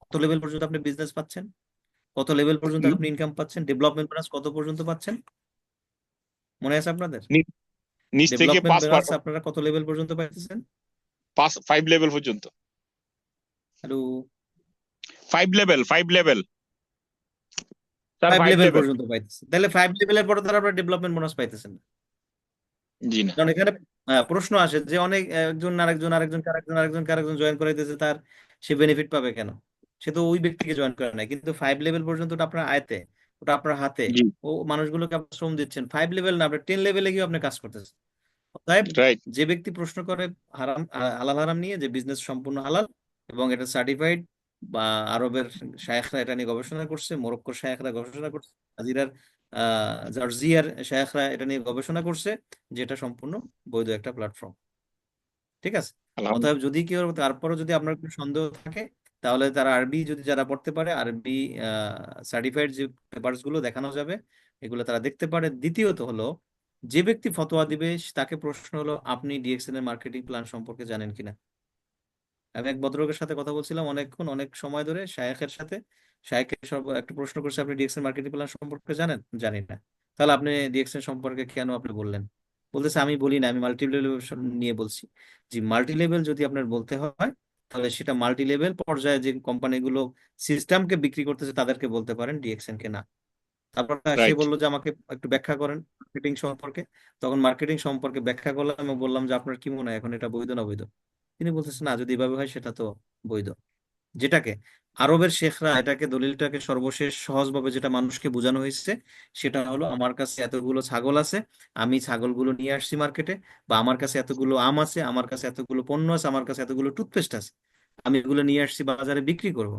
কত লেভেল পর্যন্ত আপনি বিজনেস পাচ্ছেন, কত লেভেল পর্যন্ত আপনি ইনকাম পাচ্ছেন, ডেভেলপমেন্ট বোনাস কত পর্যন্ত পাচ্ছেন, মনে আছে আপনাদের? নিচ থেকে ডেভেলপমেন্ট পাঁচ বোনাস আপনারা কত লেভেল পর্যন্ত পাইতেছেন? 5 লেভেল পর্যন্ত। Hello, 5 level sir, 5 5 level level. পর্যন্ত পাইতেছেন। তাহলে 5 লেভেলের পরে তারা আপনারা ডেভেলপমেন্ট বোনাস পাইতেছেন না। জি না। কারণ এখানে প্রশ্ন আসে যে অনেক একজন জয়েন করাইতেছে, তার সে বেনিফিট পাবে কেন? সে তো ওই ব্যক্তিকে জয়েন করে নাই, কিন্তু 5 লেভেল পর্যন্ত ওটা আপনার আয়তে, ওটা আপনার হাতে। জি, ও মানুষগুলোকে আপনি শ্রম দিচ্ছেন। 5 লেভেল না, আপনার 10 লেভেলে গিয়ে আপনি কাজ করতেছেন। তাই রাইট। যে ব্যক্তি প্রশ্ন করে হারাম হালাল হারাম নিয়ে, যে বিজনেস সম্পূর্ণ হালাল এবং এটা সার্টিফাইড, বা আরবের শায়েখরা এটা নিয়ে গবেষণা করছে, মরক্কোর শায়েখরা গবেষণা করছে, জাজিরার জর্জিয়ার শায়েখরা এটা নিয়ে গবেষণা করছে, যেটা সম্পূর্ণ বৈধ একটা প্ল্যাটফর্ম। ঠিক আছে? অতএব যদি কেউ, তারপরও যদি আপনার কোনো সন্দেহ থাকে, তাহলে তারা আরবি যদি যারা পড়তে পারে, আরবি সার্টিফাইড যে পেপারস গুলো দেখানো যাবে, এগুলো তারা দেখতে পারে। দ্বিতীয়ত হলো, যে ব্যক্তি ফতোয়া দিবে তাকে প্রশ্ন হলো, আপনি ডিএক্সএন এর মার্কেটিং প্ল্যান সম্পর্কে জানেন কিনা? আমি এক ভদ্রলোকের সাথে কথা বলছিলাম অনেকক্ষণ, অনেক সময় ধরে, শায়েখের সাথে। শায়েখের সব একটা প্রশ্ন করছে, আপনি ডিএক্সএন মার্কেটিং প্ল্যান সম্পর্কে জানেন? জানি না। তাহলে আপনি ডিএক্সএন সম্পর্কে কেন আপনি বললেন? বলতেছে আমি বলি না, আমি মাল্টি লেভেল নিয়ে বলছি। যে মাল্টি লেভেল যদি আপনার বলতে হয়, তাহলে সেটা মাল্টি লেভেল পর্যায়ে যে কোম্পানিগুলো সিস্টেমকে বিক্রি করতেছে তাদেরকে বলতে পারেন, ডিএক্সএন কে না। তারপর সে রাইট। বললো যে আমাকে একটু ব্যাখ্যা করেন মার্কেটিং সম্পর্কে। তখন মার্কেটিং সম্পর্কে ব্যাখ্যা করলাম এবং বললাম যে আপনার কি মনে হয় এখন এটা বৈধ না বৈধ? তিনি বলতেছেন না, যদি এভাবে হয় সেটা তো বৈধ। যেটাকে আরবের শেখরা এটাকে, দলিলটাকে সর্বশেষ সহজভাবে যেটা মানুষকে বোঝানো হয়েছে, সেটা হলো, আমার কাছে এতগুলো ছাগল আছে, আমি ছাগলগুলো নিয়ে আসছি মার্কেটে, বা আমার কাছে এতগুলো আম আছে, আমার কাছে এতগুলো পণ্য আছে, আমার কাছে এতগুলো টুথপেস্ট আছে, আমি এগুলো নিয়ে আসছি বাজারে বিক্রি করব।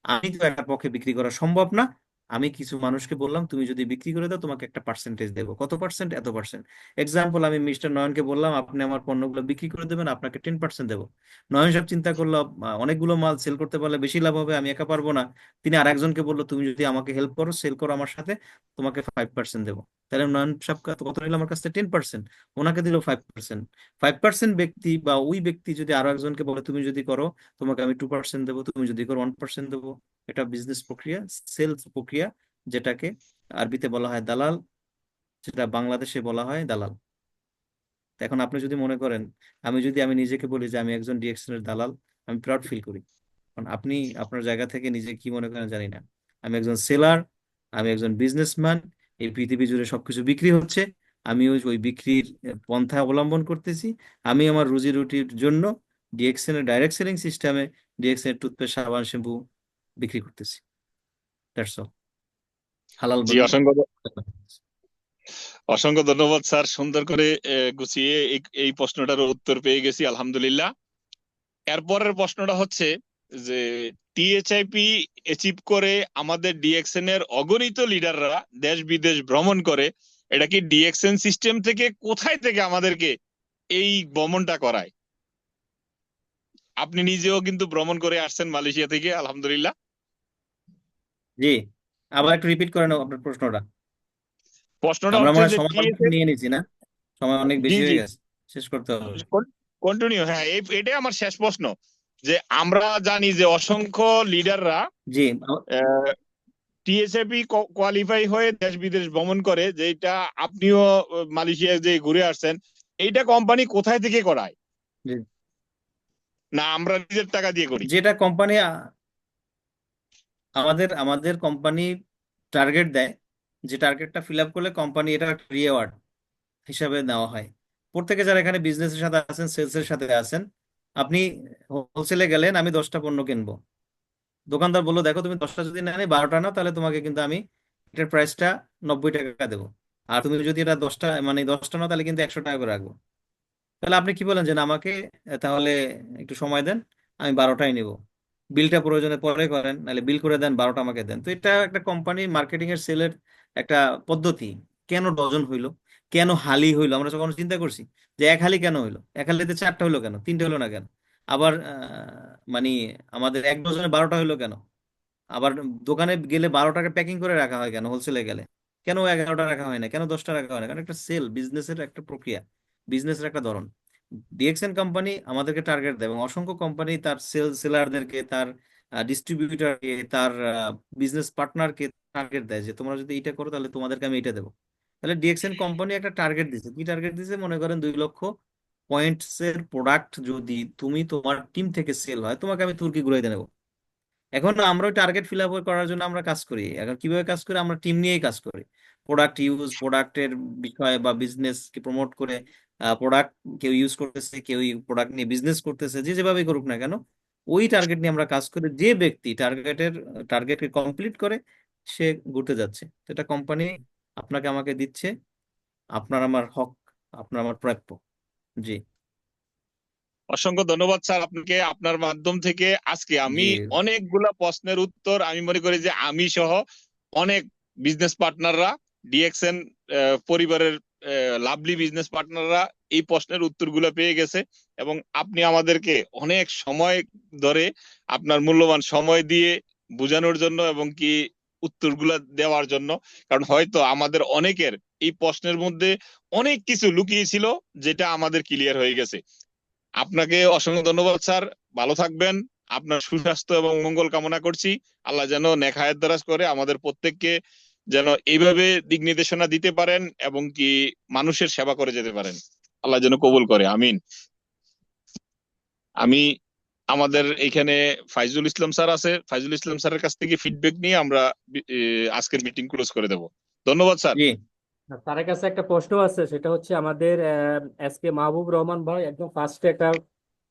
আমি তো একার পক্ষে বিক্রি করা সম্ভব না, আমি কিছু মানুষকে বললাম তুমি যদি বিক্রি করে দাও তোমাকে একটা পার্সেন্টেজ দেবো, কত পার্সেন্ট, এত পার্সেন্ট। এক্সাম্পল, আমি মিস্টার নয়নকে বললাম আপনি আমার পণ্যগুলো বিক্রি করে দেবেন, আপনাকে 10% দেবো। নয়ন সাহেব চিন্তা করলো অনেকগুলো মাল সেল করতে পারলে বেশি লাভ হবে, আমি একা পারবো না। তিনি আরেকজনকে বললো তুমি যদি আমাকে হেল্প করো, সেল করো আমার সাথে, তোমাকে 5% দেবো। তাহলে নয়ন সাহেব কত নিল আমার কাছ থেকে? 10%। ওনাকে দিল 5%। 5% ব্যক্তি বা ওই ব্যক্তি যদি আরো একজনকে বলে তুমি যদি করো তোমাকে আমি 2% দেবো, তুমি যদি করো 1% দেবো। এটা বিজনেস প্রক্রিয়া, সেলস প্রক্রিয়া, যেটাকে আরবিতে বলা হয় দালাল, যেটা বাংলাদেশে বলা হয় দালাল। তো এখন আপনি যদি মনে করেন, আমি নিজেকে বলি যে আমি একজন ডিএক্সএন এর দালাল, আমি প্রাউড ফিল করি। কারণ আপনি আপনার জায়গা থেকে নিজে কি মনে করেন জানি না। আমি একজন সেলার, আমি একজন বিজনেসম্যান, এই পৃথিবী জুড়ে সবকিছু বিক্রি হচ্ছে, আমি ওই বিক্রির পন্থা অবলম্বন করতেছি। আমি আমার রুজি রুটির জন্য ডিএক্সএন এর ডাইরেক্ট সেলিং সিস্টেমে ডিএক্সএন এর টুথপেস্ট, সাবান, শ্যাম্পু বিক্রি করতেছি। That's all. হালাল জি, অসংখ্য ধন্যবাদ স্যার, সুন্দর করে গুছিয়ে এই প্রশ্নটার উত্তর পেয়ে গেছি আলহামদুলিল্লাহ। এরপরের প্রশ্নটা হচ্ছে যে টিএচআইপি অ্যাচিভ করে আমাদের ডিএক্সএন এর অগণিত লিডাররা দেশ বিদেশ ভ্রমণ করে, এটা কি ডিএক্সএন সিস্টেম থেকে কোথায় থেকে আমাদেরকে এই ভ্রমণটা করায়? আপনি নিজেও কিন্তু ভ্রমণ করে আসছেন মালয়েশিয়া থেকে আলহামদুলিল্লাহ। জি, আবার একটু রিপিট করে নাও আপনার প্রশ্নটা। প্রশ্নটা আমরা হচ্ছে মনে হয় যে সময় অনেক টিএচআই, নিয়ে নিছি না? সময় অনেক জি বেশি জি, হয়ে গেছে, শেষ করতে হবে। কন্টিনিউ। হ্যাঁ, এটাই আমার শেষ প্রশ্ন, যে আমরা জানি যে অসংখ্য লিডাররা জি, টিএসএপি কোয়ালিফাই হয়ে দেশ বিদেশ ভ্রমণ করে, যেটা আপনিও মালয়েশিয়া যে ঘুরে আসছেন, এইটা কোম্পানি কোথায় থেকে করায়, জি। না আমরা নিজের টাকা দিয়ে করি? যেটা কোম্পানি আমাদের আমাদের কোম্পানি টার্গেট দেয়, যে টার্গেটটা ফিল আপ করলে কোম্পানি এটা রিওয়ার্ড হিসাবে নেওয়া হয়। প্রত্যেকে যারা এখানে বিজনেসের সাথে আছেন, সেলসের সাথে আছেন, আপনি হোলসেলে গেলেন, আমি 10টা পণ্য কিনবো, দোকানদার বললো দেখো তুমি 10টা যদি না নেই 12টা নাও, তাহলে তোমাকে কিন্তু আমি এটার প্রাইসটা 90 টাকা দেবো। আর তুমি যদি এটা 10টা মানে 10টা নাও তাহলে কিন্তু 100 টাকা করে রাখবো। তাহলে আপনি কি বলেন যে না, আমাকে তাহলে একটু সময় দেন, আমি 12টাই নিব, বিলটা প্রয়োজনে পরে করেন, নাহলে বিল করে দেন, 12টা আমাকে দেন। তো এটা একটা কোম্পানির মার্কেটিং এর সেলের একটা পদ্ধতি। কেন ডজন হইলো, কেন হালি হইলো, আমরা যখন চিন্তা করছি যে এক হালি কেন হইলো, এক হালিতে 4টা হইলো কেন, 3টে হলো না কেন? আবার মানে আমাদের এক ডজনে 12টা হইলো কেন? আবার দোকানে গেলে 12টাকে প্যাকিং করে রাখা হয় কেন? হোলসেলে গেলে কেন 11টা রাখা হয় না, কেন 10টা রাখা হয় না? কারণ একটা সেল বিজনেসের একটা প্রক্রিয়া, বিজনেসের একটা ধরন। ডিএক্সএন কোম্পানি আমাদেরকে টার্গেট দেয় এবং অসংখ্য কোম্পানি তার সেলারদেরকে, তার ডিস্ট্রিবিউটরকে, তার বিজনেস পার্টনারকে টার্গেট দেয় যে তোমরা যদি এইটা করো তাহলে তোমাদেরকে আমি এটা দেবো। তাহলে ডিএক্সএন কোম্পানি একটা টার্গেট দিছে, কি টার্গেট দিছে? মনে করেন 2 লক্ষ পয়েন্টস এর প্রোডাক্ট যদি তুমি তোমার টিম থেকে সেল হয়, তোমাকে আমি তুর্কি ঘুরাইতে নেবো। এখন আমরা ওই টার্গেট ফিল আপ করার জন্য আমরা কাজ করি। এখন কিভাবে কাজ করি? আমরা টিম নিয়েই কাজ করি। প্রোডাক্ট ইউজ, প্রোডাক্টের বিষয়ে বা বিজনেস কে প্রমোট করে, প্রোডাক্ট কেউ ইউজ করতেছে, কেউ প্রোডাক্ট নিয়ে বিজনেস করতেছে, যে যেভাবে করুক না কেন, ওই টার্গেট নিয়ে আমরা কাজ করি। যে ব্যক্তি টার্গেটকে কমপ্লিট করে সে ঘুরতে যাচ্ছে। তো এটা কোম্পানি আপনাকে আমাকে দিচ্ছে, আপনার আমার হক, আপনার আমার প্রাপ্য। জি। অসংখ্য ধন্যবাদ স্যার আপনাকে। আপনার মাধ্যম থেকে আজকে জি, আমি অনেকগুলা প্রশ্নের উত্তর, আমি মনে করি যে আমি সহ অনেক বিজনেস পার্টনাররা, ডিএক্সএন পরিবারের লাভলি বিজনেস পার্টনাররা এই প্রশ্নের উত্তরগুলো পেয়ে গেছে। এবং আপনি আমাদেরকে অনেক সময় ধরে আপনার মূল্যবান সময় দিয়ে বোঝানোর জন্য এবং কি উত্তরগুলা দেওয়ার জন্য, কারণ হয়তো আমাদের অনেকের এই প্রশ্নের মধ্যে অনেক কিছু লুকিয়ে ছিল, যেটা আমাদের ক্লিয়ার হয়ে গেছে। আপনাকে অসংখ্য ধন্যবাদ স্যার, ভালো থাকবেন। আপনার সুস্বাস্থ্য এবং মঙ্গল কামনা করছি। আল্লাহ যেন নেক হায়াত দারাজ করে আমাদের প্রত্যেককে, যেন এইভাবে দিক নির্দেশনা দিতে পারেন এবং কি মানুষের সেবা করে যেতে পারেন। আল্লাহ যেন কবুল করে, আমিন। আমি আমাদের এখানে ফাইজুল ইসলাম স্যার আছে, ফাইজুল ইসলাম স্যারের কাছ থেকে ফিডব্যাক নিয়ে আমরা আজকের মিটিং ক্লোজ করে দেব। ধন্যবাদ স্যার। জি, তার কাছে একটা প্রশ্ন আছে, সেটা হচ্ছে আমাদের এসকে মাহবুব রহমান ভাই একদম ফার্স্টে একটা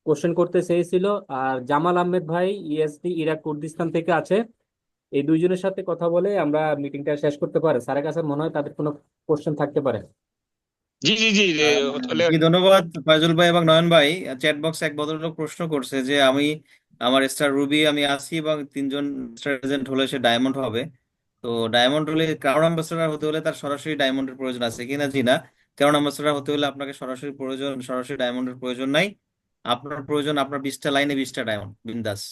কোশ্চেন করতে চেয়েছিল, আর জামাল আহমেদ ভাই ইএসডি ইরাক কুর্দিস্তান থেকে আছে। এই দুইজনের সাথে কথা বলে আমরা মিটিংটা শেষ করতে পারি। স্যারের কাছে মনে হয় তাদের কোনো কোশ্চেন থাকতে পারে। জি জি জি, আহ, জি, ধন্যবাদ ফাইজুল ভাই এবং নয়ন ভাই। চ্যাট বক্সে এক ভদ্রলোক প্রশ্ন করছে যে আমার স্টার রুবি আমি আছি এবং 3জন স্টার এজেন্ট হলে সে ডায়মন্ড হবে। তো তো ডায়মন্ড হলে ক্রাউন অ্যাম্বাসেডর হতে হলে তার সরাসরি ডায়মন্ডের প্রয়োজন আছে কিনা? জি না। ক্রাউন অ্যাম্বাসেডর হতে হলে আপনাকে সরাসরি ডায়মন্ডের প্রয়োজন নাই। আপনার প্রয়োজন আপনার 20টা লাইনে 20টা ডায়মন্ড, বিন্দাস।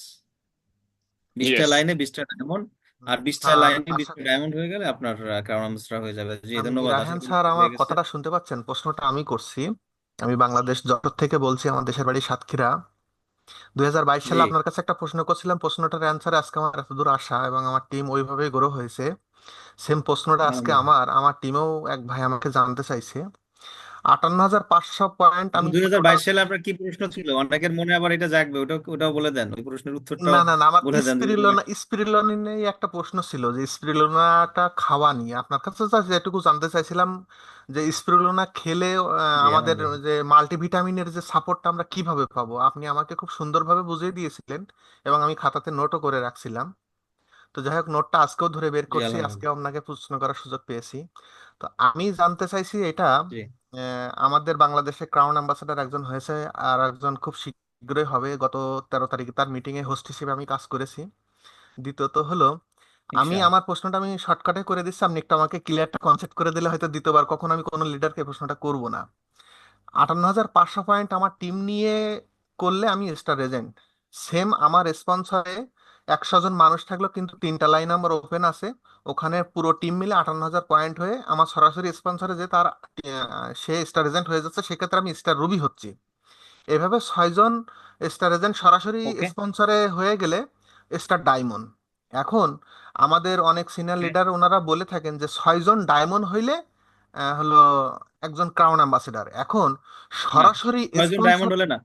20টা ইয়েস। লাইনে 20টা ডায়মন্ড, আর 20টা স্যার লাইনে আশা 20টা ডায়মন্ড হয়ে গেলে আপনার ক্রাউন অ্যাম্বাসেডর হয়ে যাবে। জি ধন্যবাদ, আশা রায়হান করি স্যার, আমার হয়ে গেছে। কথাটা শুনতে পাচ্ছেন? প্রশ্নটা আমি করছি। আমি বাংলাদেশ যশোর থেকে বলছি, আমার দেশের বাড়ি সাতক্ষীরা। 2022 জি সালে আপনার কাছে একটা প্রশ্ন করছিলাম, প্রশ্নটার অ্যান্সারে আজকে আমার এতদূর আসা এবং আমার টিম ওইভাবেই গ্রো হয়েছে। সেম প্রশ্নটা আজকে আমার টিমেও এক ভাই আমাকে জানতে চাইছে। 58,500 পয়েন্ট আমি 2022 টোটাল। সালে আপনার কি প্রশ্ন ছিল? অনেকের মনে আবার এটা জাগবে, ওটাও বলে দেন, ওই প্রশ্নের উত্তরটাও না না না, আমার বলে দেন। স্পিরিলনা নিয়ে একটা প্রশ্ন ছিল, যে স্পিরিলনাটা খাওয়া নিয়ে আপনার কাছে just যেটুকু জানতে চাইছিলাম, যে স্পিরুলিনা খেলে জি আমাদের আমাদের যে মাল্টিভিটামিনের যে সাপোর্টটা আমরা কিভাবে পাবো, আপনি আমাকে খুব সুন্দরভাবে বুঝিয়ে দিয়েছিলেন এবং আমি খাতাতে নোটও করে রাখছিলাম। তো যাই হোক, নোটটা আজকেও ধরে বের জি করছি, আজকে আলহামদুলিল্লাহ। আপনাকে প্রশ্ন করার সুযোগ পেয়েছি। তো আমি জানতে চাইছি এটা, জি আমাদের বাংলাদেশে ক্রাউন অ্যাম্বাসেডর একজন হয়েছে, আর একজন খুব শীঘ্রই হবে। গত 13 তারিখে তার মিটিং এ হোস্ট হিসেবে আমি কাজ করেছি। দ্বিতীয়ত হলো, ইনশাআল্লাহ। আমার প্রশ্নটা আমি শর্টকাটে করে দিচ্ছি, আপনি একটু আমাকে ক্লিয়ারটা কনসেপ্ট করে দিলে হয়তো দ্বিতীয়বার কখনো আমি কোনো লিডারকে প্রশ্নটা করব না। 58,500 পয়েন্ট আমার টিম নিয়ে করলে আমি স্টার এজেন্ট। সেম আমার স্পন্সরে 100 জন মানুষ থাকলো, কিন্তু 3টা লাইন আমার ওপেন আছে। ওখানে পুরো টিম মিলে 58,000 পয়েন্ট হয়ে আমার সরাসরি স্পন্সরে যে তার সে স্টার এজেন্ট হয়ে যাচ্ছে, সেক্ষেত্রে আমি স্টার রুবি হচ্ছি। এভাবে 6 জন স্টার এজেন্ট সরাসরি ওকে স্পন্সরে হয়ে গেলে স্টার ডায়মন্ড। এখন আমাদের অনেক সিনিয়র ওকে। লিডার ওনারা বলে থাকেন যে 6 জন ডায়মন্ড হইলে হলো একজন ক্রাউন অ্যাম্বাসেডর। এখন না, সরাসরি 6 জন ডায়মন্ড স্পন্সর, হলে না,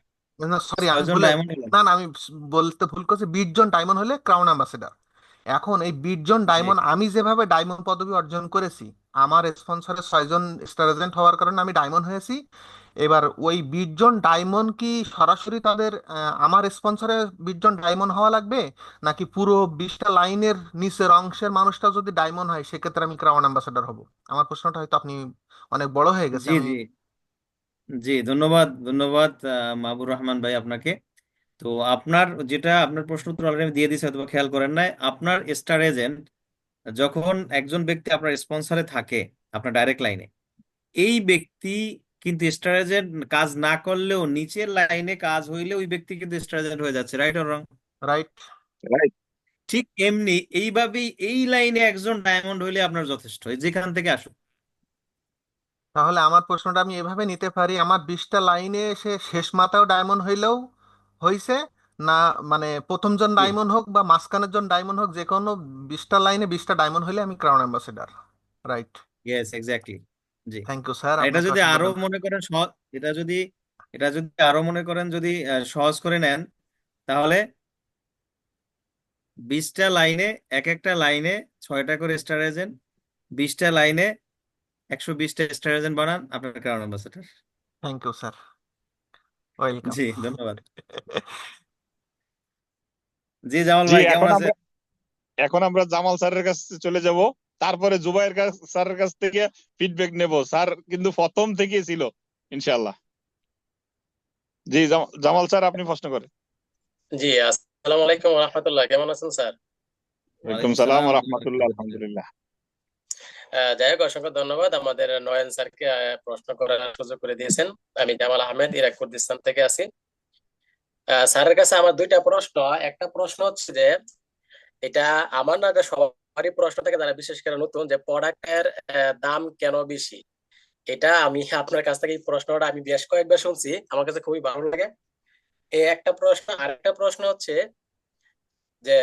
সরি আমি 6 জন ভুলে, ডায়মন্ড হলে না না আমি বলতে ভুল করছি, 20 জন ডায়মন্ড হলে ক্রাউন অ্যাম্বাসেডর। এখন এই 20 জন জি ডায়মন্ড, আমি যেভাবে ডায়মন্ড পদবি অর্জন করেছি, আমার স্পন্সরে 6 জন স্টার এজেন্ট হওয়ার কারণে আমি ডায়মন্ড হয়েছি। এবার ওই 20 জন ডায়মন্ড কি সরাসরি তাদের আমার স্পন্সরে 20 জন ডায়মন্ড হওয়া লাগবে, নাকি পুরো 20টা লাইনের নিচের অংশের মানুষটা যদি ডায়মন্ড হয় সেক্ষেত্রে আমি ক্রাউন অ্যাম্বাসেডর হব? আমার প্রশ্নটা হয়তো আপনি, অনেক বড় হয়ে গেছে জি আমি। জি জি ধন্যবাদ ধন্যবাদ মাহবুর রহমান ভাই আপনাকে। তো আপনার প্রশ্ন উত্তর অলরেডি আমি দিয়ে দিয়েছি, হয়তো বা খেয়াল করেন নাই। আপনার স্টার এজেন্ট যখন একজন ব্যক্তি আপনার স্পন্সরে থাকে, আপনার ডাইরেক্ট লাইনে, এই ব্যক্তি কিন্তু স্টার এজেন্ট কাজ না করলেও নিচের লাইনে কাজ হইলে ওই ব্যক্তি কিন্তু স্টার এজেন্ট হয়ে যাচ্ছে, right or wrong? Right. Right. ঠিক এমনি এইভাবেই এই লাইনে একজন ডায়মন্ড হইলে আপনার যথেষ্ট, যেখান থেকে আসুক। তাহলে আমার প্রশ্নটা আমি এভাবে নিতে পারি, আমার 20টা লাইনে সে শেষ মাথাও ডায়মন্ড হইলেও হইছে, না মানে প্রথম জন জি ডায়মন্ড হোক বা মাঝখানের জন ডায়মন্ড হোক, যে কোনো 20টা লাইনে 20টা ডায়মন্ড হইলে আমি crown ambassador. Right. Yes exactly. জি। থ্যাংক ইউ স্যার, আর এটা আপনাকে যদি অসংখ্য আরো ধন্যবাদ। মনে করেন এটা যদি আরো মনে করেন, যদি সহজ করে নেন, তাহলে 20টা লাইনে, এক একটা লাইনে 6টা করে স্টার এজেন্ট, 20টা লাইনে 120টা স্টার এজেন্ট বানান, আপনার crown ambassador. Thank you sir, welcome. জি ধন্যবাদ। জি জামাল জি, ভাই কেমন এখন আমরা আছেন? জামাল স্যারের কাছে চলে যাব, তারপরে স্যারের কাছ থেকে ফিডব্যাক নেব। স্যার কিন্তু প্রথম থেকেই ছিল, ইনশাআল্লাহ। জি, জামাল স্যার আপনি প্রশ্ন করেন। জি, আসসালামু আলাইকুম রহমতুল্লাহ, কেমন আছেন স্যার? ওয়ালাইকুম ওয়ালাইকুম সালাম সালাম ওয়া আল্লাহ রাহমাতুল্লাহ, বারাকাতুহু। আলহামদুলিল্লাহ। যাই হোক, অসংখ্য ধন্যবাদ আমাদের নয়ন স্যারকে প্রশ্ন করার সুযোগ করে দিয়েছেন। আমি জামাল আহমেদ, ইরাক কুর্দিস্তান থেকে আছি। স্যারের কাছে আমার দুইটা প্রশ্ন। একটা প্রশ্ন হচ্ছে যে, এটা আমার না, এটা সবারই প্রশ্ন থাকে যারা বিশেষ করে নতুন, যে প্রোডাক্টের দাম কেন বেশি। এটা আমি আপনার কাছ থেকে এই প্রশ্নটা আমি বেশ কয়েকবার শুনছি, আমার কাছে খুবই ভালো লাগে। এই একটা প্রশ্ন। আরেকটা প্রশ্ন হচ্ছে যে,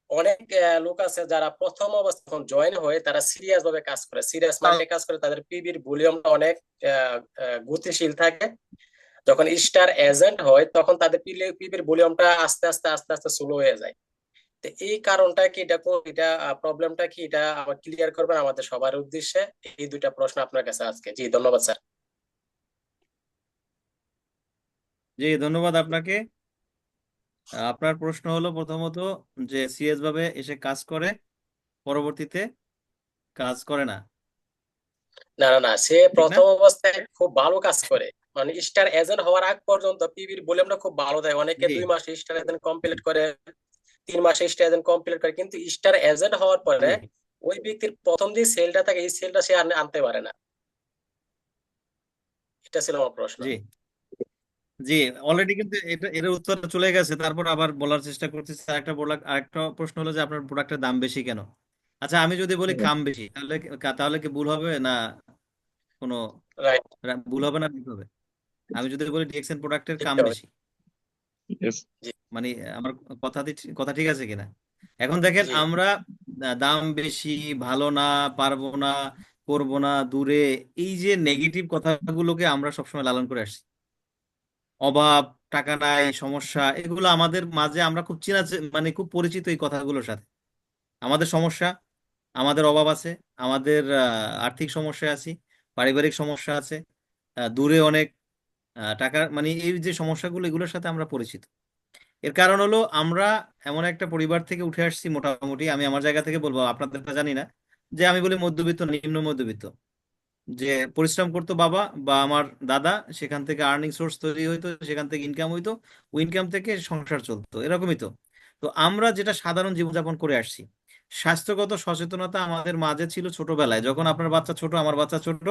অনেক লোক আছে যারা প্রথম অবস্থা যখন জয়েন হয়ে তারা সিরিয়াস ভাবে কাজ করে, সিরিয়াস মাইন্ডে কাজ করে, তাদের পিবির ভলিউমটা অনেক গতিশীল থাকে। যখন স্টার এজেন্ট হয় তখন তাদের পিবির ভলিউমটা আস্তে আস্তে আস্তে আস্তে স্লো হয়ে যায়। তো এই কারণটা কি, এটা প্রবলেমটা কি, এটা আমার ক্লিয়ার করবেন আমাদের সবার উদ্দেশ্যে। এই দুইটা প্রশ্ন আপনার কাছে আজকে। জি ধন্যবাদ স্যার। জি ধন্যবাদ আপনাকে। আপনার প্রশ্ন হলো প্রথমত যে সিরিয়াস ভাবে এসে কাজ করে, পরবর্তীতে কাজ করে না, না না না, সে ঠিক না? প্রথম অবস্থায় খুব ভালো কাজ করে, মানে স্টার এজেন্ট হওয়ার আগ পর্যন্ত পিবির ভলিউমটা খুব ভালো দেয়। অনেকে জি 2 মাস স্টার এজেন্ট কমপ্লিট করে 3 মাসে স্টার এজেন্ট কমপ্লিট করে, কিন্তু স্টার এজেন্ট হওয়ার পরে জি ওই ব্যক্তির প্রথম যে সেলটা থাকে এই সেলটা সে আর আনতে পারে না। এটা ছিল আমার প্রশ্ন। জি জি অলরেডি কিন্তু এটা এর উত্তর চলে গেছে, তারপর আবার বলার চেষ্টা করতেছি। আরেকটা প্রশ্ন হলো যে আপনার প্রোডাক্টের দাম বেশি কেন? আচ্ছা, আমি যদি বলি খাম বেশি, তাহলে কি ভুল হবে না? কোনো রাইট। ভুল হবে না, ঠিক হবে? আমি যদি বলি ডিএক্সএন প্রোডাক্টের ঠিক খাম হবে। বেশি, Yes. জি। মানে আমার কথা ঠিক আছে কিনা? এখন দেখেন, জি। আমরা দাম বেশি, ভালো না, পারবো না, করবো না, দূরে, এই যে নেগেটিভ কথাগুলোকে আমরা সবসময় লালন করে আসছি। অভাব, টাকা নাই, সমস্যা, এগুলো আমাদের মাঝে আমরা খুব মানে খুব পরিচিত এই কথাগুলোর সাথে। আমাদের সমস্যা, আমাদের অভাব আছে, আমাদের আর্থিক সমস্যা আছে, পারিবারিক সমস্যা আছে, দূরে অনেক, টাকার মানে এই যে সমস্যাগুলো, এগুলোর সাথে আমরা পরিচিত। এর কারণ হলো আমরা এমন একটা পরিবার থেকে উঠে আসছি, মোটামুটি আমি আমার জায়গা থেকে বলবো, আপনাদেরটা জানি না, যে আমি বলি মধ্যবিত্ত, নিম্ন মধ্যবিত্ত, যে পরিশ্রম করতো বাবা বা আমার দাদা, সেখান থেকে আর্নিং সোর্স তৈরি হইতো, সেখান থেকে ইনকাম হইতো, ওই ইনকাম থেকে সংসার চলতো, এরকমই তো। তো আমরা যেটা সাধারণ জীবনযাপন করে আসছি, স্বাস্থ্যগত সচেতনতা আমাদের মাঝে ছিল ছোটবেলায়। যখন আপনার বাচ্চা ছোট, আমার বাচ্চা ছোট,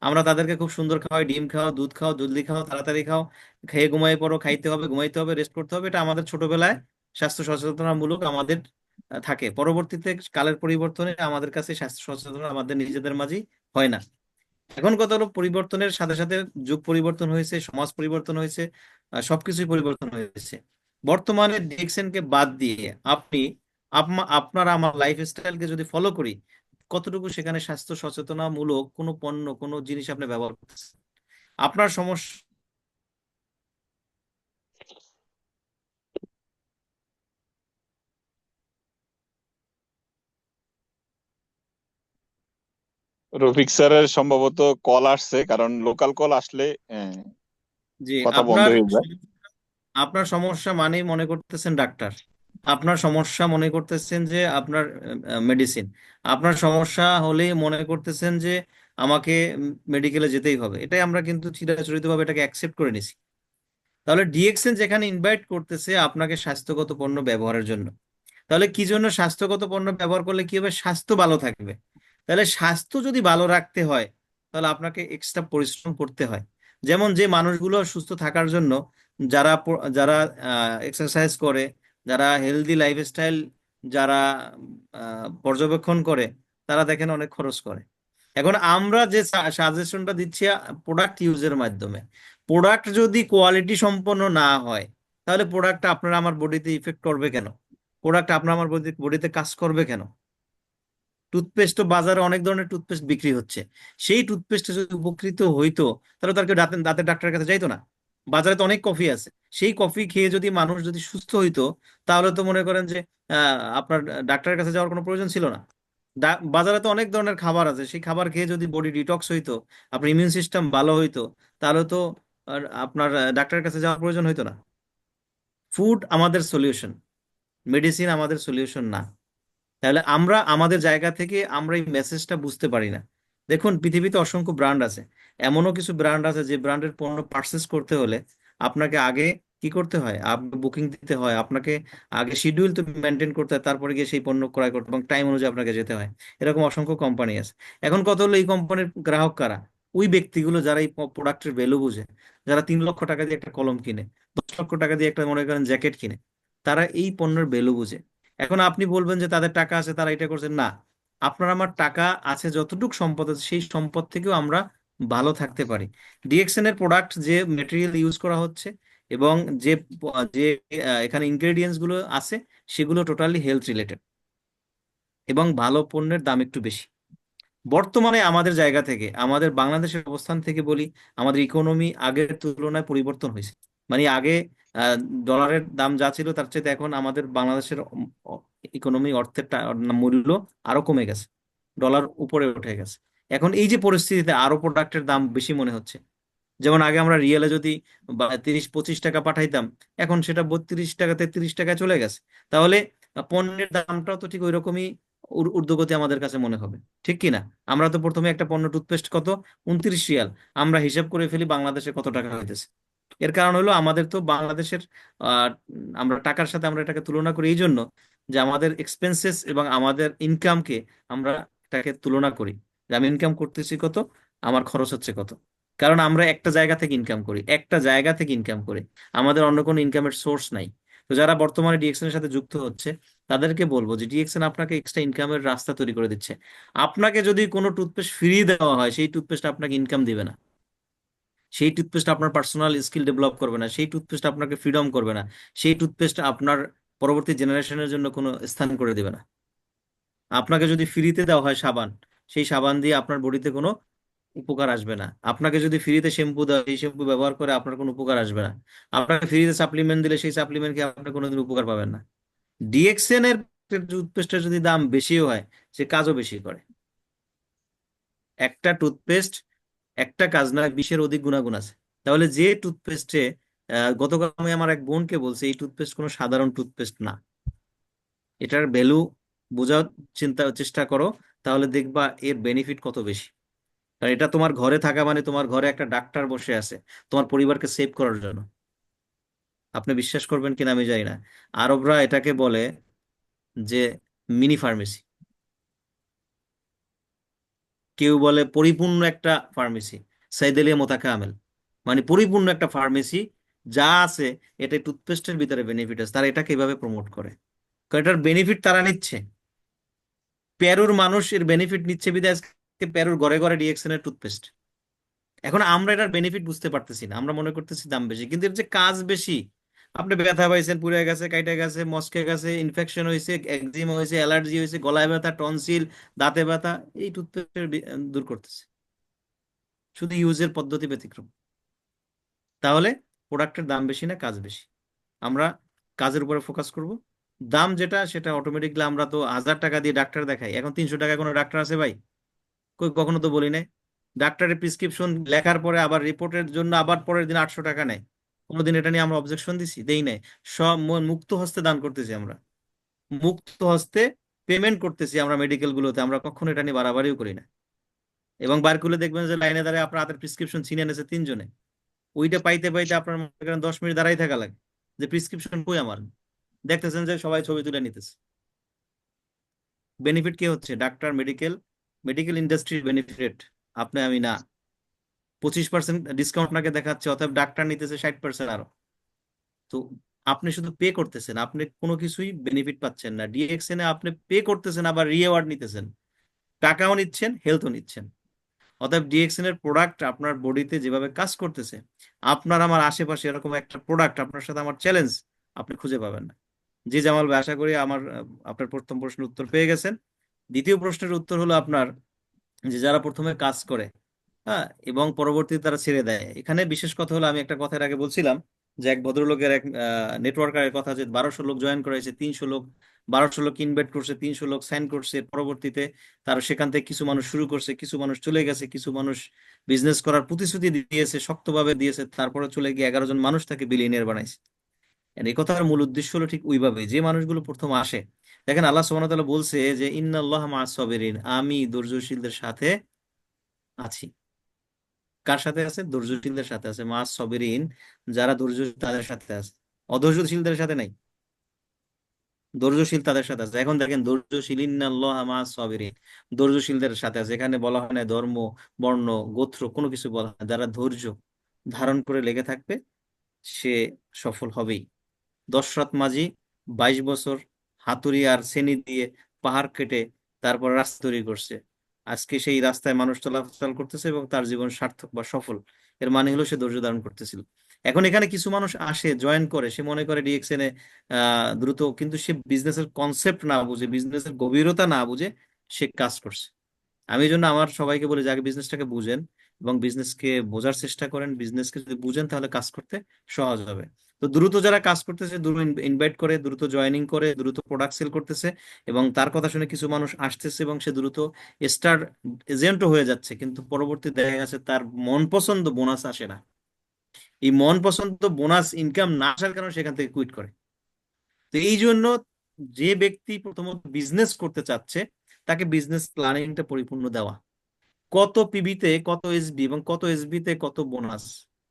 আমরা তাদেরকে খুব সুন্দর খাওয়াই, ডিম খাও, দুধ খাও, জলদি খাও, তাড়াতাড়ি খাও, খেয়ে ঘুমাই পড়ো, খাইতে হবে, ঘুমাইতে হবে, রেস্ট করতে হবে, এটা আমাদের ছোটবেলায় স্বাস্থ্য সচেতনামূলক আমাদের থাকে। পরবর্তীতে কালের পরিবর্তনে আমাদের কাছে স্বাস্থ্য সচেতনতা আমাদের নিজেদের মাঝেই হয় না। এখন কথা হলো, পরিবর্তনের সাথে সাথে যুগ পরিবর্তন হয়েছে, সমাজ পরিবর্তন হয়েছে, সবকিছুই পরিবর্তন হয়েছে। বর্তমানে ডিএক্সএন কে বাদ দিয়ে আপনি আপনার আমার লাইফ স্টাইলকে যদি ফলো করি, কতটুকু সেখানে স্বাস্থ্য সচেতনামূলক কোনো পণ্য, কোনো জিনিস আপনি ব্যবহার করতেছেন? আপনার সমস্যা রফিক স্যারের সম্ভবত কল আসছে, কারণ লোকাল কল আসলে যে কথা বন্ধ আপনার হয়ে যায়। আপনার সমস্যা মানেই মনে করতেছেন ডাক্তার, আপনার সমস্যা মনে করতেছেন যে আপনার মেডিসিন, আপনার সমস্যা হলেই মনে করতেছেন যে আমাকে মেডিকেলে যেতেই হবে। এটাই আমরা কিন্তু চিরাচরিতভাবে এটাকে অ্যাকসেপ্ট করে নিছি। তাহলে ডিএক্সএন যেখানে ইনভাইট করতেছে আপনাকে স্বাস্থ্যগত পণ্য ব্যবহারের জন্য, তাহলে কি জন্য স্বাস্থ্যগত পণ্য ব্যবহার করলে কি হবে? স্বাস্থ্য ভালো থাকবে। তাহলে স্বাস্থ্য যদি ভালো রাখতে হয়, তাহলে আপনাকে এক্সট্রা পরিশ্রম করতে হয়। যেমন যে মানুষগুলো সুস্থ থাকার জন্য, যারা এক্সারসাইজ করে, যারা হেলদি লাইফস্টাইল, যারা পর্যবেক্ষণ করে, তারা দেখেন অনেক খরচ করে। এখন আমরা যে সাজেশনটা দিচ্ছি প্রোডাক্ট ইউজের মাধ্যমে, প্রোডাক্ট যদি কোয়ালিটি সম্পন্ন না হয়, তাহলে প্রোডাক্টটা আপনার আমার বডিতে ইফেক্ট করবে কেন? প্রোডাক্ট আপনার আমার বডিতে কাজ করবে কেন? টুথপেস্ট, তো বাজারে অনেক ধরনের টুথপেস্ট বিক্রি হচ্ছে, সেই টুথপেস্টে যদি উপকৃত হইতো, তাহলে তার কেউ দাঁতের ডাক্তারের কাছে যাইতো না। বাজারে তো অনেক কফি আছে, সেই কফি খেয়ে যদি মানুষ যদি সুস্থ হইতো, তাহলে তো মনে করেন যে আপনার ডাক্তারের কাছে যাওয়ার কোনো প্রয়োজন ছিল না। বাজারে তো অনেক ধরনের খাবার আছে, সেই খাবার খেয়ে যদি বডি ডিটক্স হইতো, আপনার ইমিউন সিস্টেম ভালো হইতো, তাহলে তো আর আপনার ডাক্তারের কাছে যাওয়ার প্রয়োজন হইতো না। ফুড আমাদের সলিউশন, মেডিসিন আমাদের সলিউশন না। তাহলে আমরা আমাদের জায়গা থেকে আমরা এই মেসেজটা বুঝতে পারি না। দেখুন, পৃথিবীতে অসংখ্য ব্র্যান্ড আছে, এমনও কিছু ব্র্যান্ড আছে যে ব্র্যান্ডের পণ্য পারচেস করতে হলে আপনাকে আগে কি করতে হয়? আপনি বুকিং দিতে হয়, আপনাকে আগে শিডিউল তো মেনটেন করতে হয়, তারপরে গিয়ে সেই পণ্য ক্রয় করতে, এবং টাইম অনুযায়ী আপনাকে যেতে হয়। এরকম অসংখ্য কোম্পানি আছে। এখন কত হলো, এই কোম্পানির গ্রাহক কারা? ওই ব্যক্তিগুলো যারা এই প্রোডাক্টের ভ্যালু বুঝে, যারা 3 লক্ষ টাকা দিয়ে একটা কলম কিনে, 10 লক্ষ টাকা দিয়ে একটা মনে করেন জ্যাকেট কিনে, তারা এই পণ্যের ভ্যালু বুঝে। এখন আপনি বলবেন যে তাদের টাকা আছে, তারা এটা করছে না। আপনার আমার টাকা আছে, যতটুকু সম্পদ আছে, সেই সম্পদ থেকেও আমরা ভালো থাকতে পারি। ডিএক্সএন এর প্রোডাক্ট, যে মেটেরিয়াল ইউজ করা হচ্ছে এবং যে যে এখানে ইনগ্রেডিয়েন্টস গুলো আছে, সেগুলো টোটালি হেলথ রিলেটেড, এবং ভালো পণ্যের দাম একটু বেশি। বর্তমানে আমাদের জায়গা থেকে, আমাদের বাংলাদেশের অবস্থান থেকে বলি, আমাদের ইকোনমি আগের তুলনায় পরিবর্তন হয়েছে। মানে আগে আহ, ডলারের দাম যা ছিল, তার চেয়ে এখন আমাদের বাংলাদেশের ইকোনমি, অর্থের মূল্য আরো কমে গেছে, ডলার উপরে উঠে গেছে। এখন এই যে পরিস্থিতিতে আরো প্রোডাক্টের দাম বেশি মনে হচ্ছে। যেমন আগে আমরা রিয়েলে যদি 30-25 টাকা পাঠাইতাম, এখন সেটা 32 টাকা 33 টাকায় চলে গেছে। তাহলে পণ্যের দামটাও তো ঠিক ওই রকমই ঊর্ধ্বগতি আমাদের কাছে মনে হবে, ঠিক কি না? আমরা তো প্রথমে একটা পণ্য, টুথপেস্ট কত, 29 রিয়াল, আমরা হিসাব করে ফেলি বাংলাদেশে কত টাকা হইতেছে। এর কারণ হলো আমাদের তো বাংলাদেশের আমরা টাকার সাথে আমরা এটাকে তুলনা করি এই জন্য যে আমাদের এক্সপেন্সেস এবং আমাদের ইনকামকে আমরা এটাকে তুলনা করি, যে আমি ইনকাম করতেছি কত, আমার খরচ হচ্ছে কত। কারণ আমরা একটা জায়গা থেকে ইনকাম করি, একটা জায়গা থেকে ইনকাম করি, আমাদের অন্য কোনো ইনকামের সোর্স নাই। তো যারা বর্তমানে ডিএক্সএন এর সাথে যুক্ত হচ্ছে তাদেরকে বলবো যে ডিএক্সএন আপনাকে এক্সট্রা ইনকামের রাস্তা তৈরি করে দিচ্ছে। আপনাকে যদি কোনো টুথপেস্ট ফ্রি দেওয়া হয়, সেই টুথপেস্ট আপনাকে ইনকাম দিবে না, সেই টুথপেস্ট আপনার পার্সোনাল স্কিল ডেভেলপ করবে না, সেই টুথপেস্ট আপনাকে ফ্রিডম করবে না, সেই টুথপেস্ট আপনার পরবর্তী জেনারেশনের জন্য কোনো স্থান করে দেবে না। আপনাকে যদি ফ্রিতে দেওয়া হয় সাবান, সেই সাবান দিয়ে আপনার বডিতে কোনো উপকার আসবে না। আপনাকে যদি ফ্রিতে শ্যাম্পু দেওয়া হয়, সেই শ্যাম্পু ব্যবহার করে আপনার কোনো উপকার আসবে না। আপনাকে ফ্রিতে সাপ্লিমেন্ট দিলে সেই সাপ্লিমেন্ট খেয়ে আপনি কোনোদিন উপকার পাবেন না। ডিএক্সএন এর টুথপেস্টের যদি দাম বেশিও হয়, সে কাজও বেশি করে। একটা টুথপেস্ট একটা কাজ না, 20-এর অধিক গুণাগুণ আছে। তাহলে যে টুথপেস্টে, গতকাল আমি আমার এক বোনকে বলছি এই টুথপেস্ট কোনো সাধারণ টুথপেস্ট না, এটার ভ্যালু বোঝার চেষ্টা করো, তাহলে দেখবা এর বেনিফিট কত বেশি। কারণ এটা তোমার ঘরে থাকা মানে তোমার ঘরে একটা ডাক্তার বসে আছে তোমার পরিবারকে সেভ করার জন্য। আপনি বিশ্বাস করবেন কিনা আমি জানি না, আরবরা এটাকে বলে যে মিনি ফার্মেসি, কেউ বলে পরিপূর্ণ একটা ফার্মেসি, সাইদেলিয়া মোতাকামেল, মানে পরিপূর্ণ একটা ফার্মেসি, যা আছে এটা টুথপেস্টের ভিতরে বেনিফিট আছে, তারা এটাকে এভাবে প্রমোট করে। কারণ এটার বেনিফিট তারা নিচ্ছে, পেরুর মানুষ এর বেনিফিট নিচ্ছে বিধায় আজকে পেরুর ঘরে ঘরে ডিএক্সএন এর টুথপেস্ট। এখন আমরা এটার বেনিফিট বুঝতে পারতেছি না, আমরা মনে করতেছি দাম বেশি, কিন্তু এর যে কাজ বেশি। আপনি ব্যথা পাইছেন, পুড়ে গেছে, কাইটে গেছে, মস্কে গেছে, ইনফেকশন হয়েছে, একজিমা হয়েছে, অ্যালার্জি হয়েছে, গলায় ব্যথা, টনসিল, দাঁতে ব্যথা, এই টুথপেস্টের দূর করতেছে, শুধু ইউজের পদ্ধতি ব্যতিক্রম। তাহলে প্রোডাক্টের দাম বেশি না, কাজ বেশি। আমরা কাজের উপরে ফোকাস করব। দাম যেটা সেটা অটোমেটিকলি, আমরা তো 1000 টাকা দিয়ে ডাক্তার দেখাই, এখন 300 টাকায় কোনো ডাক্তার আছে ভাই? কই, কখনো তো বলি নাই। ডাক্তারের প্রেসক্রিপশন লেখার পরে আবার রিপোর্টের জন্য আবার পরের দিন 800 টাকা নেয়, কোনোদিন এটা নিয়ে আমরা অবজেকশন দিছি? দেই নাই। সব মুক্ত হস্তে দান করতেছি আমরা, মুক্ত হস্তে পেমেন্ট করতেছি আমরা মেডিকেল গুলোতে, আমরা কখনো এটা নিয়ে বাড়াবাড়িও করি না। এবং বার করলে দেখবেন যে লাইনে দাঁড়িয়ে আপনার হাতের প্রেসক্রিপশন ছিনিয়ে এনেছে 3 জনে, ওইটা পাইতে পাইতে আপনার মনে করেন 10 মিনিট দাঁড়াই থাকা লাগে, যে প্রেসক্রিপশন কই আমার। দেখতেছেন যে সবাই ছবি তুলে নিতেছে। বেনিফিট কে হচ্ছে? ডাক্তার, মেডিকেল, মেডিকেল ইন্ডাস্ট্রির বেনিফিট, আপনি আমি না। 25% ডিসকাউন্ট আপনাকে দেখাচ্ছে, অতএব ডাক্তার নিতেছে 60% আরো। তো আপনি শুধু পে করতেছেন, আপনি কোনো কিছুই বেনিফিট পাচ্ছেন না। ডিএক্সএন এ আপনি পে করতেছেন, আবার রিওয়ার্ড নিতেছেন, টাকাও নিচ্ছেন, হেলথও নিচ্ছেন। অতএব ডিএক্সএন এর প্রোডাক্ট আপনার বডিতে যেভাবে কাজ করতেছে, আপনার আমার আশেপাশে এরকম একটা প্রোডাক্ট, আপনার সাথে আমার চ্যালেঞ্জ, আপনি খুঁজে পাবেন না। জি জামাল ভাই, আশা করি আপনার প্রথম প্রশ্নের উত্তর পেয়ে গেছেন। দ্বিতীয় প্রশ্নের উত্তর হলো আপনার, যে যারা প্রথমে কাজ করে, হ্যাঁ, এবং পরবর্তীতে তারা ছেড়ে দেয়। এখানে বিশেষ কথা হলো, আমি একটা কথার আগে বলছিলাম যে এক ভদ্রলোকের এক নেটওয়ার্কারের কথা, যে 1200 লোক জয়েন করেছে, 300 লোক, 1200 লোক ইনভাইট করছে, 300 লোক সাইন করছে, পরবর্তীতে তার সেখান থেকে কিছু মানুষ শুরু করছে, কিছু মানুষ চলে গেছে, কিছু মানুষ বিজনেস করার প্রতিশ্রুতি দিয়েছে, শক্তভাবে দিয়েছে, তারপরে চলে গিয়ে 11 জন মানুষ তাকে বিলিয়নিয়ার বানাইছে। And এই কথার মূল উদ্দেশ্য হলো ঠিক ওইভাবে, যে মানুষগুলো প্রথম আসে, দেখেন আল্লাহ সুবহানাহু ওয়া তাআলা বলছে যে ইন্নাল্লাহা মা'আস সাবিরিন, আমি ধৈর্যশীলদের সাথে আছি। কার সাথে আছে? ধৈর্যশীলদের সাথে আছে। মা'আস সাবিরিন, যারা ধৈর্য তাদের সাথে আছে, অধৈর্যশীলদের সাথে নাই, ধৈর্যশীল তাদের সাথে আছে। এখন দেখেন, ধৈর্যশীল, ইন্নাল্লাহা মা'আস সাবিরিন, ধৈর্যশীলদের সাথে আছে। এখানে বলা হয় না ধর্ম, বর্ণ, গোত্র, কোনো কিছু বলা হয় না। যারা ধৈর্য ধারণ করে লেগে থাকবে সে সফল হবেই। দশরথ মাঝি 22 বছর হাতুড়ি আর ছেনি দিয়ে পাহাড় কেটে তারপর রাস্তা তৈরি করছে, আজকে সেই রাস্তায় মানুষ চলাচল করতেছে এবং তার জীবন সার্থক বা সফল। এর মানে হলো সে ধৈর্য ধারণ করতেছিল। এখন এখানে কিছু মানুষ আসে, জয়েন করে, সে মনে করে ডিএক্সএন এ দ্রুত, কিন্তু সে বিজনেসের কনসেপ্ট না বুঝে, বিজনেসের গভীরতা না বুঝে সে কাজ করছে। আমি এই জন্য আমার সবাইকে বলি যে আগে বিজনেসটাকে বুঝেন এবং বিজনেসকে বোঝার চেষ্টা করেন। বিজনেসকে যদি বুঝেন তাহলে কাজ করতে সহজ হবে। তো দ্রুত যারা কাজ করতেছে, দ্রুত ইনভাইট করে, দ্রুত জয়েনিং করে, দ্রুত প্রোডাক্ট সেল করতেছে, এবং তার কথা শুনে কিছু মানুষ আসতেছে এবং সে দ্রুত স্টার এজেন্টও হয়ে যাচ্ছে, কিন্তু পরবর্তী দেখা গেছে তার মন পছন্দ বোনাস আসে না। এই মন পছন্দ বোনাস ইনকাম না আসার কারণে সেখান থেকে কুইট করে। তো এই জন্য যে ব্যক্তি প্রথমত বিজনেস করতে চাচ্ছে, তাকে বিজনেস প্ল্যানিংটা পরিপূর্ণ দেওয়া, কত পিবিতে কত এসবি এবং কত এসবি তে কত বোনাস,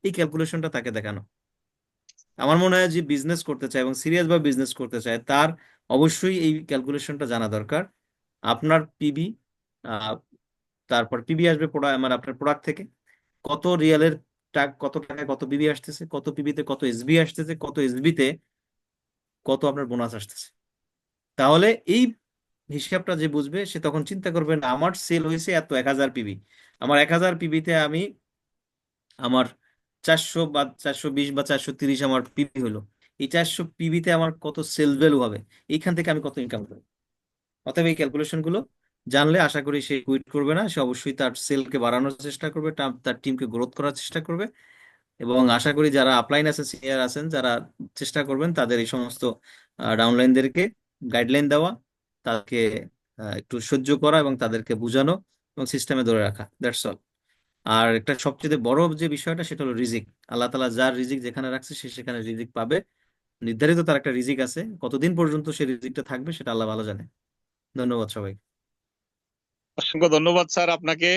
এই ক্যালকুলেশনটা তাকে দেখানো। আমার মনে হয় যে বিজনেস করতে চায় এবং সিরিয়াস ভাবে বিজনেস করতে চায় তার অবশ্যই এই ক্যালকুলেশনটা জানা দরকার। আপনার পিবি, তারপর পিবি আসবে মানে আপনার প্রোডাক্ট থেকে কত রিয়ালের কত টাকায় কত পিবি আসতেছে, কত পিবিতে কত এসবি আসতেছে, কত এসবিতে কত আপনার বোনাস আসতেছে। তাহলে এই হিসাবটা যে বুঝবে সে তখন চিন্তা করবে না আমার সেল হয়েছে এত 1000 পিবি, আমার 1000 পিবিতে আমি আমার 400 বা 420 বা 430 আমার পিবি হলো, এই 400 পিবিতে আমার কত সেল ভ্যালু হবে, এইখান থেকে আমি কত ইনকাম করবো। অতএব এই ক্যালকুলেশন গুলো জানলে আশা করি সে কুইট করবে না, সে অবশ্যই তার সেলকে বাড়ানোর চেষ্টা করবে, তার টিমকে গ্রোথ করার চেষ্টা করবে। এবং আশা করি যারা আপলাইন আছে, সিনিয়র আছেন, যারা চেষ্টা করবেন তাদের এই সমস্ত ডাউনলাইনদেরকে গাইডলাইন দেওয়া, তাদেরকে একটু সহ্য করা এবং তাদেরকে বোঝানো এবং সিস্টেমে ধরে রাখা, দ্যাটস অল। আর একটা সবচেয়ে বড় যে বিষয়টা সেটা হলো রিজিক। আল্লাহ তাআলা যার রিজিক যেখানে রাখছে সে সেখানে রিজিক পাবে, নির্ধারিত তার একটা রিজিক আছে, কতদিন পর্যন্ত সে রিজিকটা থাকবে সেটা আল্লাহ ভালো জানে। ধন্যবাদ সবাই। অসংখ্য ধন্যবাদ স্যার, আপনাকে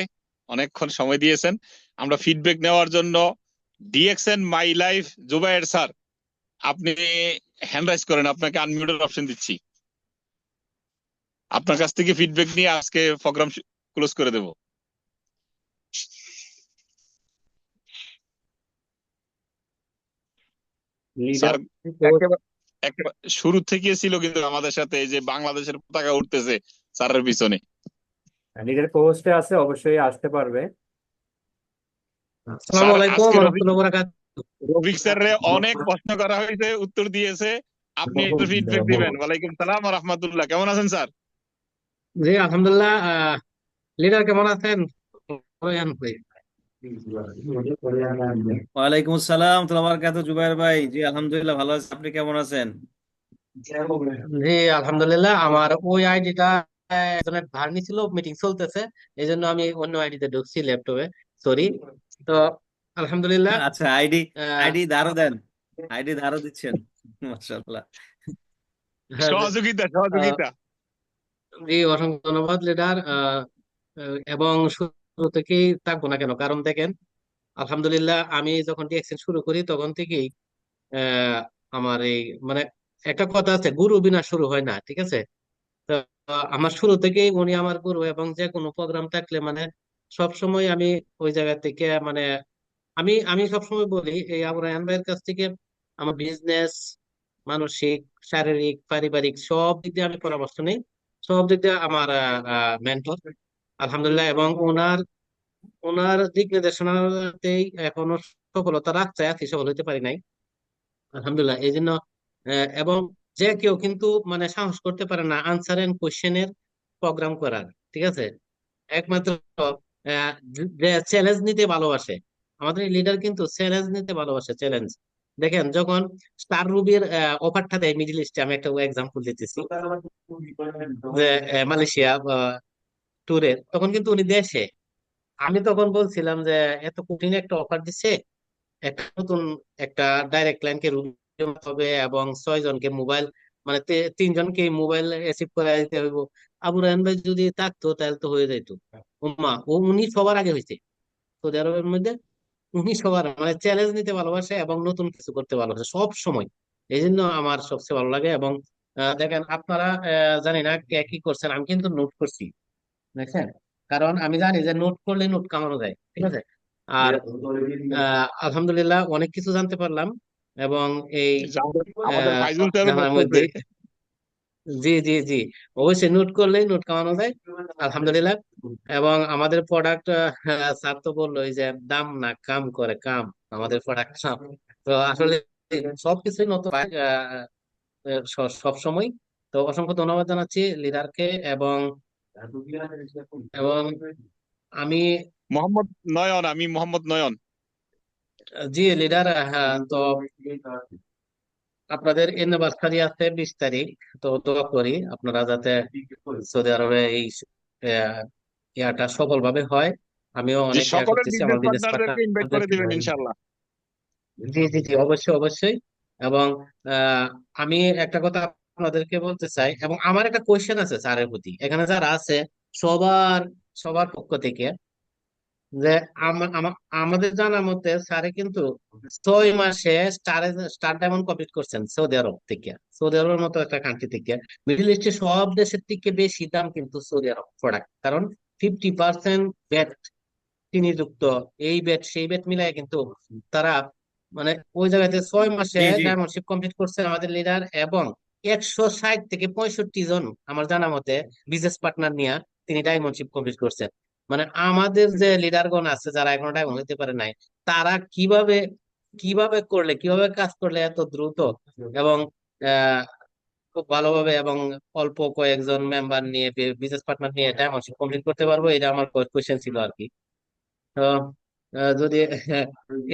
অনেকক্ষণ সময় দিয়েছেন। আমরা ফিডব্যাক নেওয়ার জন্য DXN my life Zubair sir, আপনি হ্যান্ড রাইজ করেন, আপনাকে আনমিউটের অপশন দিচ্ছি। আপনার কাছ থেকে ফিডব্যাক নিয়ে আজকে প্রোগ্রাম ক্লোজ করে দেব। লিডার স্যার একেবারে শুরু থেকে ছিল কিন্তু আমাদের সাথে, এই যে বাংলাদেশের পতাকা উঠতেছে স্যারের পিছনে। লিডার পোস্টে আছে, অবশ্যই আসতে পারবে। আসসালামু স্যার আলাইকুম আজকে ওয়া রাহমাতুল্লাহি ওয়া বারাকাতুহু। রফিক স্যারে অনেক প্রশ্ন করা হয়েছে, উত্তর দিয়েছে, আপনি একটু ফিডব্যাক দিবেন। ওয়ালাইকুম সালাম ওয়া রাহমাতুল্লাহ, কেমন আছেন স্যার? জি আলহামদুলিল্লাহ। লিডার কেমন আছেন? ওয়ালাইকুম আসসালাম ওয়া বারাকাতুহু। জুবাইর ভাই, জি আলহামদুলিল্লাহ ভালো আছি, আপনি কেমন আছেন? জি আলহামদুলিল্লাহ। আমার ওই আইডিটা একজনের ধার নিছিল, মিটিং চলতেছে, এই জন্য আমি অন্য আইডিতে ঢুকছি ল্যাপটপে। সরি। তো আলহামদুলিল্লাহ। আচ্ছা, আইডি আহ, আইডি ধারও দেন, আইডি ধারও দিচ্ছেন, মাশাআল্লাহ। সহযোগিতা আহ, সহযোগিতা। জি অসংখ্য ধন্যবাদ লিডার। এবং শুরু থেকেই থাকবো না কেন, কারণ দেখেন আলহামদুলিল্লাহ আমি যখন ডিএক্সএন শুরু করি তখন থেকেই আহ, আমার এই মানে একটা কথা আছে, গুরু বিনা শুরু হয় না, ঠিক আছে? তো আমার শুরু থেকেই উনি আমার গুরু, এবং যে কোনো প্রোগ্রাম থাকলে মানে সব সময় আমি ওই জায়গা থেকে মানে আমি আমি সবসময় বলি এই আবু রায়হান ভাইয়ের কাছ থেকে আমার বিজনেস, মানসিক, শারীরিক, পারিবারিক সব দিক দিয়ে আমি পরামর্শ নেই। সব দিক দিয়ে আমার মেন্টর আলহামদুলিল্লাহ। এবং ওনার ওনার দিক নির্দেশনাতেই এখনো সফলতা রাখতে আছি, সফল হতে পারি নাই আলহামদুলিল্লাহ। এই জন্য এবং যে কেউ কিন্তু মানে সাহস করতে পারে না আনসার এন্ড কোশ্চেনের প্রোগ্রাম করার, ঠিক আছে? একমাত্র যে চ্যালেঞ্জ নিতে ভালোবাসে, আমাদের লিডার কিন্তু চ্যালেঞ্জ নিতে ভালোবাসে, চ্যালেঞ্জ। দেখেন যখন স্টার রুবির অফারটা দেয় মিডল ইস্টে, আমি একটা এক্সাম্পল দিতেছি, যে মালয়েশিয়া ট্যুরের, তখন কিন্তু উনি দেশে, আমি তখন বলছিলাম যে এত কঠিন একটা অফার দিচ্ছে, একটা নতুন একটা ডাইরেক্ট লাইনকে রুম হবে এবং 6 জনকে মোবাইল মানে 3 জনকে মোবাইল রিসিভ করে দিতে হইব। আবু রায়হান ভাই যদি থাকতো তাহলে তো হয়ে যেত। উনি সবার আগে হয়েছে সৌদি আরবের মধ্যে, উনি সবার মানে চ্যালেঞ্জ নিতে ভালোবাসে এবং নতুন কিছু করতে ভালোবাসে সব সময়। এই জন্য আমার সবচেয়ে ভালো লাগে। এবং দেখেন আপনারা জানি না কে কি করছেন, আমি কিন্তু নোট করছি, দেখছেন? কারণ আমি জানি যে নোট করলে নোট কামানো যায়, ঠিক আছে? আর আলহামদুলিল্লাহ অনেক কিছু জানতে পারলাম। এবং এই আমাদের ফাইজুল স্যারও নোট জানার করছে। মধ্যে জি জি জি, অবশ্যই নোট করলেই নোট কামানো যায় আলহামদুলিল্লাহ। এবং আমাদের প্রোডাক্ট স্যার তো বললো এই যে দাম না কাম করে কাম, আমাদের প্রোডাক্ট কাম। তো আসলে সবকিছুই নতুন সব সময়। তো অসংখ্য ধন্যবাদ জানাচ্ছি লিডারকে। এবং এবং আমি মোহাম্মদ নয়ন, আমি মোহাম্মদ নয়ন। জি লিডার, হ্যাঁ। তো আপনাদের এনিভার্সারি আছে 20 তারিখ, তো দোয়া করি আপনারা যাতে সৌদি আরবে এই আহ, ইয়াটা সফলভাবে হয়। আমিও যে অনেক ইয়া সকলের করতেছি বিজনেস আমার বিজনেস পার্টনারদেরকে ইনভাইট করে পার্টনারদেরকে। দিবেন ইনশাল্লাহ। জি জি জি, অবশ্যই অবশ্যই। এবং আমি একটা কথা আপনাদেরকে বলতে চাই, এবং আমার একটা কোয়েশ্চেন আছে স্যারের প্রতি, এখানে যারা আছে সবার সবার পক্ষ থেকে, যে আমাদের জানার মতে স্যারে কিন্তু 6 মাসে স্টার ডায়মন্ড কমপ্লিট করছেন সৌদি আরব থেকে। সৌদি আরবের মতো একটা কান্ট্রি থেকে, মিডল ইস্টে সব দেশের থেকে বেশি দাম কিন্তু সৌদি আরব প্রোডাক্ট, কারণ 50% ভ্যাট তিনি যুক্ত। এই ব্যাট সেই ব্যাট মিলাই কিন্তু তারা মানে ওই জায়গাতে 6 মাসে জি জি ডায়মন্ডশিপ কমপ্লিট করছে আমাদের লিডার, এবং 160 থেকে 65 জন আমার জানা মতে বিজনেস পার্টনার নিয়ে তিনি ডায়মন্ডশিপ কমপ্লিট করছেন। মানে আমাদের যে লিডারগণ আছে যারা এখনো ডায়মন্ড হতে পারে নাই, তারা কিভাবে কিভাবে করলে, কিভাবে কাজ করলে এত দ্রুত এবং আহ খুব ভালোভাবে এবং অল্প কয়েকজন মেম্বার নিয়ে, বিজনেস পার্টনার নিয়ে ডায়মন্ডশিপ কমপ্লিট করতে পারবো, এটা আমার কোয়েশ্চেন ছিল আর কি। তো যদি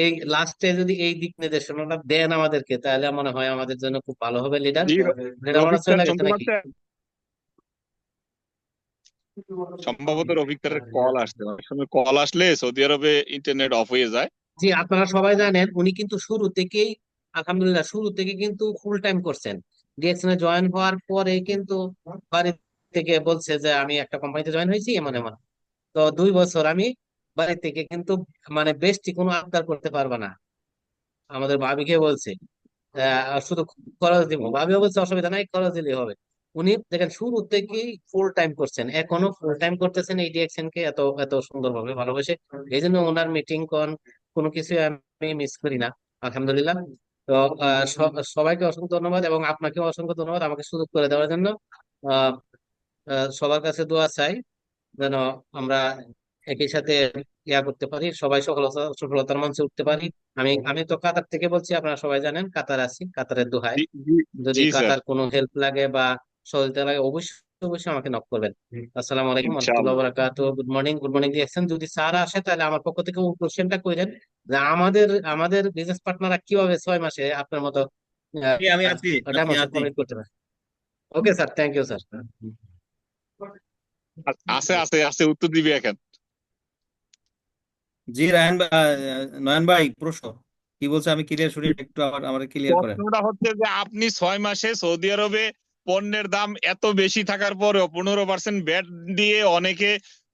এই লাস্টে যদি এই দিক নির্দেশনাটা দেন আমাদেরকে, তাহলে মনে হয় আমাদের জন্য খুব ভালো হবে লিডার। জি, লিডার আমার রফিক স্যার চলে গেছে শুনতে নাকি? পাচ্ছেন? সম্ভবত রফিক স্যারের কল আসছে, অনেক সময় কল আসলে সৌদি আরবে ইন্টারনেট অফ হয়ে যায়। জি, আপনারা সবাই জানেন উনি কিন্তু শুরু থেকেই, আলহামদুলিল্লাহ শুরু থেকে কিন্তু ফুল টাইম করছেন। ডিএক্সএন এ জয়েন হওয়ার পরে কিন্তু বাড়ি থেকে বলছে যে আমি একটা কোম্পানিতে জয়েন হয়েছি এমন এমন। তো 2 বছর আমি বাড়ি থেকে কিন্তু মানে বেশি কোনো আবদার করতে পারবে না, আমাদের ভাবিকে বলছে শুধু খরচ দিব, ভাবিও বলছে অসুবিধা নাই, খরচ দিলেই হবে। উনি দেখেন শুরু থেকেই ফুল টাইম করছেন, এখনো ফুল টাইম করতেছেন এই ডিএক্সএন কে এত এত সুন্দরভাবে ভালোবেসে। এই জন্য ওনার মিটিং কোনো কিছু আমি মিস করি না, আলহামদুলিল্লাহ। তো সবাইকে অসংখ্য ধন্যবাদ, এবং আপনাকে অসংখ্য ধন্যবাদ আমাকে সুযোগ করে দেওয়ার জন্য। আহ সবার কাছে দোয়া চাই যেন আমরা একই সাথে করতে পারি, সবাই সফলতার মঞ্চে উঠতে পারি। আমি তো কাতার থেকে বলছি, আপনারা সবাই জানেন কাতার আছি, কাতারের দোহায়। জি জি যদি জি স্যার, কাতার কোনো হেল্প লাগে বা সহযোগিতা লাগে, অবশ্যই অবশ্যই আমাকে নক করবেন। আসসালামু আলাইকুম রহমতুল্লাহ ইনশাআল্লাহ। বারাকাতুহু, গুড মর্নিং, গুড মর্নিং দিয়েছেন। যদি স্যার আসে তাহলে আমার পক্ষ থেকে কোশ্চেনটা করেন যে আমাদের আমাদের বিজনেস পার্টনাররা কিভাবে 6 মাসে আপনার মতো আমি আছি, আমি ডায়মন্ডশিপ আছি। কমপ্লিট করতে পারে। Okay sir, thank you sir. আছে আছে আছে, উত্তর দিবি এখন। জি নয়ন ভাই, প্রশ্ন কি বলছে আমি ক্লিয়ার শুনি, একটু আবার আমাদের ক্লিয়ার করেন। প্রশ্নটা হচ্ছে যে আপনি 6 মাসে সৌদি আরবে পণ্যের দাম এত বেশি থাকার পরেও 15% ব্যাট দিয়ে অনেকে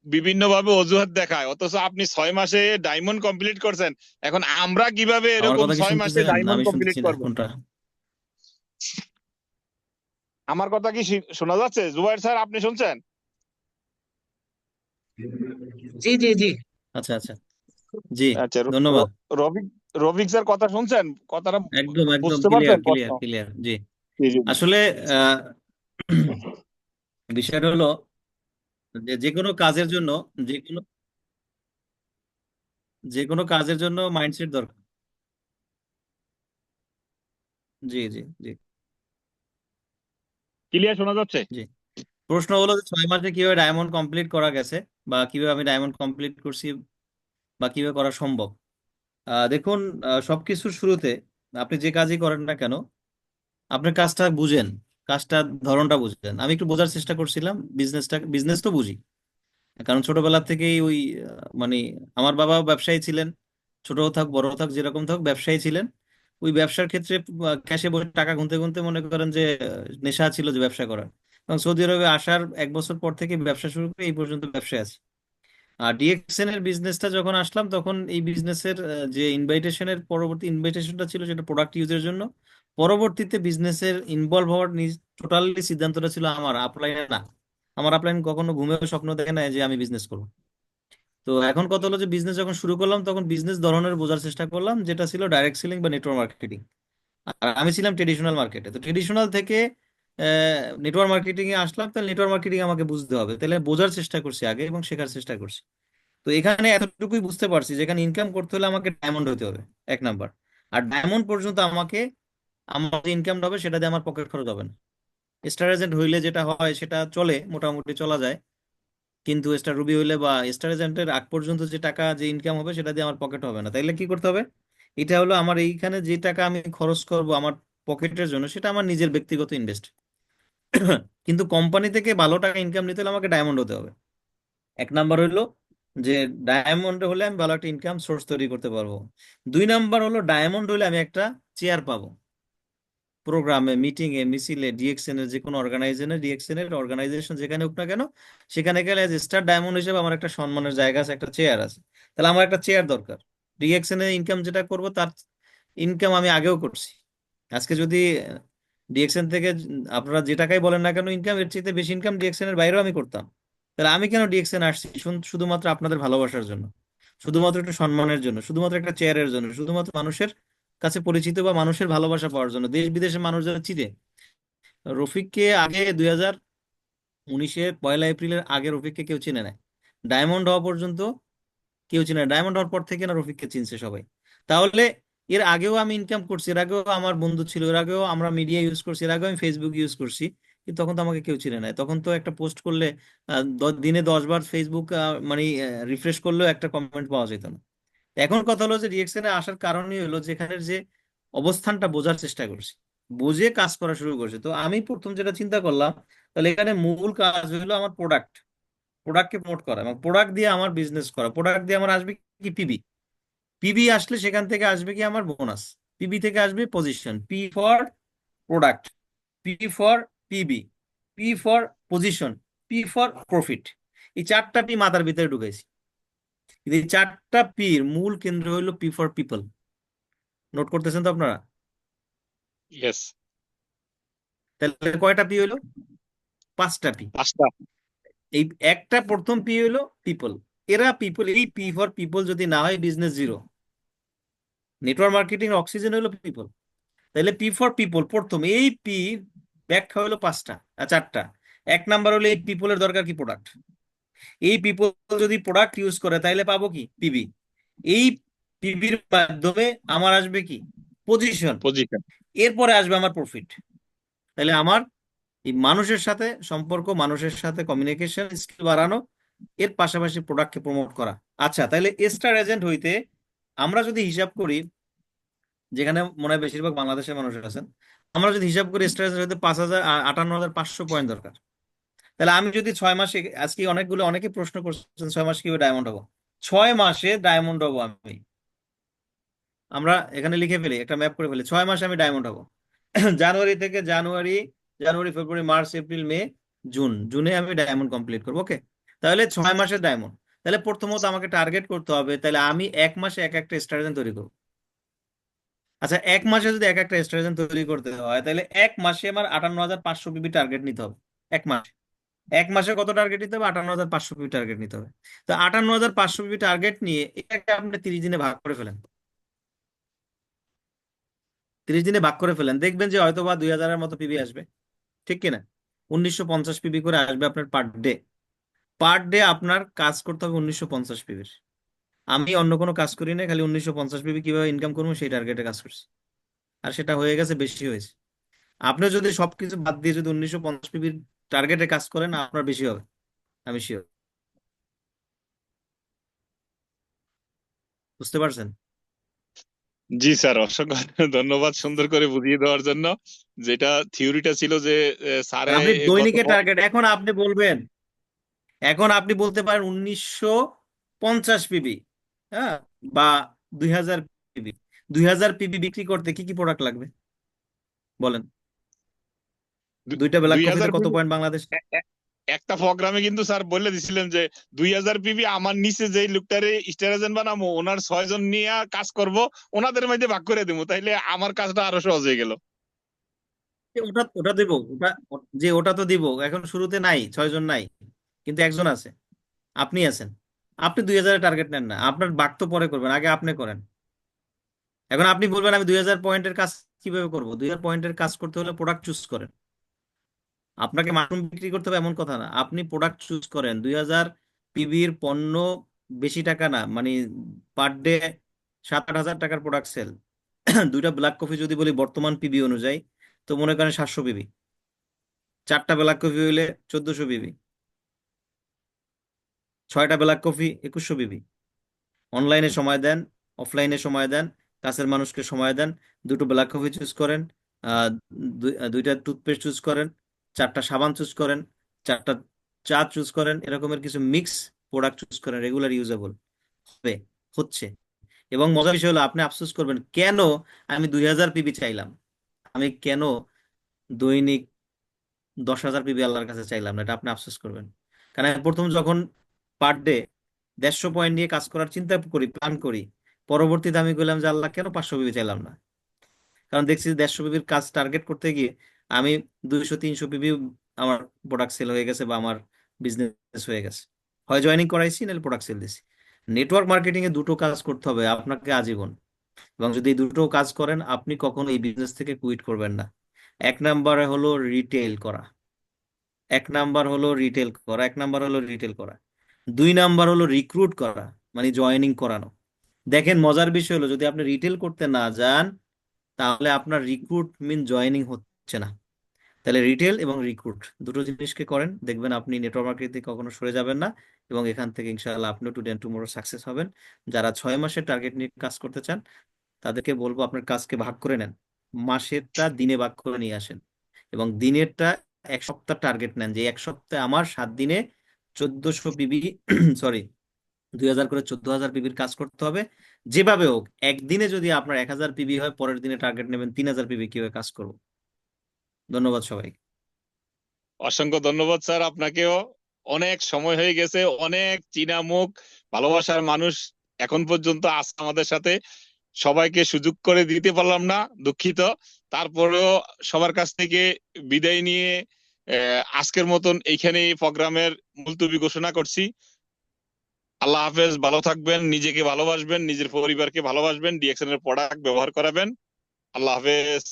বিভিন্ন ভাবে অজুহাত দেখায়, অথচ আপনি 6 মাসে ডায়মন্ড কমপ্লিট করছেন। এখন আমরা কিভাবে আমার এরকম কথা কি 6 মাসে শুনতেছেন? ডায়মন্ড আমি কমপ্লিট শুনতেছি না করব? কোনটা। আমার কথা কি শোনা যাচ্ছে জুবাইর স্যার, আপনি শুনছেন? জি জি জি। আচ্ছা আচ্ছা, জি, আচ্ছা, ধন্যবাদ। রফিক রফিক স্যার কথা শুনছেন? কথাটা একদম একদম বুঝতে ক্লিয়ার পারছেন প্রশ্ন? ক্লিয়ার ক্লিয়ার, জি। জি জি জি। আসলে আহ, বিষয়টা হলো যে যে কোনো কাজের জন্য, যে কোনো যে কোনো কাজের জন্য মাইন্ডসেট দরকার। জি জি জি ক্লিয়ার শোনা যাচ্ছে? জি। প্রশ্ন হলো যে 6 মাসে কিভাবে ডায়মন্ড কমপ্লিট করা গেছে, বা কিভাবে আমি ডায়মন্ড কমপ্লিট করছি, বা কিভাবে করা সম্ভব। দেখুন, সবকিছুর শুরুতে আপনি যে কাজই করেন না কেন, আপনার কাজটা বুঝেন, কাজটার ধরনটা বুঝেন। আমি একটু বোঝার চেষ্টা করছিলাম, বিজনেস তো বুঝি, কারণ ছোটবেলা থেকেই ওই মানে আমার বাবা ব্যবসায়ী ছিলেন। ছোট থাক বড় থাক যেরকম থাক ব্যবসায়ী ছিলেন। ওই ব্যবসার ক্ষেত্রে ক্যাশে বসে টাকা গুনতে গুনতে মনে করেন যে নেশা ছিল যে ব্যবসা করার। এবং সৌদি আরবে আসার 1 বছর পর থেকে ব্যবসা শুরু করে এই পর্যন্ত ব্যবসায় আছি। আর ডিএক্সএন এর বিজনেসটা যখন আসলাম, তখন এই বিজনেসের যে ইনভাইটেশনের পরবর্তী ইনভাইটেশনটা ছিল সেটা প্রোডাক্ট ইউজের জন্য। পরবর্তীতে বিজনেসের ইনভলভ হওয়ার টোটালি সিদ্ধান্তটা ছিল আমার, আপলাইনে না। আমার আপলাইন কখনো ঘুমেও স্বপ্ন দেখে না যে আমি বিজনেস করবো। তো এখন কথা হলো যে বিজনেস যখন শুরু করলাম, তখন বিজনেস ধরনের বোঝার চেষ্টা করলাম, যেটা ছিল ডাইরেক্ট সেলিং বা নেটওয়ার্ক মার্কেটিং। আর আমি ছিলাম ট্রেডিশনাল মার্কেটে। তো ট্রেডিশনাল থেকে নেটওয়ার্ক মার্কেটিং এ আসলাম, তাহলে নেটওয়ার্ক মার্কেটিং আমাকে বুঝতে হবে, তাহলে বোঝার চেষ্টা করছি আগে এবং শেখার চেষ্টা করছি। তো এখানে এতটুকুই বুঝতে পারছি যে এখানে ইনকাম করতে হলে আমাকে ডায়মন্ড হতে হবে, 1 নাম্বার। আর ডায়মন্ড পর্যন্ত আমাকে, আমার যে ইনকামটা হবে সেটা দিয়ে আমার পকেট খরচ হবে না। স্টার এজেন্ট হইলে যেটা হয় সেটা চলে, মোটামুটি চলা যায়। কিন্তু স্টার রুবি হইলে বা স্টার এজেন্টের আগ পর্যন্ত যে টাকা, যে ইনকাম হবে সেটা দিয়ে আমার পকেট হবে না। তাইলে কি করতে হবে? এটা হলো আমার এইখানে যে টাকা আমি খরচ করব আমার পকেটের জন্য, সেটা আমার নিজের ব্যক্তিগত ইনভেস্ট। কিন্তু কোম্পানি থেকে ভালো টাকা ইনকাম নিতে হলে আমাকে ডায়মন্ড হতে হবে। 1 নাম্বার হলো যে ডায়মন্ড হলে আমি ভালো একটা ইনকাম সোর্স তৈরি করতে পারবো। 2 নাম্বার হলো ডায়মন্ড হলে আমি একটা চেয়ার পাবো, প্রোগ্রামে, মিটিং এ, মিছিলে, ডিএক্সএন এর যে কোনো অর্গানাইজেশন যেখানে হোক না কেন, সেখানে গেলে স্টার ডায়মন্ড হিসেবে আমার একটা সম্মানের জায়গা আছে, একটা চেয়ার আছে। তাহলে আমার একটা চেয়ার দরকার। ডিএক্সএন এর ইনকাম যেটা করব তার ইনকাম আমি আগেও করছি। আজকে যদি ডিএক্সএন থেকে আপনারা যে টাকাই বলেন না কেন ইনকাম, এর চেয়ে বেশি ইনকাম ডিএক্সএন এর বাইরেও আমি করতাম। তাহলে আমি কেন ডিএক্সএন আসছি? শুধুমাত্র আপনাদের ভালোবাসার জন্য, শুধুমাত্র একটা সম্মানের জন্য, শুধুমাত্র একটা চেয়ারের জন্য, শুধুমাত্র মানুষের কাছে পরিচিত বা মানুষের ভালোবাসা পাওয়ার জন্য। দেশ বিদেশের মানুষ যারা চিনে রফিককে, আগে 2019-এর 1 এপ্রিলের আগে রফিককে কেউ চিনে না। ডায়মন্ড হওয়া পর্যন্ত কেউ চিনে না। ডায়মন্ড হওয়ার পর থেকে না রফিককে চিনছে সবাই। তাহলে এর আগেও আমি ইনকাম করছি, এর আগেও আমার বন্ধু ছিল, এর আগেও আমরা মিডিয়া ইউজ করছি, এর আগেও আমি ফেসবুক ইউজ করছি, কিন্তু তখন তো আমাকে কেউ চিনে নাই। তখন তো একটা পোস্ট করলে দিনে 10 বার ফেসবুক মানে রিফ্রেশ করলেও একটা কমেন্ট পাওয়া যেত না। এখন কথা হলো যে রিয়েকশনে আসার কারণই হলো যেখানের যে অবস্থানটা বোঝার চেষ্টা করছি, বুঝে কাজ করা শুরু করছে। তো আমি প্রথম যেটা চিন্তা করলাম, তাহলে এখানে মূল কাজ হলো আমার প্রোডাক্টকে প্রমোট করা এবং প্রোডাক্ট দিয়ে আমার বিজনেস করা। প্রোডাক্ট দিয়ে আমার আসবে কি? পিবি। পিবি আসলে সেখান থেকে আসবে কি? আমার বোনাস। পিবি থেকে আসবে position. P for product, P for PB, P for position, P for profit. এই 4টা পি মাথার ভিতরে ঢুকাইছি। কিন্তু এই 4টা পির মূল কেন্দ্র হলো পি ফর পিপল। নোট করতেছেন তো আপনারা? ইয়েস। তাহলে কয়টা পি হলো? 5টা পি। 5টা। এই একটা প্রথম পি হলো পিপল। এরা পিপল, এই পি ফর পিপল যদি না হয় business zero. Network marketing oxygen হলো পিপল। তাহলে পি ফর পিপল প্রথম, এই পি ব্যাখ্যা হলো 4টা। 1 নাম্বার হলো এই পিপলের দরকার কি? প্রোডাক্ট। এই পিপল যদি প্রোডাক্ট ইউজ করে তাহলে পাবো কি? পিবি। এই পিবির মাধ্যমে আমার আসবে কি? পজিশন। পজিশন। এরপরে আসবে আমার প্রফিট। তাহলে আমার এই মানুষের সাথে সম্পর্ক, মানুষের সাথে কমিউনিকেশন স্কিল বাড়ানো, এর পাশাপাশি প্রোডাক্টকে প্রমোট করা। আচ্ছা, তাহলে স্টার এজেন্ট হইতে আমরা যদি হিসাব করি, যেখানে মনে হয় বেশিরভাগ বাংলাদেশের মানুষ আছেন, আমরা যদি হিসাব করি স্টার এজেন্ট হইতে 58,500 পয়েন্ট দরকার। তাহলে আমি যদি 6 মাসে, আজকে অনেকে প্রশ্ন করছেন 6 মাস কিভাবে ডায়মন্ড হবো। 6 মাসে ডায়মন্ড হবো আমি। আমরা এখানে লিখে ফেলি, একটা ম্যাপ করে ফেলি। 6 মাসে আমি ডায়মন্ড হবো। জানুয়ারি, ফেব্রুয়ারি, মার্চ, এপ্রিল, মে, জুনে আমি ডায়মন্ড কমপ্লিট করবো। ওকে, তাহলে 6 মাসের ডায়মন্ড। তাহলে প্রথমত আমাকে টার্গেট করতে হবে, তাহলে আমি 1 মাসে এক একটা স্ট্র্যাটেজি তৈরি করবো। আচ্ছা, 1 মাসে যদি এক একটা স্ট্র্যাটেজি তৈরি করতে হয়, তাহলে 1 মাসে আমার 58,500 পিবি টার্গেট নিতে হবে। 1 মাসে 1 মাসে কত টার্গেট নিতে হবে? 58,500 পিবি টার্গেট নিতে হবে। তো 58,500 পিবি টার্গেট নিয়ে এটাকে আপনি 30 দিনে ভাগ করে ফেলেন। 30 দিনে ভাগ করে ফেলেন, দেখবেন যে হয়তো বা 2,000-এর মতো পিবি আসবে, ঠিক কিনা? 1950 পিবি করে আসবে আপনার পার ডে। পার ডে আপনার কাজ করতে হবে 1950 পিবির। আমি অন্য কোনো কাজ করি না, খালি 1950 পিবি কিভাবে ইনকাম করবো সেই টার্গেটে কাজ করছি। আর সেটা হয়ে গেছে, বেশি হয়েছে। আপনি যদি সবকিছু বাদ দিয়ে যদি 1950 পিবির টার্গেটে কাজ করেন, আপনার বেশি হবে, আমি শিওর। বুঝতে পারছেন? জি স্যার, অসংখ্য ধন্যবাদ সুন্দর করে বুঝিয়ে দেওয়ার জন্য। যেটা থিওরিটা ছিল যে আর স্যারে আপনি গত দৈনিকের টার্গেট, এখন আপনি বলতে পারেন 1950 পিবি, হ্যাঁ, বা 2,000 পিবি। 2,000 পিবি বিক্রি করতে কি কি প্রোডাক্ট লাগবে বলেন? 2টা ব্ল্যাক কফিতে 2000 কত পিবি পয়েন্ট বাংলাদেশ? একটা প্রোগ্রামে কিন্তু স্যার বলে দিছিলেন যে 2000 পিবি আমার নিচে যে লোকটারে স্টারেজেন্ট বানাবো, ওনার 6 জন নিয়ে কাজ করব, ওনাদের মধ্যে ভাগ করে দেবো, তাইলে আমার কাজটা আরো সহজ হয়ে গেল। ওটা ওটা দিব, ওটা তো দিব। এখন শুরুতে নাই, 6 জন নাই, কিন্তু একজন আছে, আপনি আছেন। আপনি 2,000 টার্গেট নেন না, আপনার বাক তো পরে করবেন, আগে আপনি করেন। এখন আপনি বলবেন আমি 2,000 পয়েন্টের কাজ কিভাবে করবো? 2,000 পয়েন্টের কাজ করতে হলে প্রোডাক্ট চুজ করেন। আপনাকে মাশরুম বিক্রি করতে হবে এমন কথা না, আপনি প্রোডাক্ট চুজ করেন। 2,000 পিবির পণ্য বেশি টাকা না, মানে পার ডে 7-8 হাজার টাকার প্রোডাক্ট সেল। 2টা ব্ল্যাক কফি যদি বলি বর্তমান পিবি অনুযায়ী, তো মনে করেন 700 পিবি। 4টা ব্ল্যাক কফি হইলে 1,400 পিবি। 6টা ব্ল্যাক কফি 2,100 পিবি। অনলাইনে সময় দেন, অফলাইনে সময় দেন, কাছের মানুষকে সময় দেন। 2টো ব্ল্যাক কফি চুজ করেন, 2টা টুথপেস্ট চুজ করেন, 4টা সাবান চুজ করেন, 4টা চা চুজ করেন, এরকমের কিছু মিক্স প্রোডাক্ট চুজ করেন, রেগুলার ইউজেবল হবে, হচ্ছে। এবং মজার বিষয় হলো আপনি আফসোস করবেন কেন আমি 2,000 পিবি চাইলাম। আমি কেন দৈনিক 10,000 পিবি আল্লাহর কাছে চাইলাম না, এটা আপনি আফসোস করবেন। কারণ আমি প্রথম যখন পার ডে 150 পয়েন্ট নিয়ে কাজ করার চিন্তা করি, প্ল্যান করি, পরবর্তীতে আমি বললাম যে আল্লাহ কেন 500 পিবি চাইলাম না। কারণ দেখছি 150 পিবির কাজ টার্গেট করতে গিয়ে আমি 200-300 পিবি আমার প্রোডাক্ট সেল হয়ে গেছে বা আমার বিজনেস হয়ে গেছে। হয় জয়েনিং করাইছি নাহলে প্রোডাক্ট সেল দিছি। নেটওয়ার্ক মার্কেটিং এ দুটো কাজ করতে হবে আপনাকে আজীবন, এবং যদি এই দুটো কাজ করেন আপনি কখনো এই বিজনেস থেকে কুইট করবেন না। এক নাম্বারে হলো রিটেল করা, এক নাম্বার হলো রিটেল করা, এক নাম্বার হলো রিটেল করা। 2 নাম্বার হলো রিক্রুট করা, মানে জয়েনিং করানো। দেখেন মজার বিষয় হলো যদি আপনি রিটেল করতে না যান তাহলে আপনার রিক্রুট মিন জয়েনিং হচ্ছে না। তাহলে রিটেল এবং রিক্রুট দুটো জিনিসকে করেন, দেখবেন আপনি নেটওয়ার্ক মার্কেটিং থেকে কখনো সরে যাবেন না, এবং এখান থেকে ইনশাআল্লাহ আপনিও টুডে এন্ড টুমরো সাকসেস হবেন। যারা 6 মাসের টার্গেট নিয়ে কাজ করতে চান তাদেরকে বলবো আপনার কাজকে ভাগ করে নেন, মাসেরটা দিনে ভাগ করে নিয়ে আসেন, এবং দিনেরটা 1 সপ্তাহ টার্গেট নেন যে 1 সপ্তাহে আমার 7 দিনে 1400 পিবি সরি 2,000 করে 14,000 পিবির কাজ করতে হবে। যেভাবে হোক একদিনে যদি আপনার 1,000 পিবি হয়, পরের দিনে টার্গেট নেবেন 3,000 পিবি কিভাবে কাজ করবো। ধন্যবাদ সবাই। অসংখ্য ধন্যবাদ স্যার আপনাকেও। অনেক সময় হয়ে গেছে, অনেক চীনা মুখ ভালোবাসার মানুষ এখন পর্যন্ত আছে আমাদের সাথে, সবাইকে সুযোগ করে দিতে পারলাম না, দুঃখিত। তারপরেও সবার কাছ থেকে বিদায় নিয়ে আজকের মতন এইখানেই প্রোগ্রামের মুলতবি ঘোষণা করছি। আল্লাহ হাফেজ, ভালো থাকবেন, নিজেকে ভালোবাসবেন, নিজের পরিবারকে ভালোবাসবেন, ডিএক্সএন এর প্রোডাক্ট ব্যবহার করাবেন। আল্লাহ হাফেজ।